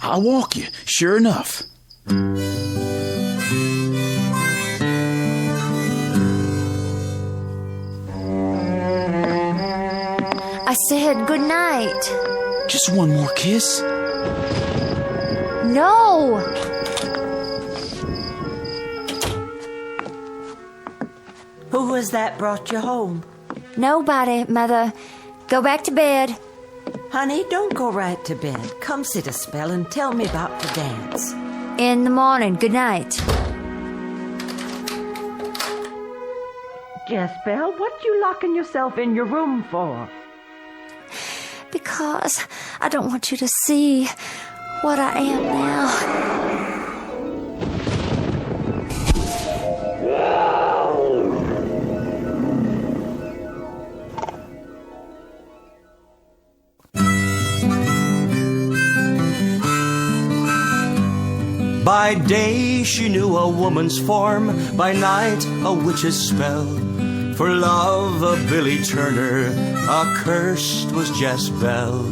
I'll walk you, sure enough. I said good night. Just one more kiss. No! Who was that brought you home? Nobody, Mother. Go back to bed. Honey, don't go right to bed. Come sit a spell and tell me about the dance. In the morning. Good night. Jezebel, what you locking yourself in your room for? Because I don't want you to see what I am now. By day she knew a woman's form, by night a witch's spell. For love of Billy Turner, accursed was Jezebel.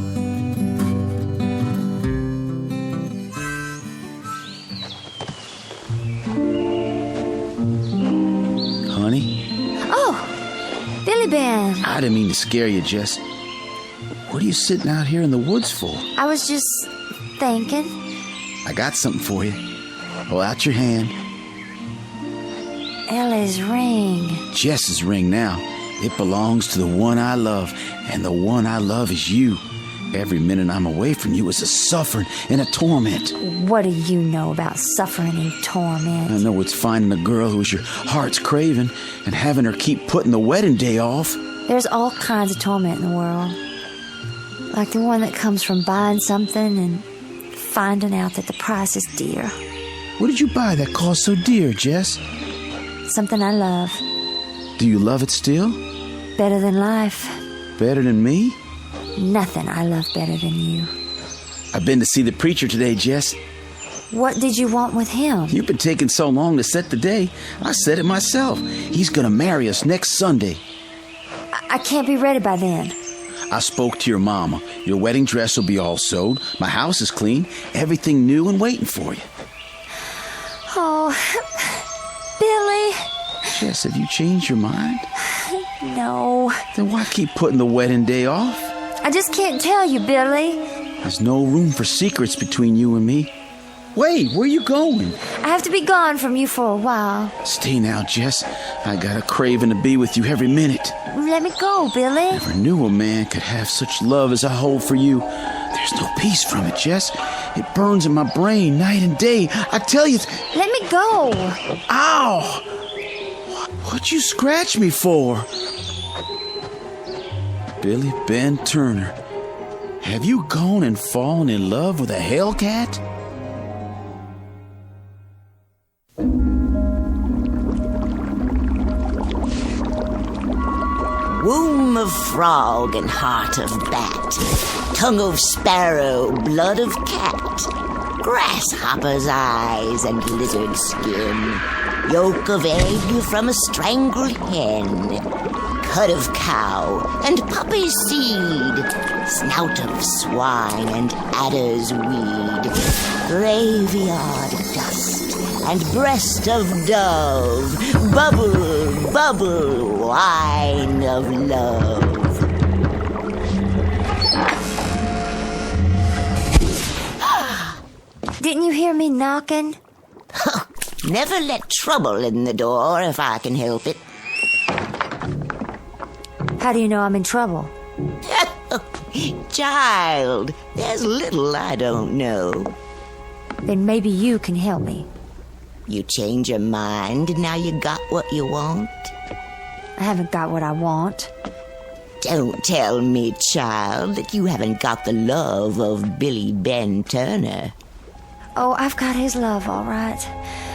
Honey? Oh, Billy Ben. I didn't mean to scare you, Jess. What are you sitting out here in the woods for? I was just thinking. I got something for you. Hold out your hand. Ellie's ring. Jess's ring now. It belongs to the one I love, and the one I love is you. Every minute I'm away from you is a suffering and a torment. What do you know about suffering and torment? I know it's finding a girl who's your heart's craving and having her keep putting the wedding day off. There's all kinds of torment in the world. Like the one that comes from buying something and finding out that the price is dear. What did you buy that cost so dear, Jess? Something I love. Do you love it still? Better than life. Better than me? Nothing I love better than you. I've been to see the preacher today, Jess. What did you want with him? You've been taking so long to set the day. I said it myself. He's gonna marry us next Sunday. I can't be ready by then. I spoke to your mama. Your wedding dress will be all sewed. My house is clean. Everything new and waiting for you. Oh, Billy. Jess, have you changed your mind? No. Then why keep putting the wedding day off? I just can't tell you, Billy. There's no room for secrets between you and me. Wait, where you going? I have to be gone from you for a while. Stay now, Jess. I got a craving to be with you every minute. Let me go, Billy. Never knew a man could have such love as I hold for you. There's no peace from it, Jess. It burns in my brain night and day. I tell you... Let me go. Ow! What'd you scratch me for? Billy Ben Turner. Have you gone and fallen in love with a hellcat? Womb of frog and heart of bat, tongue of sparrow, blood of cat, grasshopper's eyes and lizard skin, yolk of egg from a strangled hen, cud of cow and poppy seed, snout of swine and adder's weed, graveyard dust and breast of dove, bubble, bubble, wine of love. Didn't you hear me knocking? Never let trouble in the door if I can help it. How do you know I'm in trouble? Child, there's little I don't know. Then maybe you can help me. You change your mind, now you got what you want? I haven't got what I want. Don't tell me, child, that you haven't got the love of Billy Ben Turner. Oh, I've got his love, all right.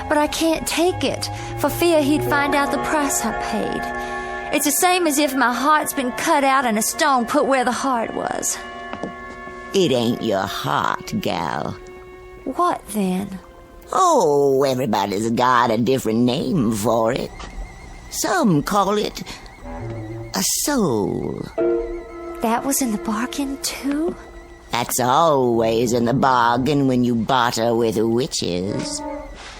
But I can't take it, for fear he'd find out the price I paid. It's the same as if my heart's been cut out and a stone put where the heart was. It ain't your heart, gal. What then? Oh, everybody's got a different name for it. Some call it a soul. That was in the bargain, too? That's always in the bargain when you barter with witches.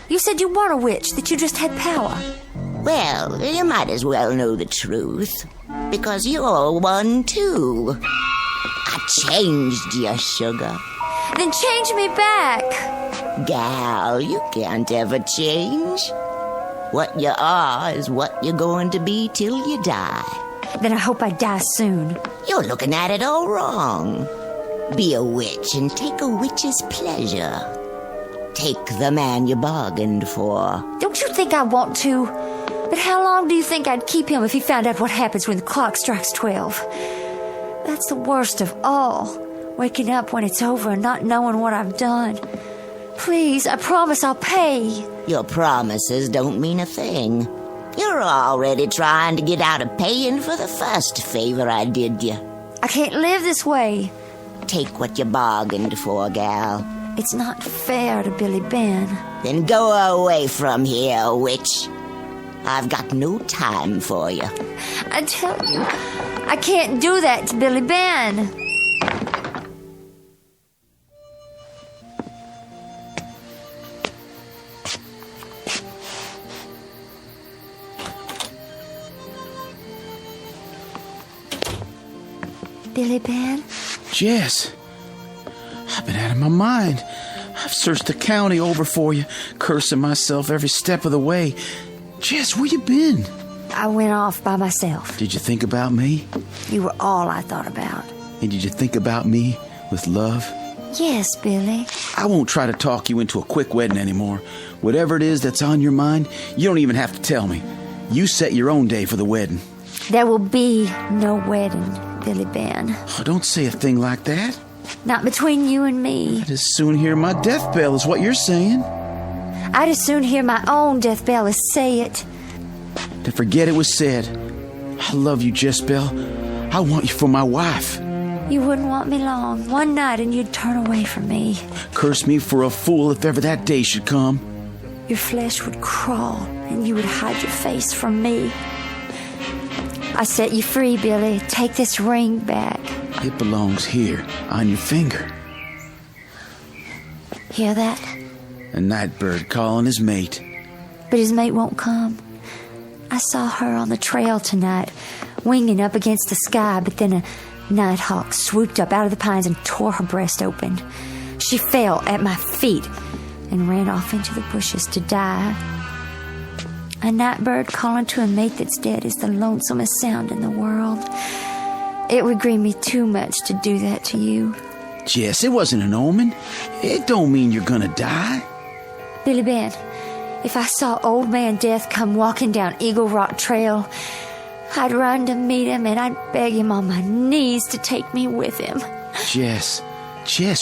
You said you weren't a witch, that you just had power. Well, you might as well know the truth, because you're one, too. I changed you, sugar. Then change me back. Gal, you can't ever change. What you are is what you're going to be till you die. Then I hope I die soon. You're looking at it all wrong. Be a witch and take a witch's pleasure. Take the man you bargained for. Don't you think I want to? But how long do you think I'd keep him if he found out what happens when the clock strikes 12? That's the worst of all. Waking up when it's over and not knowing what I've done. Please, I promise I'll pay. Your promises don't mean a thing. You're already trying to get out of paying for the first favor I did you. I can't live this way. Take what you bargained for, gal. It's not fair to Billy Ben. Then go away from here, witch. I've got no time for you. I tell you, I can't do that to Billy Ben. Billy Ben? Jess, I've been out of my mind. I've searched the county over for you, cursing myself every step of the way. Jess, where you been? I went off by myself. Did you think about me? You were all I thought about. And did you think about me with love? Yes, Billy. I won't try to talk you into a quick wedding anymore. Whatever it is that's on your mind, you don't even have to tell me. You set your own day for the wedding. There will be no wedding, Billy Ben. Oh, don't say a thing like that. Not between you and me. I'd as soon hear my death bell is what you're saying. I'd as soon hear my own death bell as say it. To forget it was said. I love you, Jess Bell. I want you for my wife. You wouldn't want me long. One night and you'd turn away from me. Curse me for a fool if ever that day should come. Your flesh would crawl and you would hide your face from me. I set you free, Billy. Take this ring back. It belongs here, on your finger. Hear that? A night bird calling his mate. But his mate won't come. I saw her on the trail tonight, winging up against the sky, but then a nighthawk swooped up out of the pines and tore her breast open. She fell at my feet and ran off into the bushes to die. A night bird calling to a mate that's dead is the lonesomest sound in the world. It would grieve me too much to do that to you. Jess, it wasn't an omen. It don't mean you're gonna die. Billy Ben, if I saw Old Man Death come walking down Eagle Rock Trail, I'd run to meet him and I'd beg him on my knees to take me with him. Jess,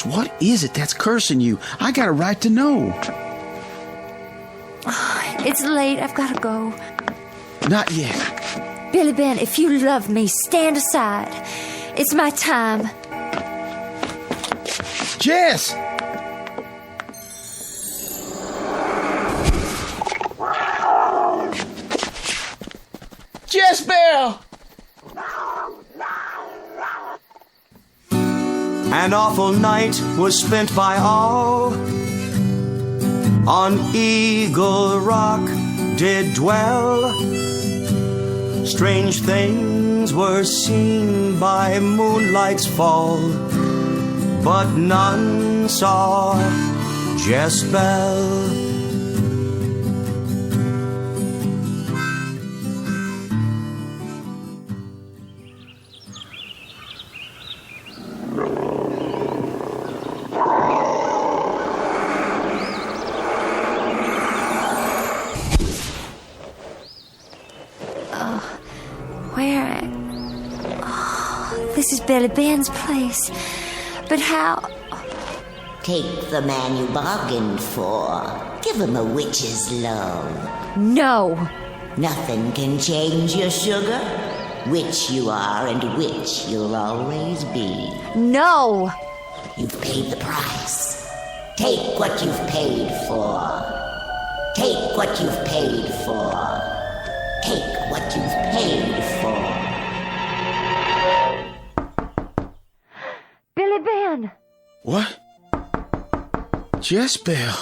what is it that's cursing you? I got a right to know. It's late. I've got to go. Not yet. Billy Ben, if you love me, stand aside. It's my time. Jess! Jezebel! An awful night was spent by all. On Eagle Rock did dwell. Strange things were seen by moonlight's fall, but none saw Jezebel. This is Billy Ben's place. But how? Take the man you bargained for. Give him a witch's love. No. Nothing can change your sugar. Witch you are and witch you'll always be. No. You've paid the price. Take what you've paid for. Take what you've paid for. Take what you've paid for. Billy Ben! What? Jezebel.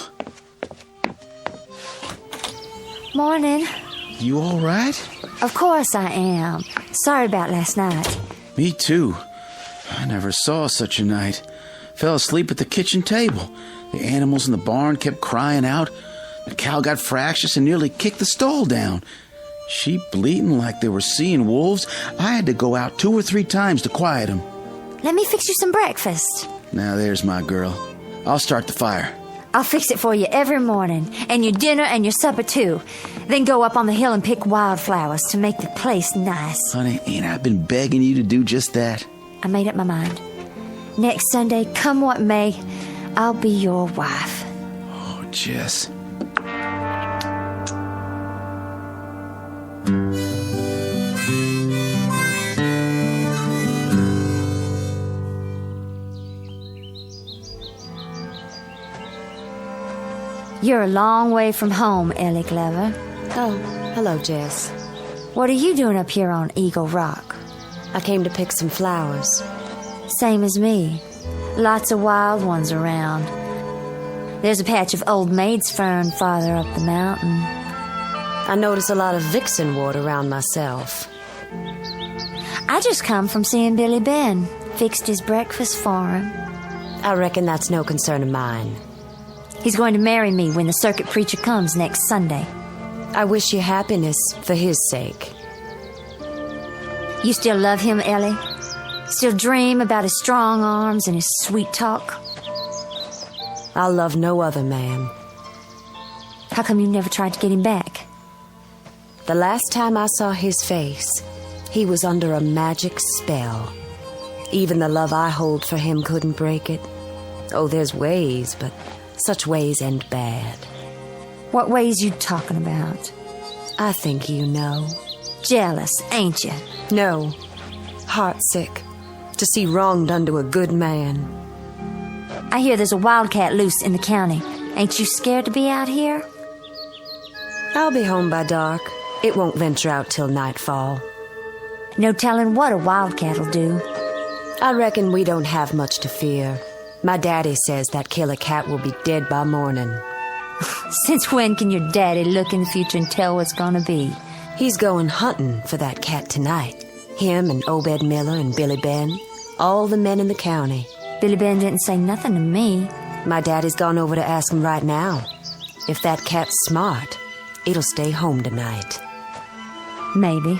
Morning. You all right? Of course I am. Sorry about last night. Me too. I never saw such a night. Fell asleep at the kitchen table. The animals in the barn kept crying out. The cow got fractious and nearly kicked the stall down. Sheep bleating like they were seeing wolves. I had to go out 2 or 3 times to quiet them. Let me fix you some breakfast. Now there's my girl. I'll start the fire. I'll fix it for you every morning, and your dinner and your supper too. Then go up on the hill and pick wildflowers to make the place nice. Honey, ain't I been begging you to do just that? I made up my mind. Next Sunday, come what may, I'll be your wife. Oh, Jess. You're a long way from home, Ellie Glover. Oh, hello, Jess. What are you doing up here on Eagle Rock? I came to pick some flowers. Same as me. Lots of wild ones around. There's a patch of old maid's fern farther up the mountain. I notice a lot of vixenwort around myself. I just come from seeing Billy Ben. Fixed his breakfast for him. I reckon that's no concern of mine. He's going to marry me when the circuit preacher comes next Sunday. I wish you happiness for his sake. You still love him, Ellie? Still dream about his strong arms and his sweet talk? I'll love no other man. How come you never tried to get him back? The last time I saw his face, he was under a magic spell. Even the love I hold for him couldn't break it. Oh, there's ways, but such ways end bad. What ways you talking about? I think you know. Jealous, ain't you? No. Heartsick. to see wrong done to a good man. I hear there's a wildcat loose in the county. Ain't you scared to be out here? I'll be home by dark. It won't venture out till nightfall. No telling what a wildcat'll do. I reckon we don't have much to fear. My daddy says that killer cat will be dead by morning. Since when can your daddy look in the future and tell what's gonna be? He's going hunting for that cat tonight. Him and Obed Miller and Billy Ben. All the men in the county. Billy Ben didn't say nothing to me. My daddy's gone over to ask him right now. If that cat's smart, it'll stay home tonight. Maybe.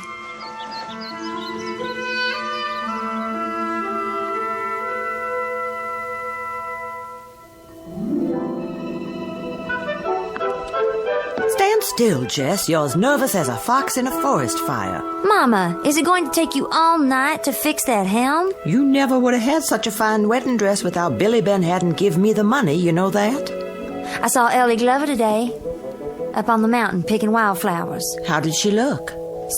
Stand still, Jess. You're as nervous as a fox in a forest fire. Mama, is it going to take you all night to fix that helm? You never would have had such a fine wedding dress without Billy Ben hadn't give me the money, you know that? I saw Ellie Glover today, up on the mountain picking wildflowers. How did she look?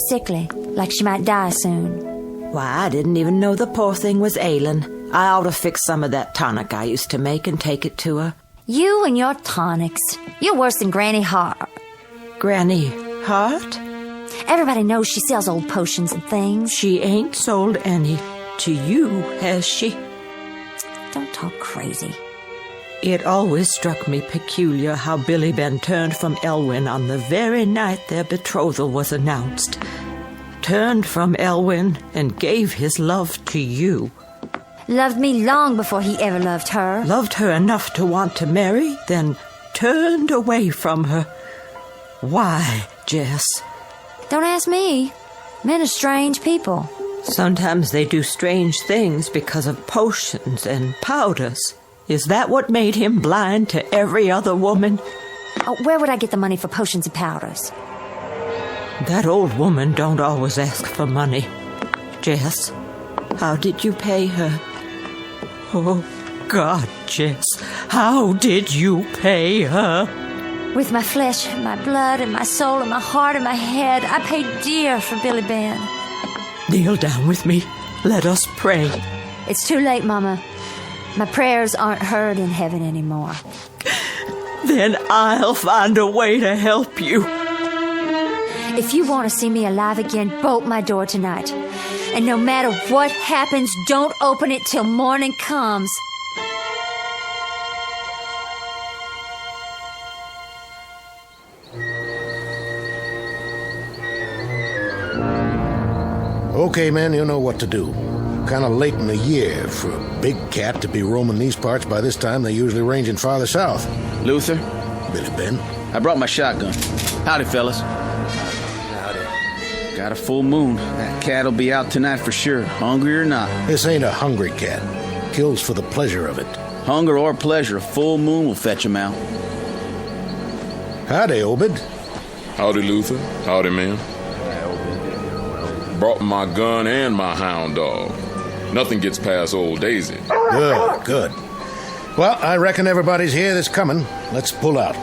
Sickly, like she might die soon. Why, I didn't even know the poor thing was ailing. I ought to fix some of that tonic I used to make and take it to her. You and your tonics. You're worse than Granny Hart. Granny Hart? Everybody knows she sells old potions and things. She ain't sold any to you, has she? Don't talk crazy. It always struck me peculiar how Billy Ben turned from Elwyn on the very night their betrothal was announced. Turned from Elwyn and gave his love to you. Loved me long before he ever loved her. Loved her enough to want to marry, then turned away from her. Why, Jess? Don't ask me. Men are strange people. Sometimes they do strange things because of potions and powders. Is that what made him blind to every other woman? Oh, where would I get the money for potions and powders? That old woman don't always ask for money. Jess, how did you pay her? Oh, God, Jess, how did you pay her? With my flesh, my blood, and my soul, and my heart, and my head, I paid dear for Billy Ben. Kneel down with me. Let us pray. It's too late, Mama. My prayers aren't heard in heaven anymore. Then I'll find a way to help you. If you want to see me alive again, bolt my door tonight. And no matter what happens, don't open it till morning comes. Okay, man, you know what to do. Kind of late in the year for a big cat to be roaming these parts. By this time, they're usually ranging farther south. Luther? Billy Ben? I brought my shotgun. Howdy, fellas. Howdy. Got a full moon. That cat'll be out tonight for sure, hungry or not. This ain't a hungry cat. Kills for the pleasure of it. Hunger or pleasure, a full moon will fetch him out. Howdy, Obed. Howdy, Luther. Howdy, man. Brought my gun and my hound dog. Nothing gets past old Daisy. Good, good. Well, I reckon everybody's here that's coming. Let's pull out.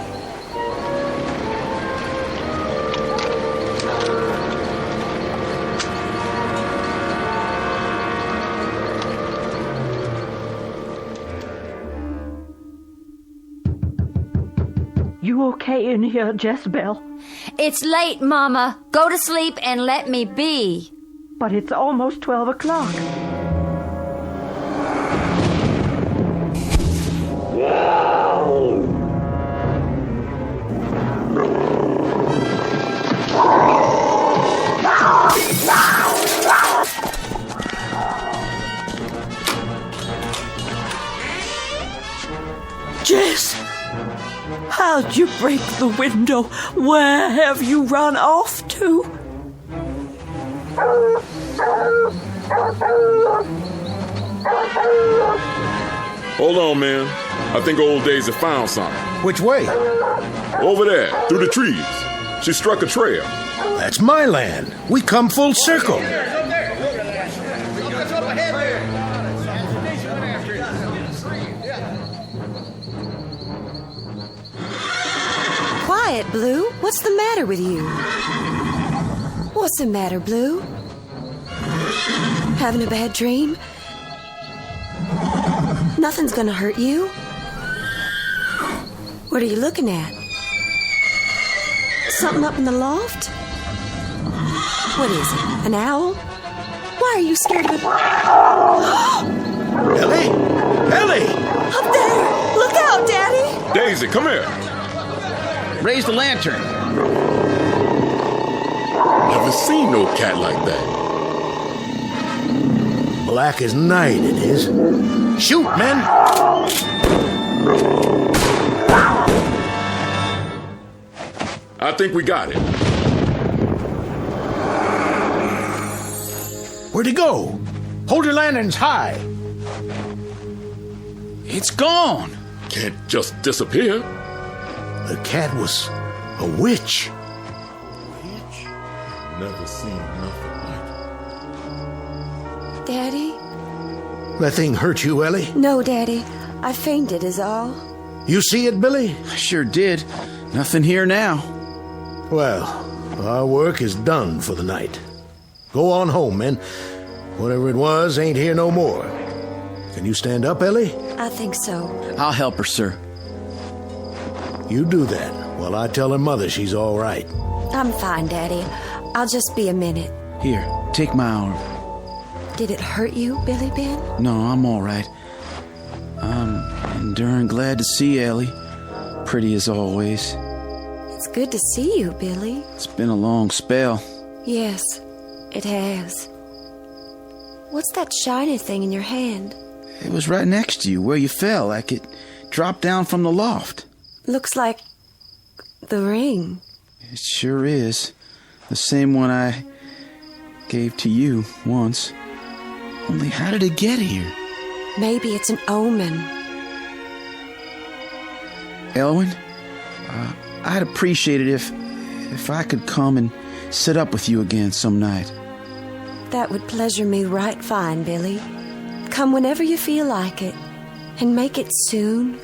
You okay in here, Jezebel? It's late, Mama. Go to sleep and let me be. But it's almost 12 o'clock. Jess! How'd you break the window? Where have you run off to? Hold on, man. I think old Daisy found something. Which way? Over there, through the trees. She struck a trail. That's my land. We come full circle. Quiet, Blue. What's the matter with you? What's the matter, Blue? Having a bad dream? Nothing's gonna hurt you. What are you looking at? Something up in the loft? What is it? An owl? Why are you scared of it? Ellie? Ellie! Up there! Look out, Daddy! Daisy, come here. Raise the lantern. Never seen no cat like that. Black as night, it is. Shoot, men! I think we got it. Where'd he go? Hold your lanterns high. It's gone. Can't just disappear. The cat was a witch. Never seen nothing like Daddy? That thing hurt you, Ellie? No, Daddy. I fainted is all. You see it, Billy? I sure did. Nothing here now. Well, our work is done for the night. Go on home, men. Whatever it was ain't here no more. Can you stand up, Ellie? I think so. I'll help her, sir. You do that while I tell her mother she's all right. I'm fine, Daddy. I'll just be a minute. Here, take my arm. Did it hurt you, Billy Ben? No, I'm all right. I'm enduring glad to see Ellie. Pretty as always. It's good to see you, Billy. It's been a long spell. Yes, it has. What's that shiny thing in your hand? It was right next to you where you fell, like it dropped down from the loft. Looks like the ring. It sure is. The same one I gave to you once. Only how did it get here? Maybe it's an omen. Elwyn, I'd appreciate it if I could come and sit up with you again some night. That would pleasure me right fine, Billy. Come whenever you feel like it. And make it soon.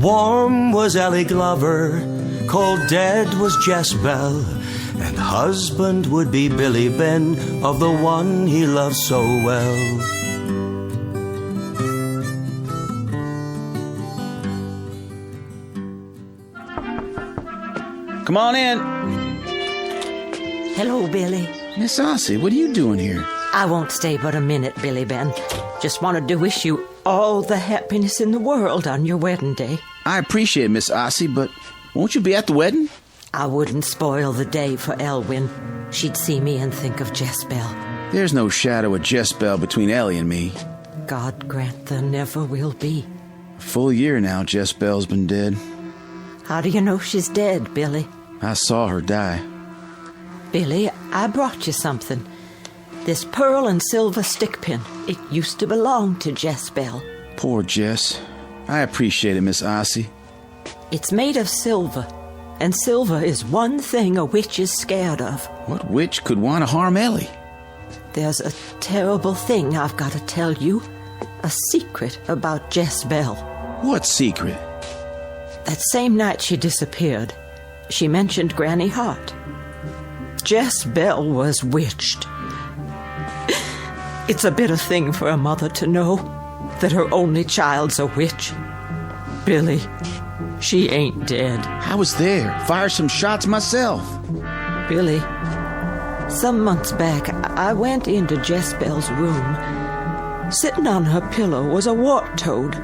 Warm was Ellie Glover, cold dead was Jezebel, and husband would be Billy Ben of the one he loved so well. Come on in. Hello, Billy. Miss Ossie, what are you doing here? I won't stay but a minute, Billy Ben. Just wanted to wish you all the happiness in the world on your wedding day. I appreciate it, Miss Ossie, but won't you be at the wedding? I wouldn't spoil the day for Elwyn. She'd see me and think of Jezebel. There's no shadow of Jezebel between Ellie and me. God grant there never will be. A full year now Jezebel's been dead. How do you know she's dead, Billy? I saw her die. Billy, I brought you something. This pearl and silver stick pin. It used to belong to Jezebel. Poor Jess. I appreciate it, Miss Ossie. It's made of silver, and silver is one thing a witch is scared of. What witch could want to harm Ellie? There's a terrible thing I've got to tell you. A secret about Jezebel. What secret? That same night she disappeared, she mentioned Granny Hart. Jezebel was witched. It's a bitter thing for a mother to know that her only child's a witch. Billy, she ain't dead. I was there. Fired some shots myself. Billy, some months back, I went into Jezebel's room. Sitting on her pillow was a wart toad.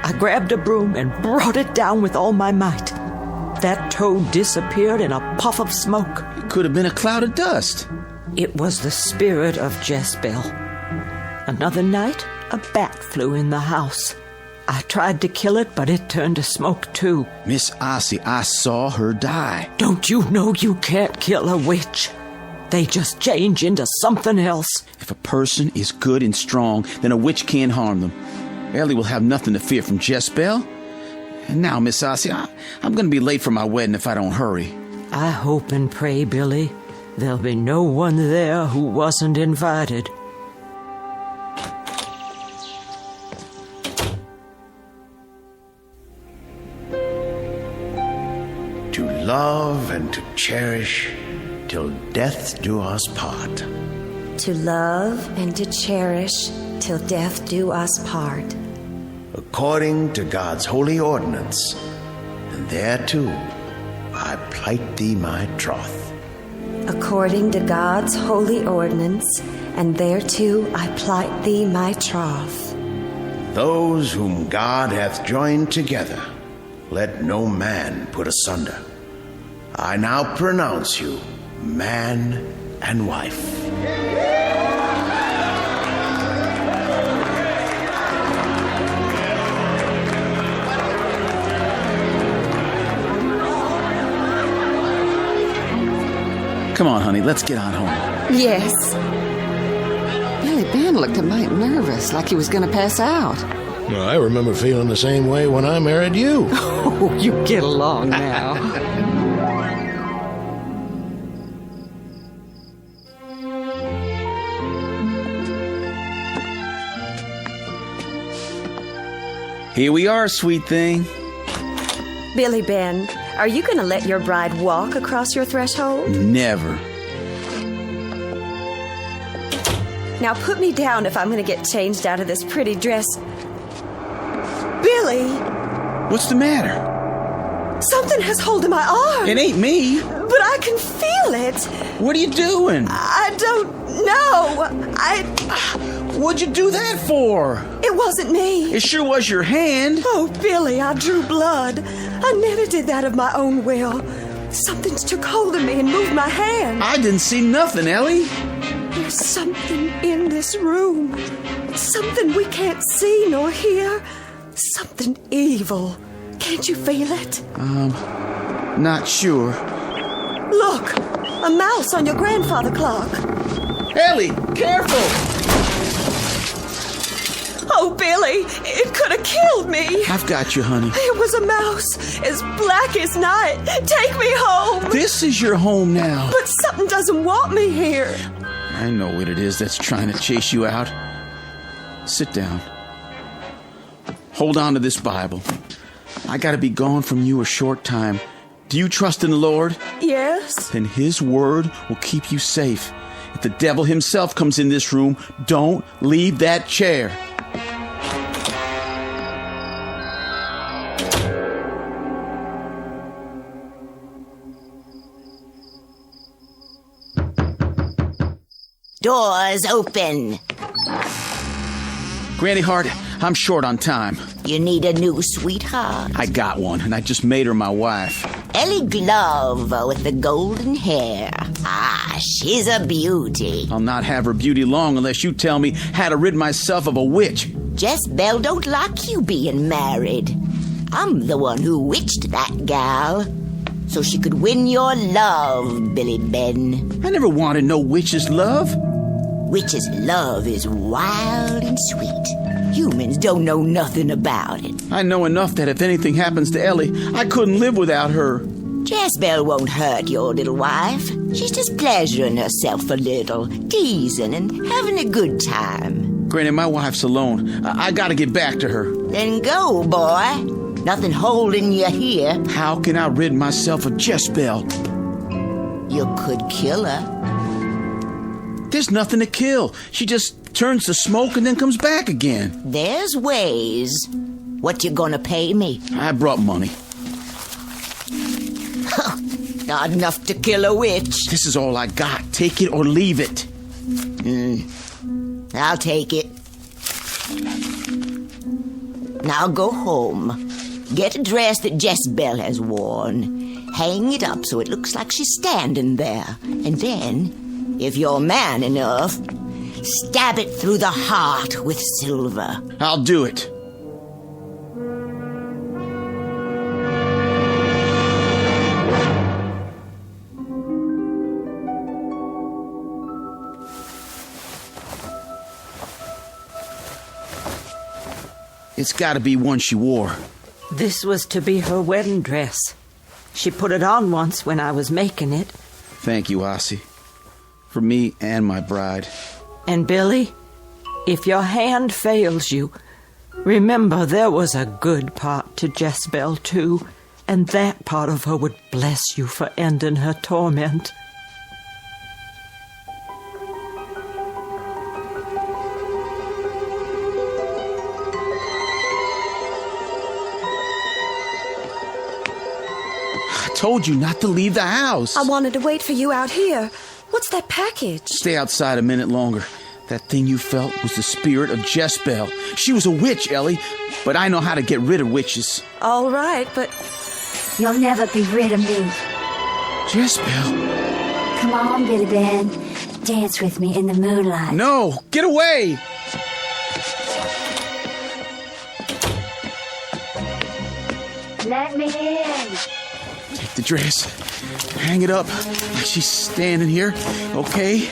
I grabbed a broom and brought it down with all my might. That toad disappeared in a puff of smoke. It could have been a cloud of dust. It was the spirit of Jezebel. Another night, a bat flew in the house. I tried to kill it, but it turned to smoke too. Miss Ossie, I saw her die. Don't you know you can't kill a witch? They just change into something else. If a person is good and strong, then a witch can't harm them. Ellie will have nothing to fear from Jezebel. And now, Miss Ossie, I'm going to be late for my wedding if I don't hurry. I hope and pray, Billy, there'll be no one there who wasn't invited. love and to cherish till death do us part. To love and to cherish till death do us part. According to God's holy ordinance, and thereto I plight thee my troth. According to God's holy ordinance, and thereto I plight thee my troth. Those whom God hath joined together, let no man put asunder. I now pronounce you man and wife. Come on, honey, let's get on home. Yes. Billy Ben looked a mite nervous, like he was going to pass out. Well, I remember feeling the same way when I married you. Oh, you get along now. Here we are, sweet thing. Billy Ben, are you going to let your bride walk across your threshold? Never. Now put me down if I'm going to get changed out of this pretty dress. Billy! What's the matter? Something has hold of my arm. It ain't me. But I can feel it. What are you doing? I don't know. What'd you do that for? It wasn't me. It sure was your hand. Oh, Billy, I drew blood. I never did that of my own will. Something took hold of me and moved my hand. I didn't see nothing, Ellie. There's something in this room. Something we can't see nor hear. Something evil. Can't you feel it? Not sure. Look, a mouse on your grandfather clock. Ellie, careful! Oh, Billy, it could have killed me. I've got you, honey. It was a mouse, as black as night. Take me home. This is your home now. But something doesn't want me here. I know what it is that's trying to chase you out. Sit down. Hold on to this Bible. I gotta be gone from you a short time. Do you trust in the Lord? Yes. Then His word will keep you safe. If the devil himself comes in this room, don't leave that chair. Doors open. Granny Hart, I'm short on time. You need a new sweetheart. I got one, and I just made her my wife. Ellie Glover with the golden hair. Ah, she's a beauty. I'll not have her beauty long unless you tell me how to rid myself of a witch. Jezebel don't like you being married. I'm the one who witched that gal, so she could win your love, Billy Ben. I never wanted no witch's love. Witch's love is wild and sweet. Humans don't know nothing about it. I know enough that if anything happens to Ellie, I couldn't live without her. Jezebel won't hurt your little wife. She's just pleasuring herself a little, teasing and having a good time. Granny, my wife's alone. I gotta get back to her. Then go, boy. Nothing holding you here. How can I rid myself of Jezebel? You could kill her. There's nothing to kill. She just turns to smoke and then comes back again. There's ways. What you gonna pay me? I brought money. Not enough to kill a witch. This is all I got. Take it or leave it. I'll take it. Now go home. Get a dress that Jezebel has worn. Hang it up so it looks like she's standing there. And then, if you're man enough, stab it through the heart with silver. I'll do it. It's got to be one she wore. This was to be her wedding dress. She put it on once when I was making it. Thank you, Ossie. For me and my bride. And Billy, if your hand fails you, remember there was a good part to Jezebel, too. And that part of her would bless you for ending her torment. I told you not to leave the house. I wanted to wait for you out here. What's that package? Stay outside a minute longer. That thing you felt was the spirit of Jezebel. She was a witch, Ellie, but I know how to get rid of witches. All right, but... You'll never be rid of me. Jezebel. Come on, Billy Ben. Dance with me in the moonlight. No, get away! Let me in. Take the dress. Hang it up like she's standing here, okay?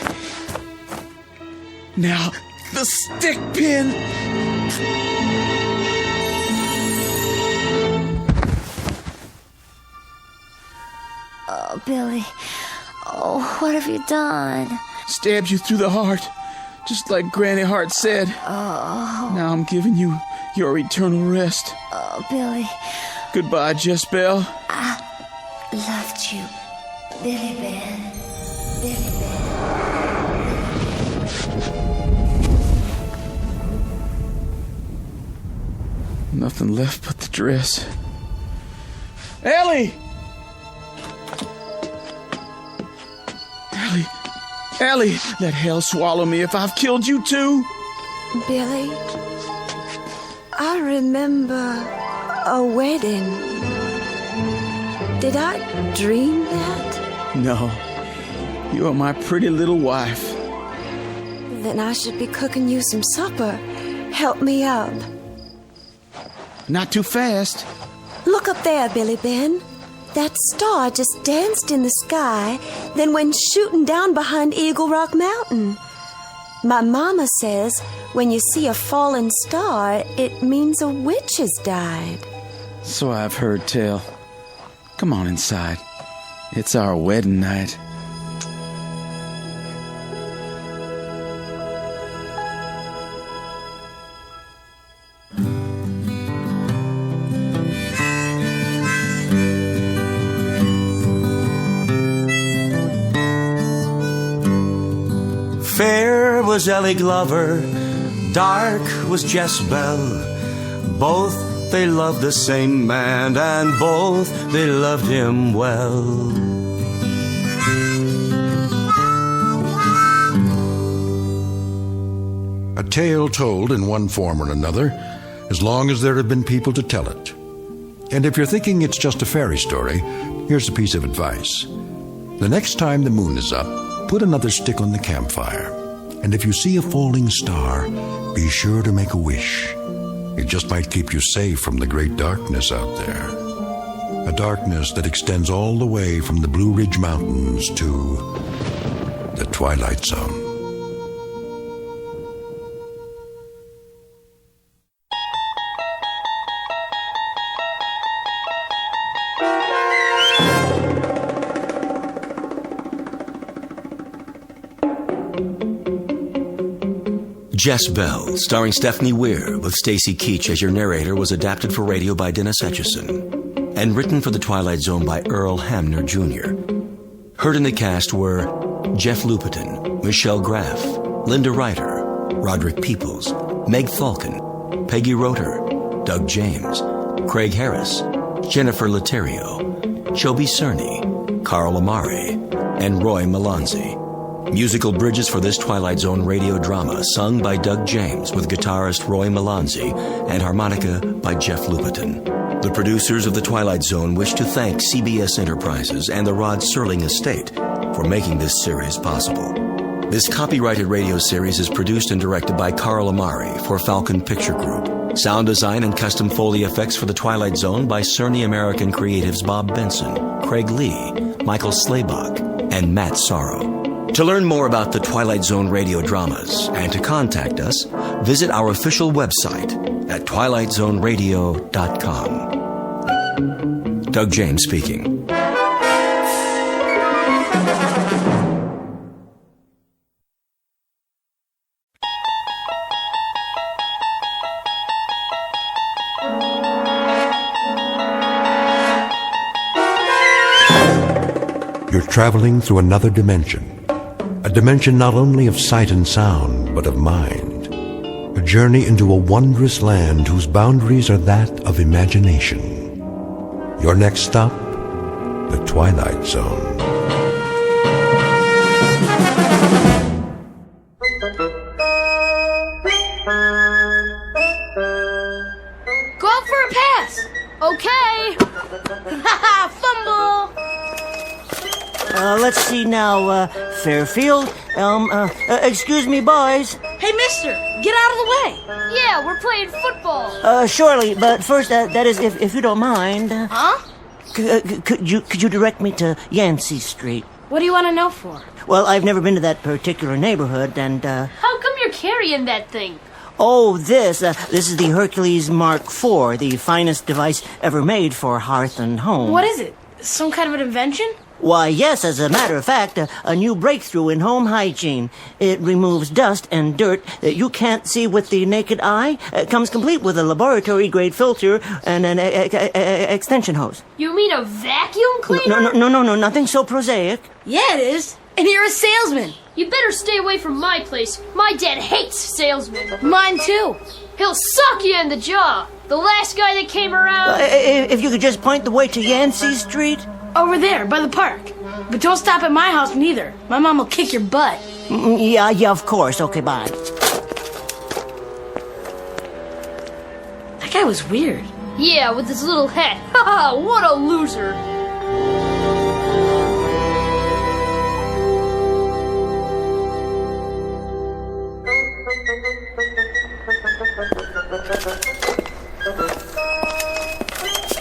Now, the stick pin. Oh, Billy. Oh, what have you done? Stabbed you through the heart, just like Granny Hart said. Oh. Now I'm giving you your eternal rest. Oh, Billy. Goodbye, Jezebel. I loved you, Billy Ben. Billy Ben. Nothing left but the dress. Ellie! Ellie, let hell swallow me if I've killed you too. Billy, I remember a wedding. Did I dream that? No, you're my pretty little wife. Then I should be cooking you some supper. Help me up. Not too fast. Look up there, Billy Ben. That star just danced in the sky, then went shooting down behind Eagle Rock Mountain. My mama says when you see a fallen star, it means a witch has died. So I've heard tell. Come on inside. It's our wedding night. Fair was Ellie Glover, dark was Jezebel. Both they loved the same man, and both they loved him well. A tale told in one form or another, as long as there have been people to tell it. And if you're thinking it's just a fairy story, here's a piece of advice. The next time the moon is up, put another stick on the campfire. And if you see a falling star, be sure to make a wish. It just might keep you safe from the great darkness out there. A darkness that extends all the way from the Blue Ridge Mountains to the Twilight Zone. Jezebel, starring Stephanie Weir, with Stacy Keach as your narrator, was adapted for radio by Dennis Etchison and written for The Twilight Zone by Earl Hamner, Jr. Heard in the cast were Jeff Lupetin, Michelle Graff, Linda Ryder, Roderick Peoples, Meg Falcon, Peggy Roter, Doug James, Craig Harris, Jennifer Laterio, Chobi Cerny, Carl Amari, and Roy Melanzi. Musical bridges for this Twilight Zone radio drama sung by Doug James with guitarist Roy Melanzi and harmonica by Jeff Lupetin. The producers of The Twilight Zone wish to thank CBS Enterprises and the Rod Serling Estate for making this series possible. This copyrighted radio series is produced and directed by Carl Amari for Falcon Picture Group. Sound design and custom Foley effects for The Twilight Zone by Cerny American Creatives Bob Benson, Craig Lee, Michael Slaybach, and Matt Sorrow. To learn more about the Twilight Zone radio dramas and to contact us, visit our official website at twilightzoneradio.com. Doug James speaking. You're traveling through another dimension. A dimension not only of sight and sound, but of mind. A journey into a wondrous land whose boundaries are that of imagination. Your next stop, the Twilight Zone. Go out for a pass. Okay. Fumble. Let's see now, Fairfield. Excuse me, boys. Hey, mister, get out of the way. Yeah, we're playing football. Surely, but first, that is, if you don't mind. Huh? Could you direct me to Yancey Street? What do you want to know for? Well, I've never been to that particular neighborhood, and, How come you're carrying that thing? Oh, this is the Hercules Mark IV, the finest device ever made for hearth and home. What is it? Some kind of an invention? Why, yes, as a matter of fact, a new breakthrough in home hygiene. It removes dust and dirt that you can't see with the naked eye. It comes complete with a laboratory-grade filter and an extension hose. You mean a vacuum cleaner? No, nothing so prosaic. Yeah, it is. And you're a salesman. You better stay away from my place. My dad hates salesmen. Mine too. He'll sock you in the jaw. The last guy that came around... If you could just point the way to Yancey Street... Over there, by the park. But don't stop at my house neither. My mom will kick your butt. Yeah, of course. Okay, bye. That guy was weird. Yeah, with his little hat. Haha, what a loser.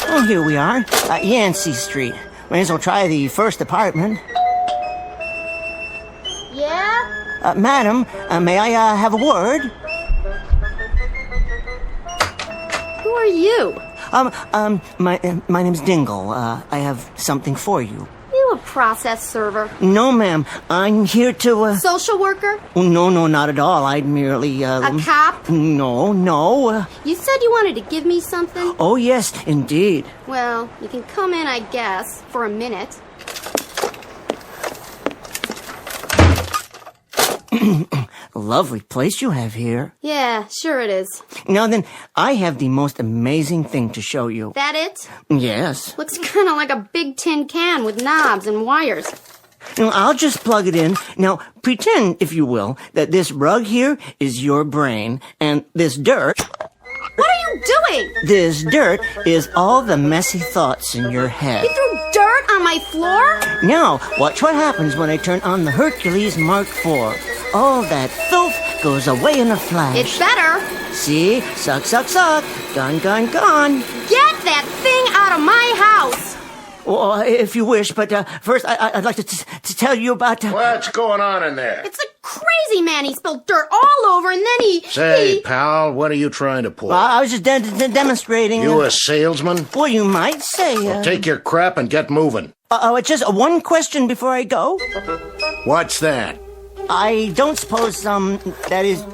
Oh, here we are. Yancey Street. May as well try the first apartment. Yeah? Madam, may I have a word? Who are you? My name's Dingle. I have something for you. You a process server? No, ma'am. I'm here to, Social worker? No, not at all. I'd merely, A cop? No. You said you wanted to give me something? Oh, yes, indeed. Well, you can come in, I guess, for a minute. Lovely place you have here. Yeah, sure it is. Now then, I have the most amazing thing to show you. That it? Yes. Looks kind of like a big tin can with knobs and wires. Now, I'll just plug it in. Now, pretend, if you will, that this rug here is your brain, and this dirt... What are you doing? This dirt is all the messy thoughts in your head. You threw dirt on my floor? Now, watch what happens when I turn on the Hercules Mark IV. All that filth goes away in a flash. It's better. See? Suck. Gone. Get that thing out of my house. Well, if you wish, but first I'd like to tell you about... What's going on in there? It's a crazy man. He spilled dirt all over, and then he... Say, pal, what are you trying to pull? I was just demonstrating... You a salesman? Well, you might say... Well, take your crap and get moving. It's just one question before I go. What's that? I don't suppose, that is,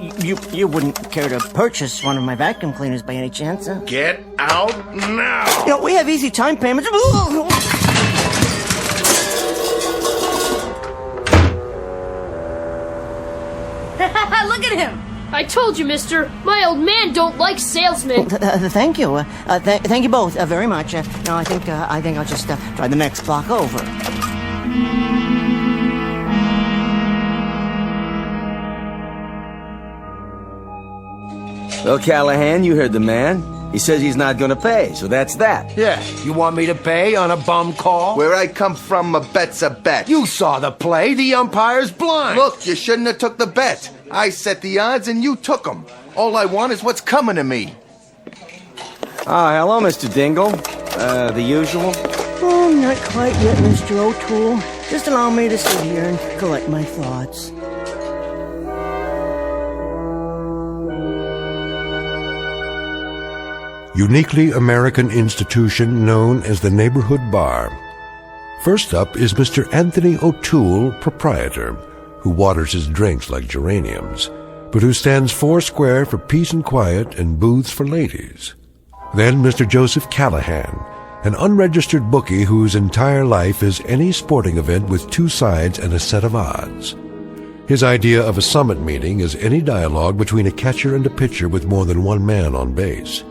you wouldn't care to purchase one of my vacuum cleaners by any chance, huh? Get out now! You know, we have easy time payments. Look at him! I told you, mister. My old man don't like salesmen. Thank you. Thank you both very much. Now, I think I'll just try the next block over. Well, Callahan, you heard the man. He says he's not going to pay, so that's that. Yeah, you want me to pay on a bum call? Where I come from, a bet's a bet. You saw the play. The umpire's blind. Look, you shouldn't have took the bet. I set the odds and you took them. All I want is what's coming to me. Oh, hello, Mr. Dingle. The usual? Oh, not quite yet, Mr. O'Toole. Just allow me to sit here and collect my thoughts. Uniquely American institution known as the Neighborhood Bar. First up is Mr. Anthony O'Toole, proprietor, who waters his drinks like geraniums, but who stands foursquare for peace and quiet and booths for ladies. Then Mr. Joseph Callahan, an unregistered bookie whose entire life is any sporting event with two sides and a set of odds. His idea of a summit meeting is any dialogue between a catcher and a pitcher with more than one man on base.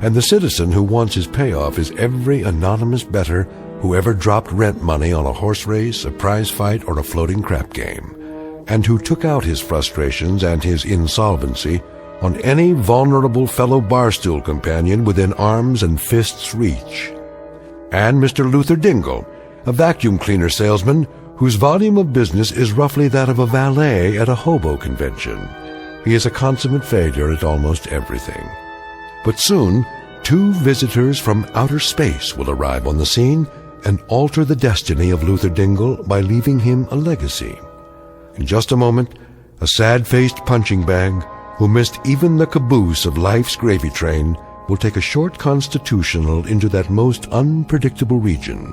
And the citizen who wants his payoff is every anonymous bettor who ever dropped rent money on a horse race, a prize fight, or a floating crap game, and who took out his frustrations and his insolvency on any vulnerable fellow barstool companion within arms and fists' reach. And Mr. Luther Dingle, a vacuum cleaner salesman whose volume of business is roughly that of a valet at a hobo convention. He is a consummate failure at almost everything. But soon, two visitors from outer space will arrive on the scene and alter the destiny of Luther Dingle by leaving him a legacy. In just a moment, a sad-faced punching bag who missed even the caboose of life's gravy train will take a short constitutional into that most unpredictable region,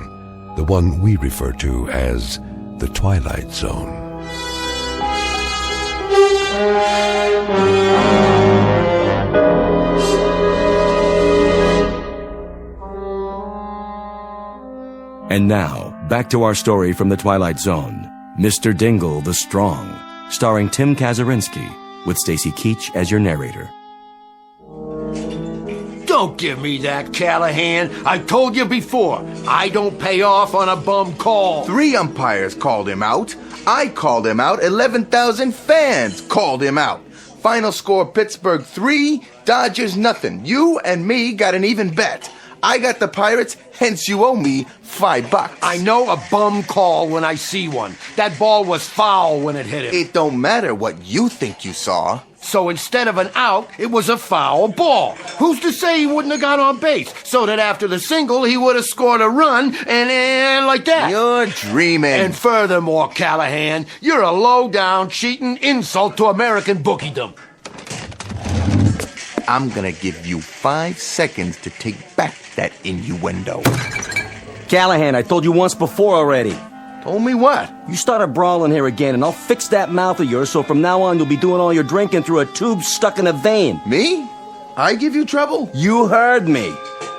the one we refer to as the Twilight Zone. And now, back to our story from the Twilight Zone, Mr. Dingle the Strong, starring Tim Kazurinsky, with Stacy Keach as your narrator. Don't give me that, Callahan. I told you before, I don't pay off on a bum call. 3 umpires called him out. I called him out. 11,000 fans called him out. Final score, Pittsburgh 3, Dodgers nothing. You and me got an even bet. I got the Pirates, hence you owe me $5. I know a bum call when I see one. That ball was foul when it hit him. It don't matter what you think you saw. So instead of an out, it was a foul ball. Who's to say he wouldn't have got on base? So that after the single, he would have scored a run, and like that. You're dreaming. And furthermore, Callahan, you're a low-down, cheating insult to American bookiedom. I'm gonna give you 5 seconds to take back that innuendo. Callahan, I told you once before already. Told me what? You start a brawl in here again, and I'll fix that mouth of yours so from now on you'll be doing all your drinking through a tube stuck in a vein. Me? I give you trouble? You heard me.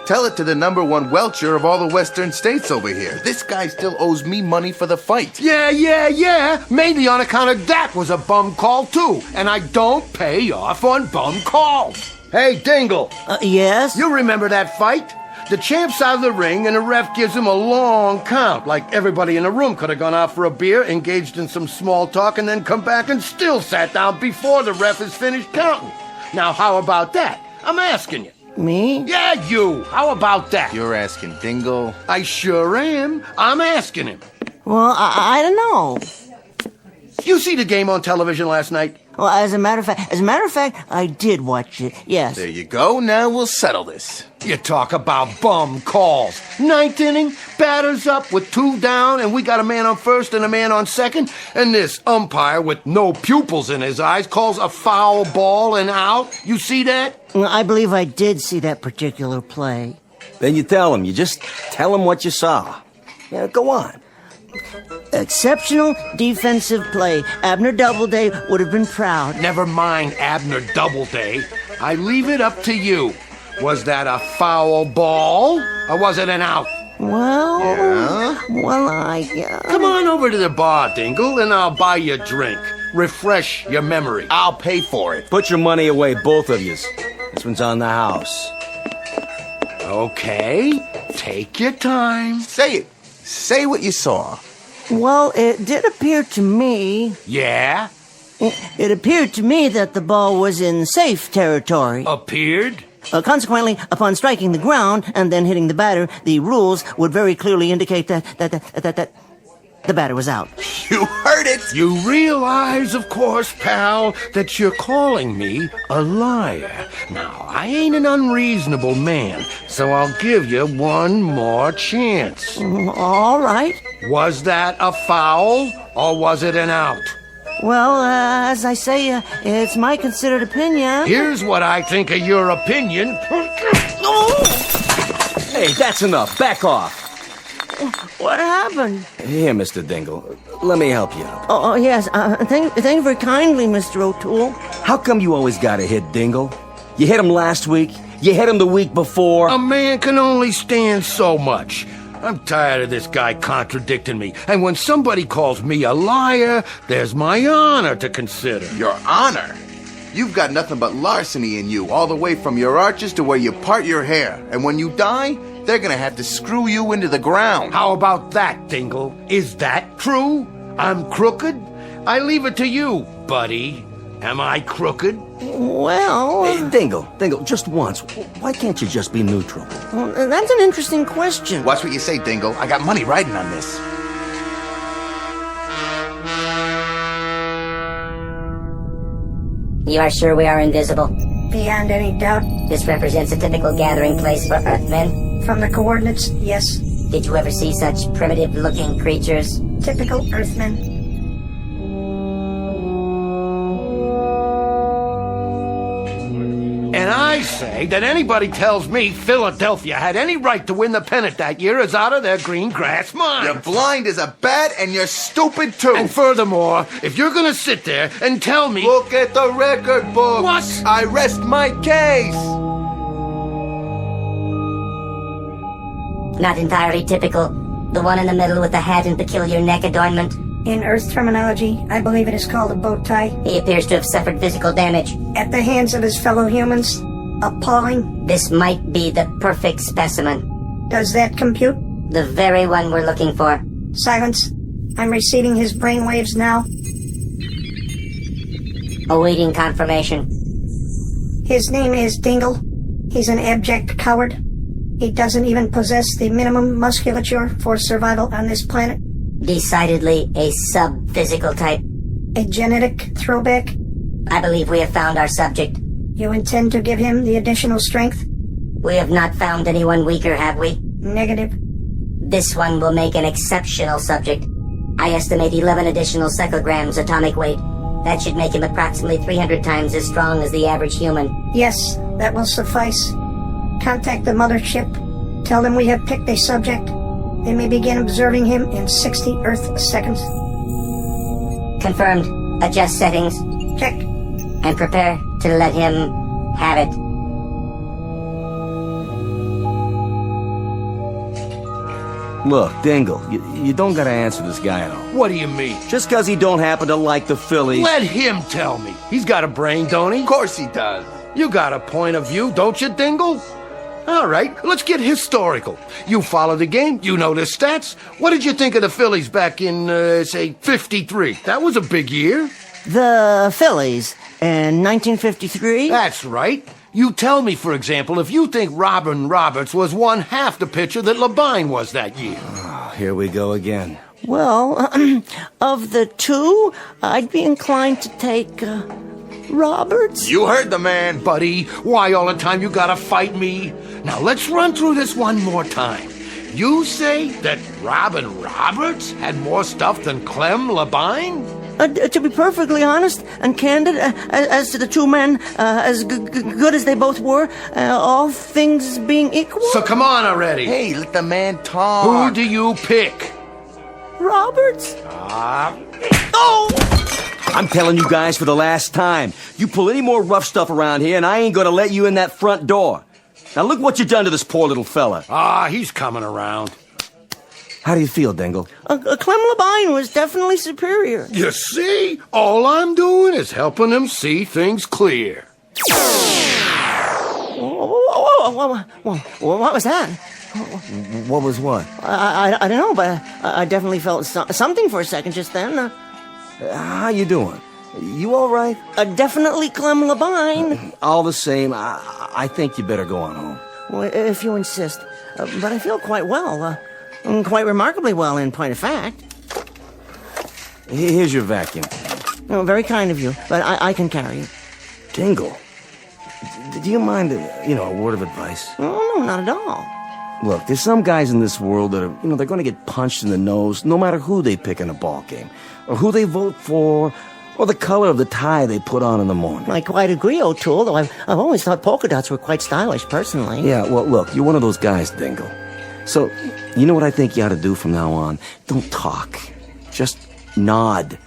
Tell it to the #1 welcher of all the western states over here. This guy still owes me money for the fight. Yeah. Mainly on account of that was a bum call, too. And I don't pay off on bum calls. Hey, Dingle. Yes? You remember that fight? The champ's out of the ring, and the ref gives him a long count, like everybody in the room could have gone out for a beer, engaged in some small talk, and then come back and still sat down before the ref is finished counting. Now, how about that? I'm asking you. Me? Yeah, you. How about that? You're asking Dingle? I sure am. I'm asking him. Well, I don't know. You see the game on television last night? Well, as a matter of fact, I did watch it, yes. There you go. Now we'll settle this. You talk about bum calls. 9th inning, batters up with 2 down, and we got a man on first and a man on second, and this umpire with no pupils in his eyes calls a foul ball and out. You see that? I believe I did see that particular play. Then you tell him. You just tell him what you saw. Yeah, go on. Exceptional defensive play. Abner Doubleday would have been proud. Never mind Abner Doubleday. I leave it up to you. Was that a foul ball, or was it an out? Well, Come on over to the bar, Dingle, and I'll buy you a drink. Refresh your memory. I'll pay for it. Put your money away, both of yous. This one's on the house. Okay, take your time. Say it. Say what you saw. Well, it did appear to me... Yeah? It appeared to me that the ball was in safe territory. Appeared? Consequently, upon striking the ground and then hitting the batter, the rules would very clearly indicate that the batter was out. You heard it! You realize, of course, pal, that you're calling me a liar. Now, I ain't an unreasonable man, so I'll give you one more chance. All right. Was that a foul, or was it an out? Well, as I say, it's my considered opinion. Here's what I think of your opinion. Hey, that's enough. Back off. What happened? Here, Mr. Dingle. Let me help you out. Oh, yes. Thank you very kindly, Mr. O'Toole. How come you always gotta hit Dingle? You hit him last week, You hit him the week before. A man can only stand so much. I'm tired of this guy contradicting me. And when somebody calls me a liar, there's my honor to consider. Your honor? You've got nothing but larceny in you, all the way from your arches to where you part your hair. And when you die, they're gonna have to screw you into the ground. How about that, Dingle? Is that true? I'm crooked? I leave it to you, buddy. Am I crooked? Well... Hey, Dingle, just once. Why can't you just be neutral? Well, that's an interesting question. Watch what you say, Dingle. I got money riding on this. You are sure we are invisible? Beyond any doubt. This represents a typical gathering place for Earthmen? From the coordinates, yes. Did you ever see such primitive-looking creatures? Typical Earthmen. And I say that anybody tells me Philadelphia had any right to win the pennant that year is out of their green grass mind. You're blind as a bat and you're stupid too. And furthermore, if you're gonna sit there and tell me... Look at the record book. What? I rest my case. Not entirely typical. The one in the middle with the hat and peculiar neck adornment. In Earth terminology, I believe it is called a bow tie. He appears to have suffered physical damage. At the hands of his fellow humans. Appalling. This might be the perfect specimen. Does that compute? The very one we're looking for. Silence. I'm receiving his brainwaves now. Awaiting confirmation. His name is Dingle. He's an abject coward. He doesn't even possess the minimum musculature for survival on this planet. Decidedly a sub-physical type. A genetic throwback? I believe we have found our subject. You intend to give him the additional strength? We have not found anyone weaker, have we? Negative. This one will make an exceptional subject. I estimate 11 additional cyclograms atomic weight. That should make him approximately 300 times as strong as the average human. Yes, that will suffice. Contact the mothership. Tell them we have picked a subject. They may begin observing him in 60 Earth seconds. Confirmed. Adjust settings. Check. And prepare to let him have it. Look, Dingle, you don't gotta answer this guy at all. What do you mean? Just because he don't happen to like the Phillies. Let him tell me. He's got a brain, don't he? Of course he does. You got a point of view, don't you, Dingle? All right, let's get historical. You follow the game, you know the stats. What did you think of the Phillies back in, say, 53? That was a big year. The Phillies in 1953? That's right. You tell me, for example, if you think Robin Roberts was one half the pitcher that Labine was that year. Oh, here we go again. Well, of the two, I'd be inclined to take Roberts. You heard the man. Buddy, why all the time you gotta fight me? Now let's run through this one more time. You say that Robin Roberts had more stuff than Clem Labine? To be perfectly honest and candid, as to the two men, as good as they both were, all things being equal... So come on already. Hey, let the man talk. Who do you pick? Roberts? Oh! I'm telling you guys for the last time, you pull any more rough stuff around here and I ain't gonna let you in that front door. Now look what you've done to this poor little fella. He's coming around. How do you feel, Dingle? Clem Labine was definitely superior. You see? All I'm doing is helping him see things clear. What was that? What was what? I don't know, but I definitely felt something for a second just then. How you doing? You all right? Definitely Clem Labine. All the same, I think you better go on home. Well, if you insist. But I feel quite well. Quite remarkably well, in point of fact. Here's your vacuum. Oh, very kind of you, but I can carry it. Dingle, do you mind, a word of advice? Oh, no, not at all. Look, there's some guys in this world that are, they're going to get punched in the nose no matter who they pick in a ball game, or who they vote for, or the color of the tie they put on in the morning. I quite agree, O'Toole, though I've always thought polka dots were quite stylish, personally. Yeah, well, look, you're one of those guys, Dingle. So, you know what I think you ought to do from now on? Don't talk. Just nod.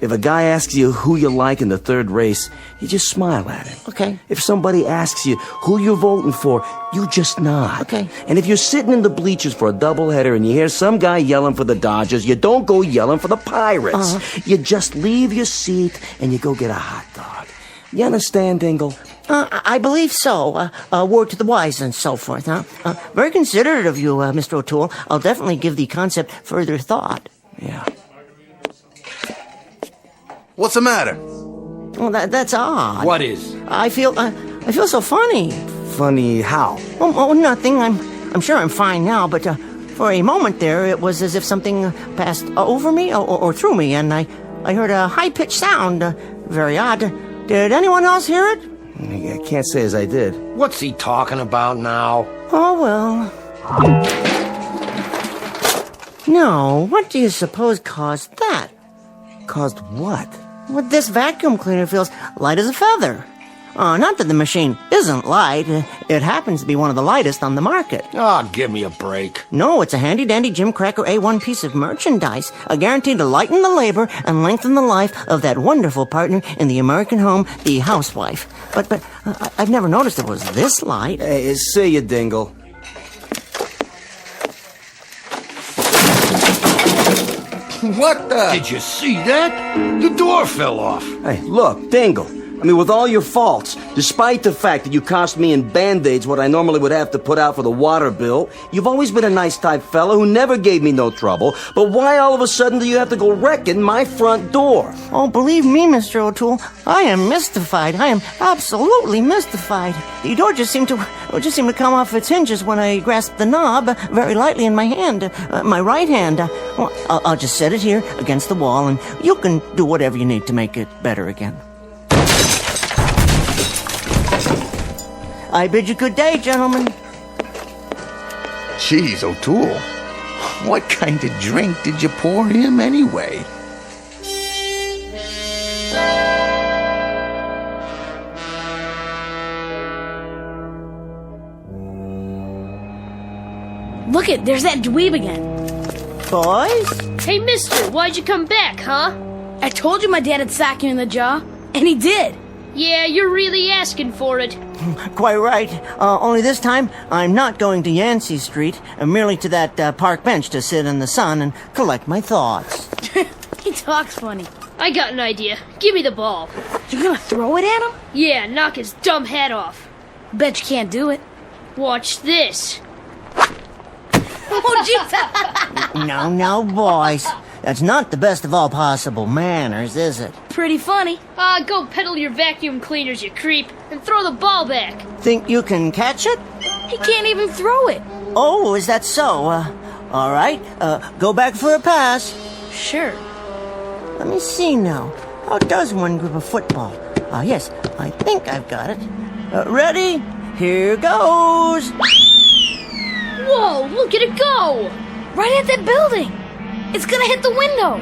If a guy asks you who you like in the third race, you just smile at him. Okay. If somebody asks you who you're voting for, you just nod. Okay. And if you're sitting in the bleachers for a doubleheader and you hear some guy yelling for the Dodgers, you don't go yelling for the Pirates. You just leave your seat and you go get a hot dog. You understand, Dingle? I believe so. Word to the wise and so forth, huh? Very considerate of you, Mr. O'Toole. I'll definitely give the concept further thought. Yeah. What's the matter? Well, that's odd. What is? I feel so funny. Funny how? Oh, nothing. I'm sure I'm fine now, but for a moment there, it was as if something passed over me or through me, and I heard a high-pitched sound. Very odd. Did anyone else hear it? I can't say as I did. What's he talking about now? Oh, well. No, what do you suppose caused that? Caused what? Well, this vacuum cleaner feels light as a feather. Not that the machine isn't light. It happens to be one of the lightest on the market. Oh, give me a break. No, it's a handy-dandy Jim Cracker A1 piece of merchandise, guaranteed to lighten the labor and lengthen the life of that wonderful partner in the American home, the housewife. But I've never noticed it was this light. Hey, see you, Dingle. What the? Did you see that? The door fell off. Hey, look, Dingle. I mean, with all your faults, despite the fact that you cost me in Band-Aids what I normally would have to put out for the water bill, you've always been a nice type fella who never gave me no trouble. But why all of a sudden do you have to go wrecking my front door? Oh, believe me, Mr. O'Toole, I am mystified. I am absolutely mystified. The door just seemed to come off its hinges when I grasped the knob very lightly in my hand, my right hand. Well, I'll just set it here against the wall, and you can do whatever you need to make it better again. I bid you good day, gentlemen. Jeez, O'Toole. What kind of drink did you pour him anyway? Look it, there's that dweeb again. Boys? Hey, mister, why'd you come back, huh? I told you my dad would sock you in the jaw, and he did. Yeah, you're really asking for it. Quite right. Only this time, I'm not going to Yancey Street, merely to that park bench to sit in the sun and collect my thoughts. He talks funny. I got an idea. Give me the ball. You're gonna throw it at him? Yeah, knock his dumb head off. Bet you can't do it. Watch this. Oh, jeez. No, boys. That's not the best of all possible manners, is it? Pretty funny. Go peddle your vacuum cleaners, you creep, and throw the ball back. Think you can catch it? He can't even throw it. Oh, is that so? All right. Go back for a pass. Sure. Let me see now. How does one grip a football? Yes, I think I've got it. Ready? Here goes. Whoa, look at it go! Right at that building. It's gonna hit the window.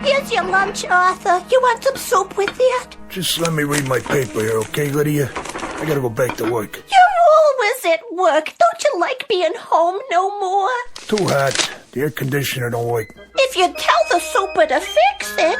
Here's your lunch, Arthur. You want some soup with it? Just let me read my paper here, okay, Lydia? I gotta go back to work. You're always at work. Don't you like being home no more? Too hot. The air conditioner don't work. If you'd tell the super to fix it.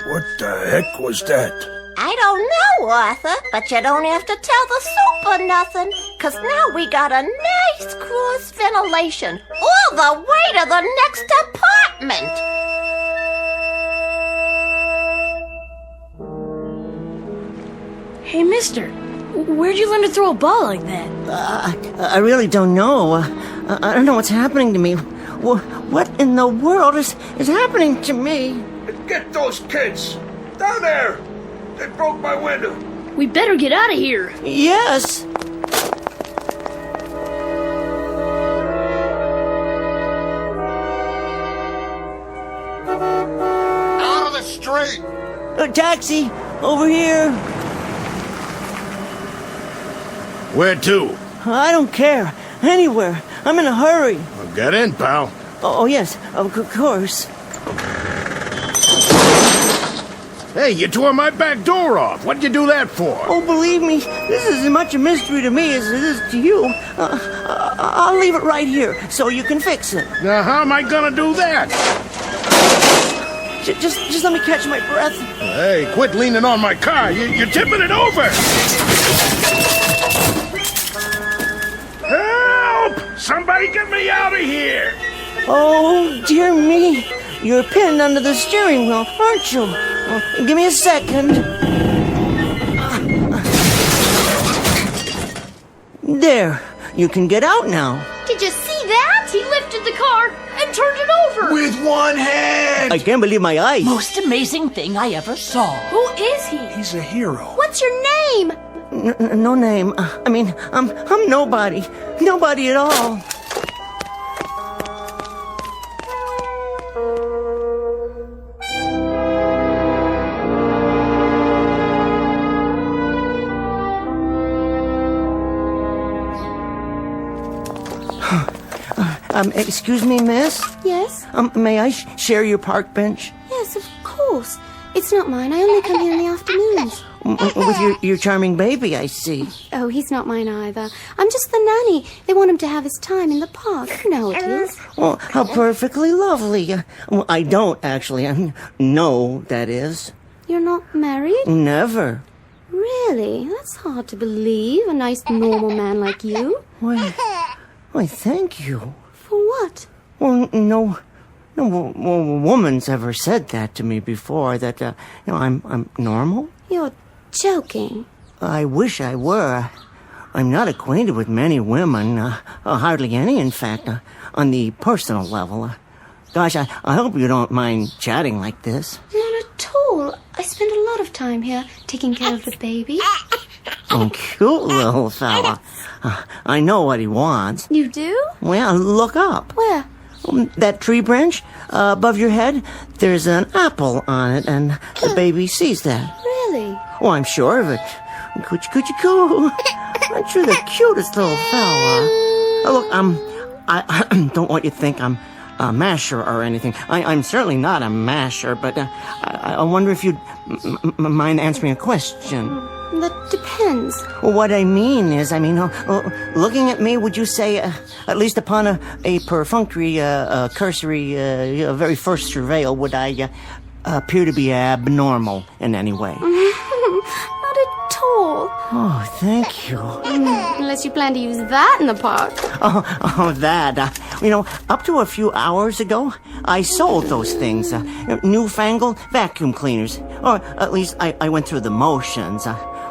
What the heck was that? I don't know, Arthur, but you don't have to tell the super nothing, 'cause now we got a nice cross ventilation all the way to the next apartment. Hey, mister, where'd you learn to throw a ball like that? I really don't know. I don't know what's happening to me. What in the world is happening to me? Get those kids! Down there! They broke my window! We better get out of here. Yes! Out of the street! A taxi! Over here! Where to? I don't care. Anywhere. I'm in a hurry. Well, get in, pal. Oh yes, of course. Hey, you tore my back door off. What'd you do that for? Oh, believe me, this is as much a mystery to me as it is to you. I'll leave it right here so you can fix it. Now, how am I gonna do that? Just let me catch my breath. Hey, quit leaning on my car. You're tipping it over. Help! Somebody get me out of here! Oh, dear me. You're pinned under the steering wheel, aren't you? Give me a second. There. You can get out now. Did you see that? He lifted the car and turned it over. With one hand! I can't believe my eyes. Most amazing thing I ever saw. Who is he? He's a hero. What's your name? No name. I'm nobody. Nobody at all. Excuse me, miss? Yes? May I share your park bench? Yes, of course. It's not mine. I only come here in the afternoons. With your charming baby, I see. Oh, he's not mine either. I'm just the nanny. They want him to have his time in the park. You know it is. Well, how perfectly lovely. Well, I don't, actually. No, that is. You're not married? Never. Really? That's hard to believe. A nice, normal man like you. Why, thank you. For what? Well, no woman's ever said that to me before, that, I'm normal. You're joking. I wish I were. I'm not acquainted with many women, hardly any, in fact, on the personal level. Gosh, I hope you don't mind chatting like this. Not at all. I spend a lot of time here, taking care of the baby. Oh, cute little fella. I know what he wants. You do? Well, look up. Where? That tree branch above your head, there's an apple on it, and the baby sees that. Really? Oh, I'm sure of it. Coochie-coo. Aren't you the cutest little fella? Look, I don't want you to think I'm a masher or anything. I'm certainly not a masher, but I wonder if you'd mind answering a question. That depends. Well, what I mean is, looking at me, would you say, at least upon a perfunctory, cursory, very first surveil, would I appear to be abnormal in any way? Not at all. Oh, thank you. Unless you plan to use that in the park. Oh, that. Up to a few hours ago, I sold those things. Newfangled vacuum cleaners. Or at least I went through the motions.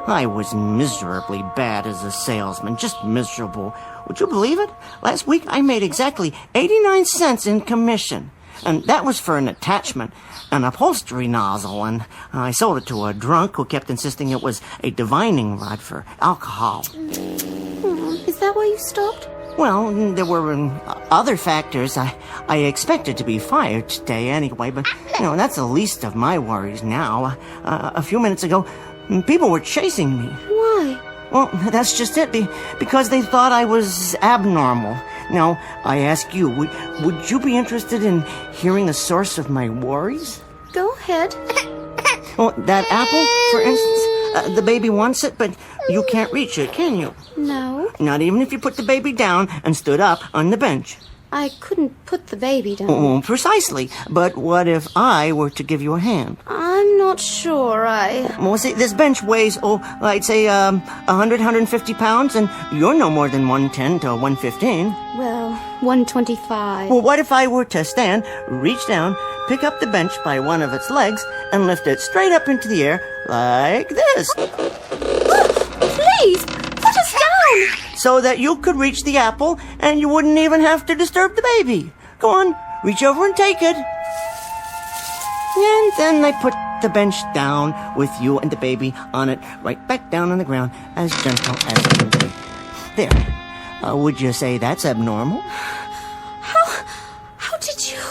I was miserably bad as a salesman, just miserable. Would you believe it? Last week I made exactly 89 cents in commission. And that was for an attachment, an upholstery nozzle, and I sold it to a drunk who kept insisting it was a divining rod for alcohol. Is that why you stopped? Well, there were other factors. I expected to be fired today anyway, but, that's the least of my worries now. A few minutes ago, people were chasing me. Why? Well, that's just it, because they thought I was abnormal. Now, I ask you, would you be interested in hearing the source of my worries? Go ahead. Well, that apple, for instance, the baby wants it, but you can't reach it, can you? No. Not even if you put the baby down and stood up on the bench. I couldn't put the baby down. Oh, precisely. But what if I were to give you a hand? I'm not sure Well, see, this bench weighs, I'd say, 100, 150 pounds, and you're no more than 110 to 115. Well, 125. Well, what if I were to stand, reach down, pick up the bench by one of its legs, and lift it straight up into the air like this? Please, put us down! So that you could reach the apple, and you wouldn't even have to disturb the baby. Go on, reach over and take it. And then I put the bench down with you and the baby on it, right back down on the ground, as gentle as it can be. There. Would you say that's abnormal? How did you...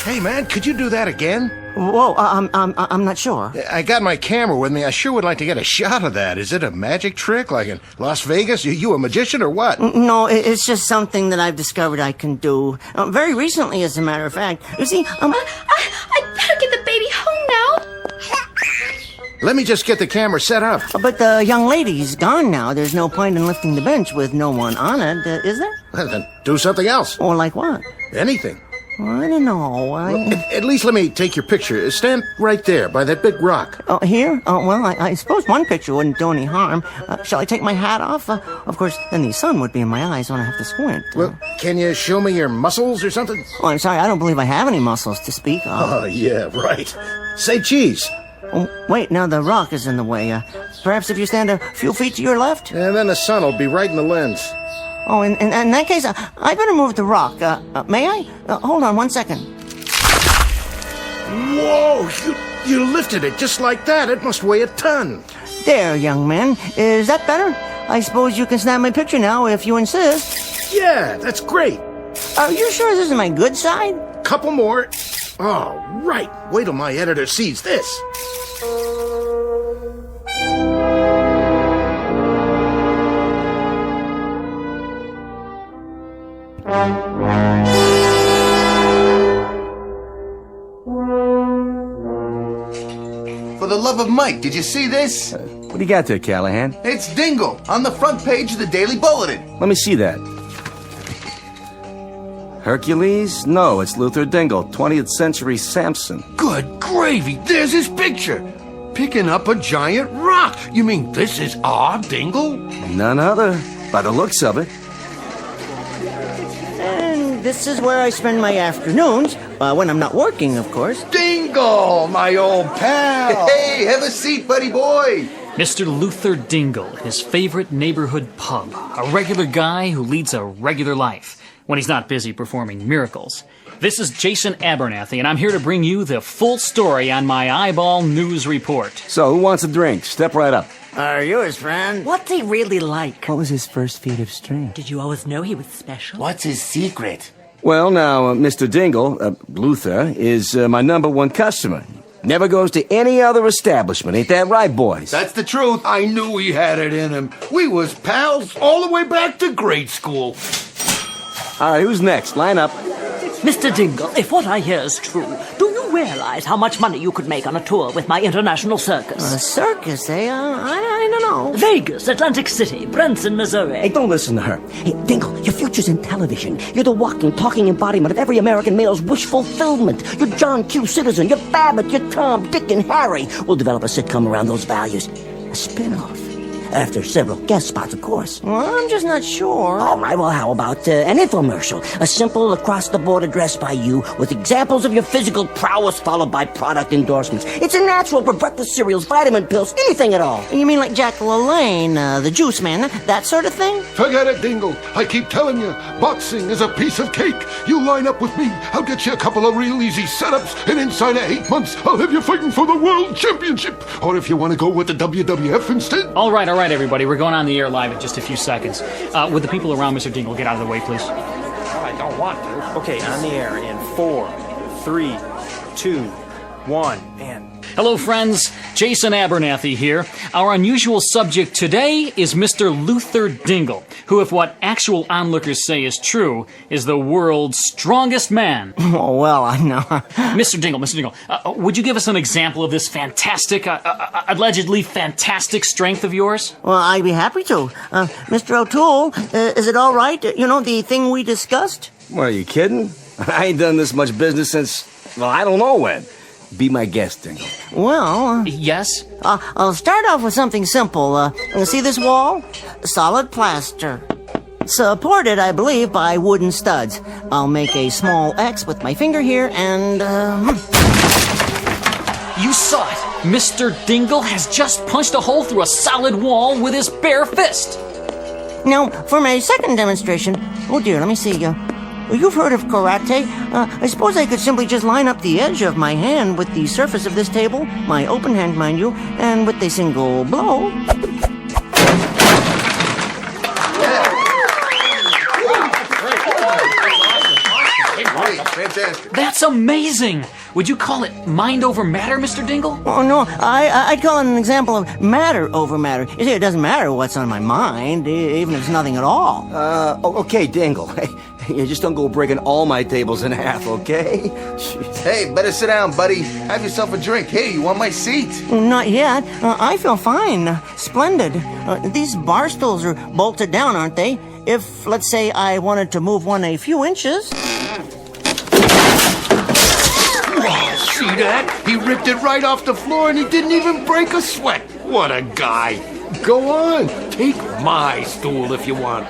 Hey, man, could you do that again? Whoa, I'm not sure. I got my camera with me. I sure would like to get a shot of that. Is it a magic trick, like in Las Vegas? You a magician or what? No, it's just something that I've discovered I can do. Very recently, as a matter of fact. You see, I Let me just get the camera set up. But the young lady's gone now. There's no point in lifting the bench with no one on it, is there? Well, then do something else. Or like what? Anything. Well, I don't know. Well, at least let me take your picture. Stand right there by that big rock. Oh, here? Oh, well, I suppose one picture wouldn't do any harm. Shall I take my hat off? Of course, then the sun would be in my eyes when I have to squint. Well, can you show me your muscles or something? Oh, I'm sorry. I don't believe I have any muscles to speak of. Oh, yeah, right. Say cheese. Oh, wait, now the rock is in the way. Perhaps if you stand a few feet to your left? And then the sun will be right in the lens. Oh, in that case, I better move the rock. May I? Hold on 1 second. Whoa, you lifted it just like that. It must weigh a ton. There, young man. Is that better? I suppose you can snap my picture now if you insist. Yeah, that's great. Are you sure this is my good side? Couple more. Oh, right. Wait till my editor sees this. For the love of Mike, did you see this? What do you got there, Callahan? It's Dingle on the front page of the Daily Bulletin. Let me see that. Hercules? No, it's Luther Dingle, 20th century Samson. Good gravy, there's his picture. Picking up a giant rock. You mean this is our Dingle? None other, by the looks of it. And this is where I spend my afternoons, when I'm not working, of course. Dingle, my old pal. Hey, have a seat, buddy boy. Mr. Luther Dingle in his favorite neighborhood pub. A regular guy who leads a regular life when he's not busy performing miracles. This is Jason Abernathy, and I'm here to bring you the full story on my eyeball news report. So, who wants a drink? Step right up. Are you his friend? What's he really like? What was his first feat of strength? Did you always know he was special? What's his secret? Well, now, Mr. Dingle, Luther, is my #1 customer. Never goes to any other establishment. Ain't that right, boys? That's the truth. I knew he had it in him. We was pals all the way back to grade school. All right, who's next? Line up. Mr. Dingle, if what I hear is true, do you realize how much money you could make on a tour with my international circus? A circus, eh? I don't know. Vegas, Atlantic City, Branson, Missouri. Hey, don't listen to her. Hey, Dingle, your future's in television. You're the walking, talking embodiment of every American male's wish fulfillment. You're John Q. Citizen. You're Babbitt. You're Tom, Dick, and Harry. We'll develop a sitcom around those values. A spin-off. After several guest spots, of course. Well, I'm just not sure. All right, well, how about an infomercial? A simple across-the-board address by you with examples of your physical prowess followed by product endorsements. It's a natural for breakfast cereals, vitamin pills, anything at all. You mean like Jack LaLanne, the juice man, that sort of thing? Forget it, Dingle. I keep telling you, boxing is a piece of cake. You line up with me, I'll get you a couple of real easy setups, and inside of 8 months, I'll have you fighting for the World Championship. Or if you want to go with the WWF instead. All right, everybody. We're going on the air live in just a few seconds. Would the people around Mr. Dingle get out of the way, please? I don't want to. Okay, on the air in 4, 3, 2, 1, and... Hello, friends. Jason Abernathy here. Our unusual subject today is Mr. Luther Dingle, who, if what actual onlookers say is true, is the world's strongest man. Oh, well, I know. Mr. Dingle, would you give us an example of this fantastic, allegedly fantastic strength of yours? Well, I'd be happy to. Mr. O'Toole, is it all right? You know, the thing we discussed? What, are you kidding? I ain't done this much business since, well, I don't know when. Be my guest, Dingle. Well... Yes? I'll start off with something simple. See this wall? Solid plaster. Supported, I believe, by wooden studs. I'll make a small X with my finger here, and... You saw it! Mr. Dingle has just punched a hole through a solid wall with his bare fist! Now, for my second demonstration... Oh dear, let me see. You've heard of karate. I suppose I could simply just line up the edge of my hand with the surface of this table, my open hand, mind you, and with a single blow... Fantastic. That's amazing! Would you call it mind over matter, Mr. Dingle? Oh, no, I'd call it an example of matter over matter. You see, it doesn't matter what's on my mind, even if it's nothing at all. Okay, Dingle. You just don't go breaking all my tables in half, okay? Jeez. Hey, better sit down, buddy. Have yourself a drink. Hey, you want my seat? Not yet. I feel fine. Splendid. These bar stools are bolted down, aren't they? If, let's say, I wanted to move one a few inches... See that? He ripped it right off the floor and he didn't even break a sweat. What a guy. Go on. Take my stool if you want.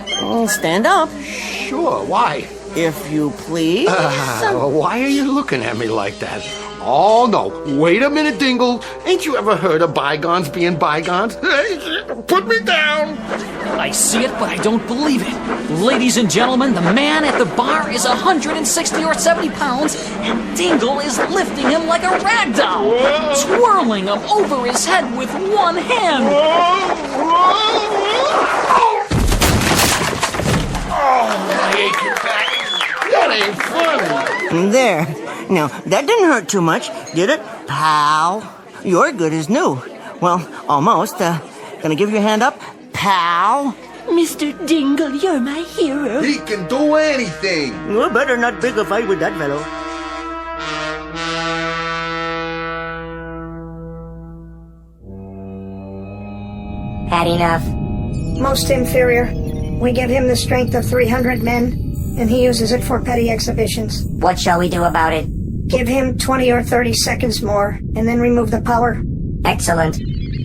Stand up. Sure, why? If you please. Why are you looking at me like that? Oh, no. Wait a minute, Dingle. Ain't you ever heard of bygones being bygones? Put me down. I see it, but I don't believe it. Ladies and gentlemen, the man at the bar is 160 or 70 pounds, and Dingle is lifting him like a rag doll, twirling him over his head with one hand. My aching back. That ain't funny. There. Now, that didn't hurt too much, did it, pal? You're good as new. Well, almost. Gonna give you a hand up, pal? Mr. Dingle, you're my hero. He can do anything. You better not pick a fight with that fellow. Had enough? Most inferior. We give him the strength of 300 men, and he uses it for petty exhibitions. What shall we do about it? Give him 20 or 30 seconds more, and then remove the power. Excellent.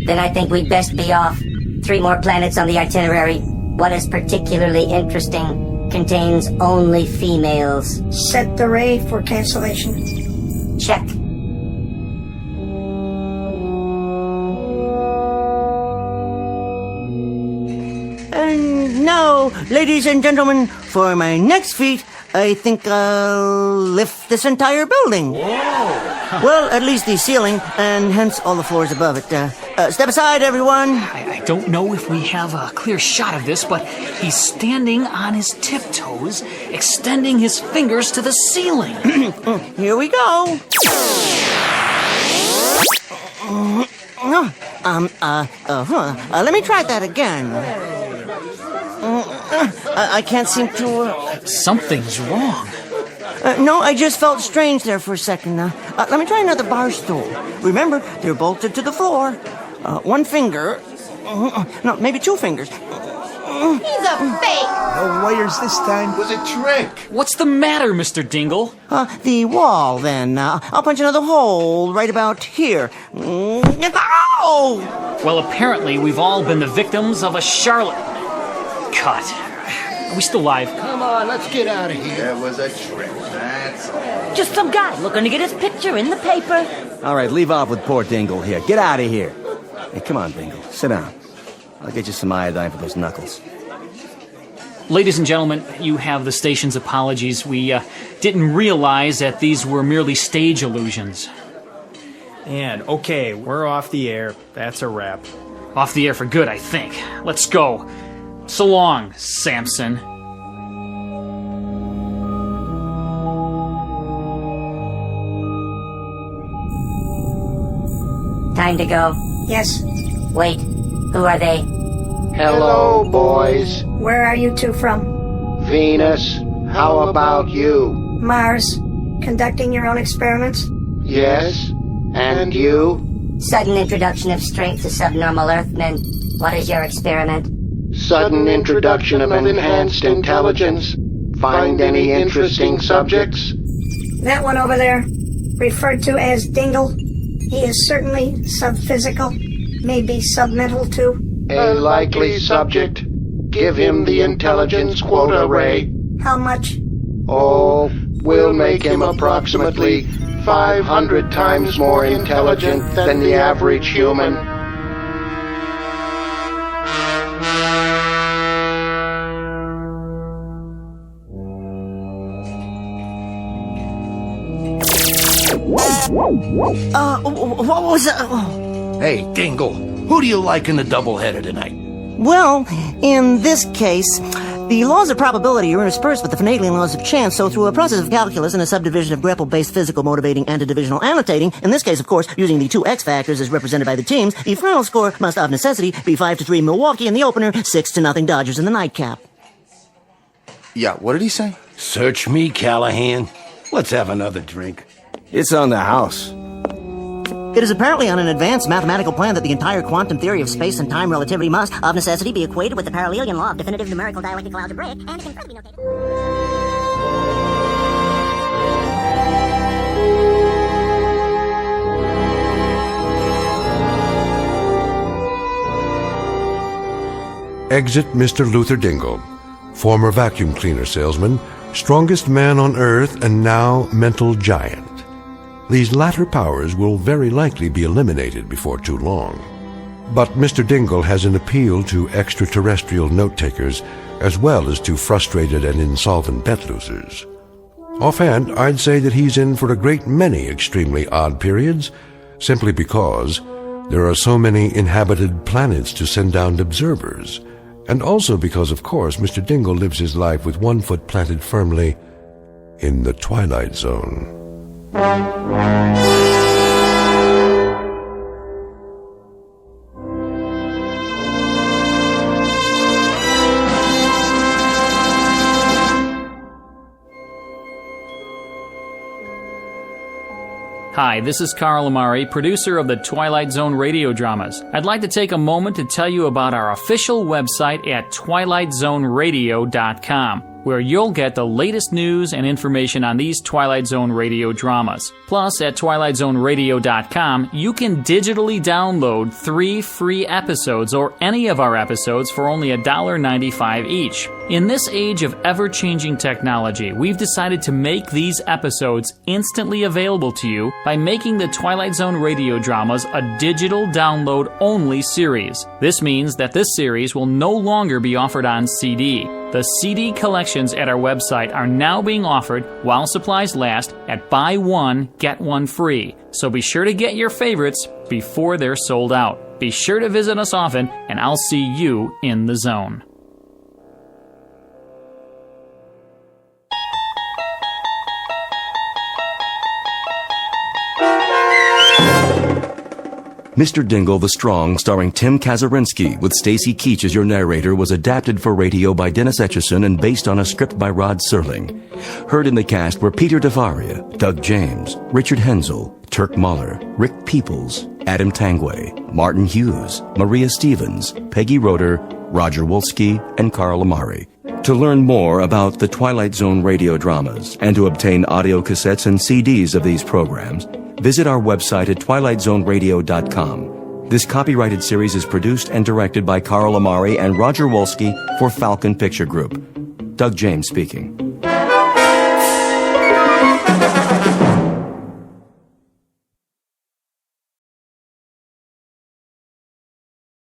Then I think we'd best be off. 3 more planets on the itinerary. One is particularly interesting. Contains only females. Set the ray for cancellation. Check. And now, ladies and gentlemen, for my next feat, I think I'll lift this entire building. Whoa! Well, at least the ceiling, and hence all the floors above it. Step aside, everyone. I don't know if we have a clear shot of this, but he's standing on his tiptoes, extending his fingers to the ceiling. Here we go. Let me try that again. I can't seem to... Something's wrong. No, I just felt strange there for a second. Let me try another bar stool. Remember, they're bolted to the floor. One finger. No, maybe 2 fingers. He's a fake. No wires this time. It was a trick. What's the matter, Mr. Dingle? The wall, then. I'll punch another hole right about here. Ow! Well, apparently we've all been the victims of a charlatan. Cut. Are we still alive? Come on, let's get out of here. That was a trick, that's all. Just some guy looking to get his picture in the paper. All right, leave off with poor Dingle here. Get out of here. Hey, come on, Dingle. Sit down. I'll get you some iodine for those knuckles. Ladies and gentlemen, you have the station's apologies. We didn't realize that these were merely stage illusions. And, okay, we're off the air. That's a wrap. Off the air for good, I think. Let's go. So long, Samson. Time to go. Yes. Wait, who are they? Hello, boys. Where are you 2 from? Venus, how about you? Mars. Conducting your own experiments? Yes. And you? Sudden introduction of strength to subnormal Earthmen. What is your experiment? Sudden introduction of enhanced intelligence. Find any interesting subjects? That one over there, referred to as Dingle. He is certainly subphysical, maybe submental too. A likely subject. Give him the intelligence quota, Ray. How much? Oh, we'll make him approximately 500 times more intelligent than the average human. What was that? Hey, Dingle, who do you like in the doubleheader tonight? Well, in this case, the laws of probability are interspersed with the finagling laws of chance, so through a process of calculus and a subdivision of grapple-based physical motivating and divisional annotating, in this case, of course, using the 2 X factors as represented by the teams, the final score must of necessity be 5-3 Milwaukee in the opener, 6-0 Dodgers in the nightcap. Yeah, what did he say? Search me, Callahan. Let's have another drink. It's on the house. It is apparently on an advanced mathematical plan that the entire quantum theory of space and time relativity must, of necessity, be equated with the parallelian law of definitive numerical dialectical algebraic, and can further be notated. Exit Mr. Luther Dingle, former vacuum cleaner salesman, strongest man on Earth, and now mental giant. These latter powers will very likely be eliminated before too long. But Mr. Dingle has an appeal to extraterrestrial note-takers as well as to frustrated and insolvent bet losers. Offhand, I'd say that he's in for a great many extremely odd periods, simply because there are so many inhabited planets to send down observers, and also because, of course, Mr. Dingle lives his life with one foot planted firmly in the Twilight Zone. Hi, this is Carl Amari, producer of the Twilight Zone radio dramas. I'd like to take a moment to tell you about our official website at twilightzoneradio.com, where you'll get the latest news and information on these Twilight Zone radio dramas. Plus, at twilightzoneradio.com, you can digitally download 3 free episodes or any of our episodes for only $1.95 each. In this age of ever-changing technology, we've decided to make these episodes instantly available to you by making the Twilight Zone radio dramas a digital download-only series. This means that this series will no longer be offered on CD. The CD collections at our website are now being offered, while supplies last, at buy one, get one free. So be sure to get your favorites before they're sold out. Be sure to visit us often, and I'll see you in the zone. Mr. Dingle the Strong, starring Tim Kazurinsky, with Stacy Keach as your narrator, was adapted for radio by Dennis Etchison and based on a script by Rod Serling. Heard in the cast were Peter DeVaria, Doug James, Richard Hensel, Turk Muller, Rick Peoples, Adam Tangway, Martin Hughes, Maria Stevens, Peggy Roeder, Roger Wolski, and Carl Amari. To learn more about the Twilight Zone radio dramas and to obtain audio cassettes and CDs of these programs, visit our website at twilightzoneradio.com. This copyrighted series is produced and directed by Carl Amari and Roger Wolski for Falcon Picture Group. Doug James speaking.